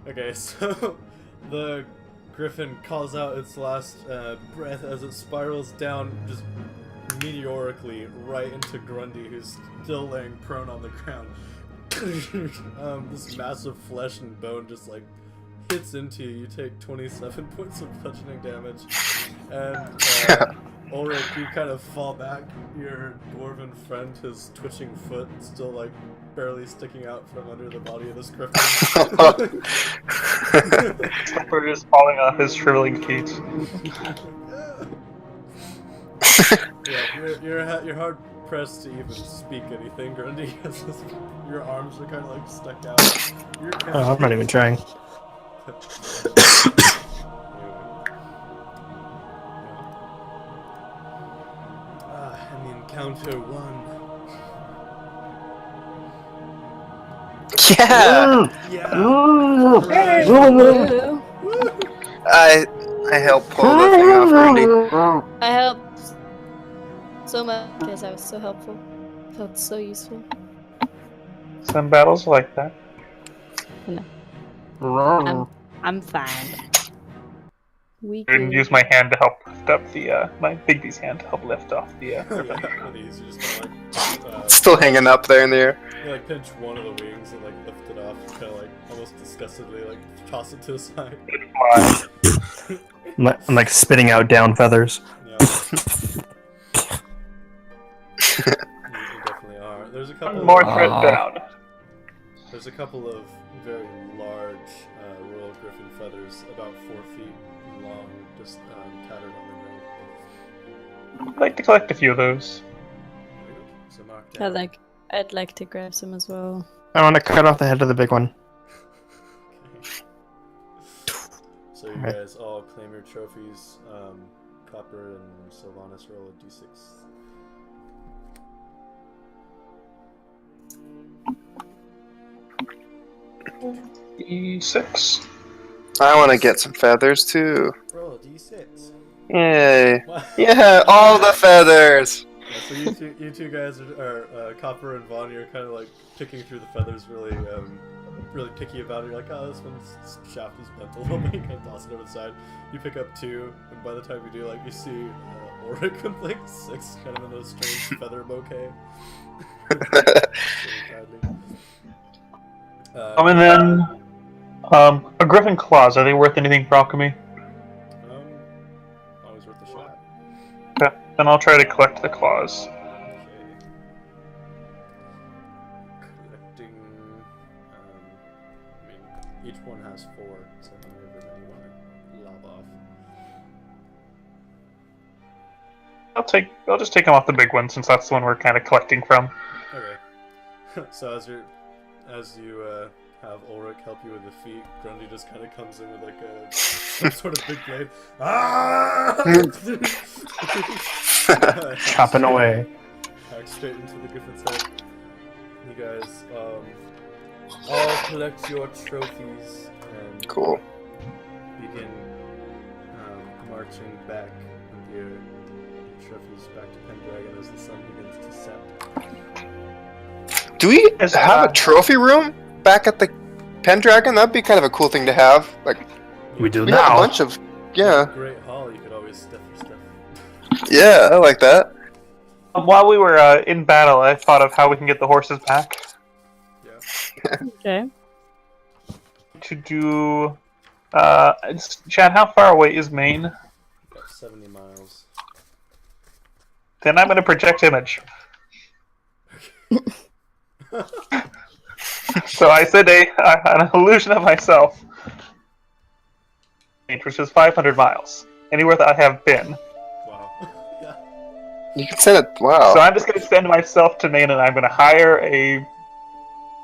Okay, so the griffin calls out its last breath as it spirals down just meteorically right into Grundy, who's still laying prone on the ground. This massive flesh and bone just like hits into you. You take 27 points of bludgeoning damage, and Ulrich, you kind of fall back. Your dwarven friend, his twitching foot, still like barely sticking out from under the body of this griffin. Slipper is falling off his shriveling feet. Yeah, you're hard pressed to even speak anything, Grundy, because your arms are kind of like stuck out. You're kind Oh, I'm not even trying. And the encounter won. Yeah! Yeah. Woo. I helped pull the thing off, Randy. I helped so much because I was so helpful. Felt so useful. Some battles like that. I'm fine. We I didn't good. use my hand to help lift up the, my Bigby's hand to help lift off the, griffin. With these, you just kinda like, Still hanging up there in the air. you like pinch one of the wings and like lift it off, kind of like almost disgustedly like toss it to the side. I'm like spitting out down feathers. Yeah. You definitely are. couple. More threat down. There's a couple of very large royal griffin feathers, about 4 feet long, just tattered on the ground. I'd like to collect a few of those. So mark down. I'd like to grab some as well. I want to cut off the head of the big one. Okay. So you Alright. guys all claim your trophies. Copper and Sylvanas roll a d6. E6. I want to get some feathers too. Roll a d6. Yay! Wow. Yeah, all the feathers. Yeah, so you two guys are Copper and Vaughn. You're kind of like picking through the feathers, really picky about it. You're like, oh, this one's shaft is bent a little bit. You kind of toss it over the side. You pick up 2, and by the time you do, like, you see Ulrich with like 6, kind of in those strange feather bouquet. And then a griffin claws. Are they worth anything for alchemy? Always worth a shot. Okay. Then I'll try to collect the claws. Okay. Collecting. I mean, each one has 4, so however many you want to lob off. I'll just take them off the big one since that's the one we're kind of collecting from. Okay. So as you have Ulrich help you with the feet, Grundy just kind of comes in with like some sort of big blade. Ah! Chopping away. Hack straight into the griffin's head. You guys all collect your trophies and Cool. begin marching back with your trophies back to Pendragon as the sun begins to set. Do we have a trophy room back at the Pendragon? That'd be kind of a cool thing to have. Like, We do we got a now. bunch of Great hall, you could always stuff your stuff. Yeah, I like that. While we were in battle, I thought of how we can get the horses back. Yeah. Okay. To do... Chad, how far away is Maine? About 70 miles. Then I'm going to project image. So I said an illusion of myself, which is 500 miles. Anywhere that I have been. Wow. Yeah. You can send it. Wow. So I'm just going to send myself to Maine and I'm going to hire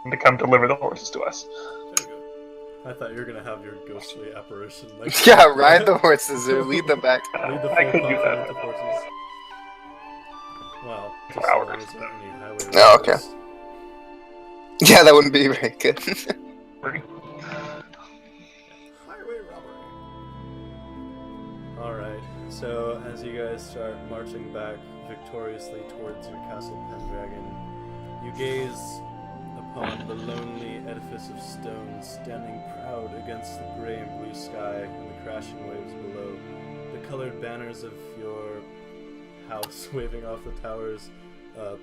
to come deliver the horses to us. There you go. I thought you were gonna have your ghostly apparition. Like, Yeah, ride the horses or lead them back. Lead the I full could do complement that. of horses. Well, just For so long hours. as there aren't any highway Oh, okay. robbers. Yeah, that wouldn't be very good. Highway robbery. Alright, so as you guys start marching back victoriously towards your castle Pendragon, you gaze upon the lonely edifice of stone standing proud against the gray and blue sky and the crashing waves below. The colored banners of your house waving off the towers,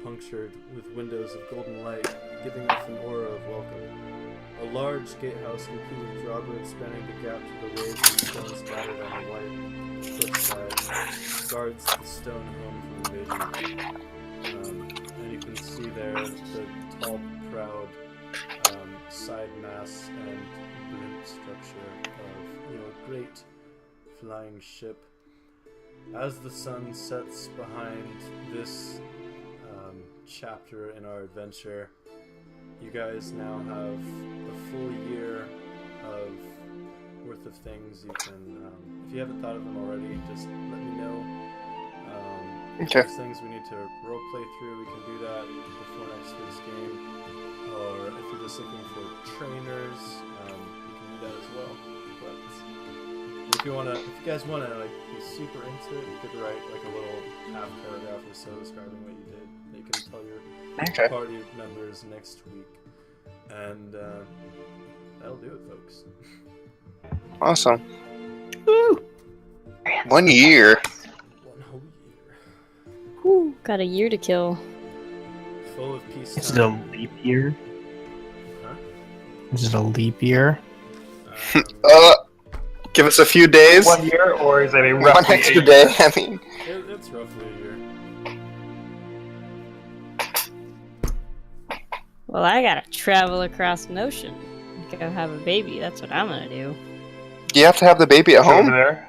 punctured with windows of golden light, giving off an aura of welcome. A large gatehouse complete with drawbridge spanning the gap to the waves and stone scattered on the white cliffside guards the stone home from invasion. And you can see there the tall, proud side mass and blimp structure of a great flying ship. As the sun sets behind this chapter in our adventure, you guys now have a full year of worth of things you can, if you haven't thought of them already, just let me know. Okay. There's things we need to role play through, we can do that before next week's game. Or if you're just looking for trainers, you can do that as well. But if you guys wanna like be super into it, you could write like a little half paragraph or so describing what you did. That you can tell your party members next week, and that'll do it, folks. Awesome. Woo! 1 year. 1 whole year, Whew, got a year to kill. full of peace. Is it a leap year? Huh? Is it a leap year? Give us a few days. 1 year, or is it a One roughly extra 8 day. I mean, It's roughly a year. Well, I gotta travel across an ocean. Go have a baby. That's what I'm gonna do. Do you have to have the baby at Over home? there.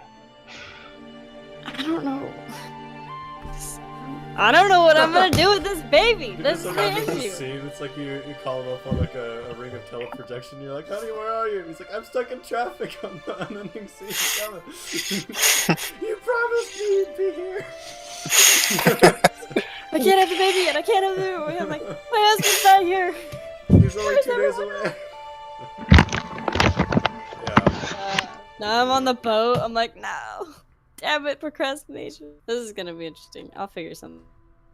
I don't know. I don't know what I'm gonna do with this baby. This is the issue. Scene. It's like you call him up on like a ring of teleprojection. You're like, honey, where are you? He's like, I'm stuck in traffic on the unending sea. Coming. You promised me you'd be here. I can't have the baby yet. I can't have the baby. I'm like, my husband's not here. He's only 2 days away. Yeah. Now I'm on the boat. I'm like, no. Damn it, procrastination. This is gonna be interesting. I'll figure something.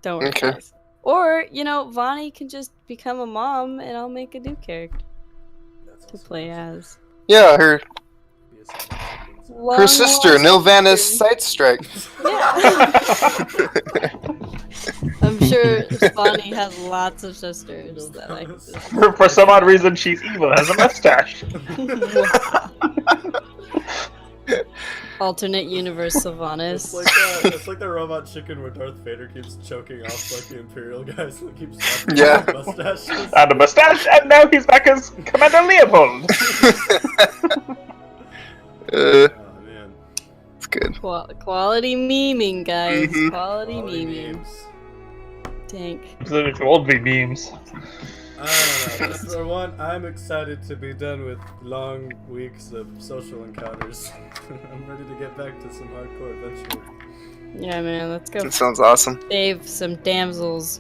Don't worry, Okay. guys. Or, you know, Vonnie can just become a mom and I'll make a new character to play as. Yeah, her Long sister, lost Nilvana's sister. Sight Strike. Yeah. I'm sure Vonnie has lots of sisters that like this. For some odd reason, she's evil. Has a mustache. Alternate universe Sylvanas. It's like the robot chicken where Darth Vader keeps choking off like the Imperial guys and keeps slapping Yeah. their mustaches. And a mustache, and now he's back as Commander Leopold. Oh man. It's good. Quality memeing, guys. Mhm. Quality Quality memeing. memes. Tank. It won't be memes. I don't know. Just for one, I'm excited to be done with long weeks of social encounters. I'm ready to get back to some hardcore adventure. Yeah, man, let's go That sounds awesome. save some damsels.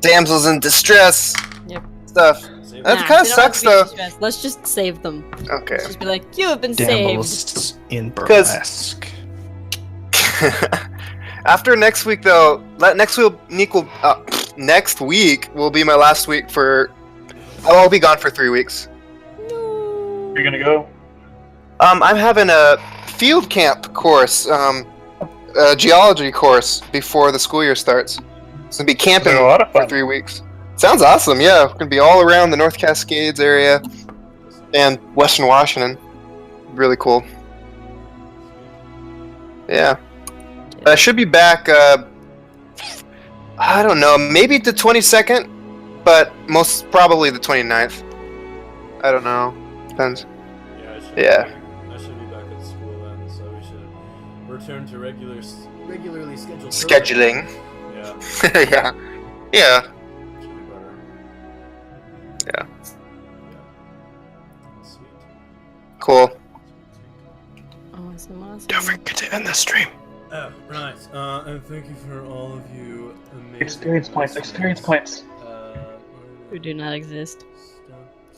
Damsels in distress. Yep. Stuff. Save That Nah, kinda they don't have sucks, to be though. distressed. Let's just save them. Okay. Let's just be like, you have been saved. Damsels in burlesque. After next week, though, next week will be my last week for. I'll be gone for 3 weeks. No. You're gonna go? I'm having a field camp course, a geology course before the school year starts. It's gonna be camping Sounds like a lot of for fun. 3 weeks. Sounds awesome, yeah. We're gonna be all around the North Cascades area and Western Washington. Really cool. Yeah. I should be back, I don't know, maybe the 22nd, but most probably the 29th. I don't know. Depends. Yeah, Yeah. I should be back at school then, so we should return to regularly scheduled Scheduling. programming. Yeah. Yeah, Yeah. should be better. Yeah. Sweet. Cool. Awesome. Don't forget to end the stream. Oh, right. And thank you for all of you amazing Experience points. Experience listeners. points. Who do not exist.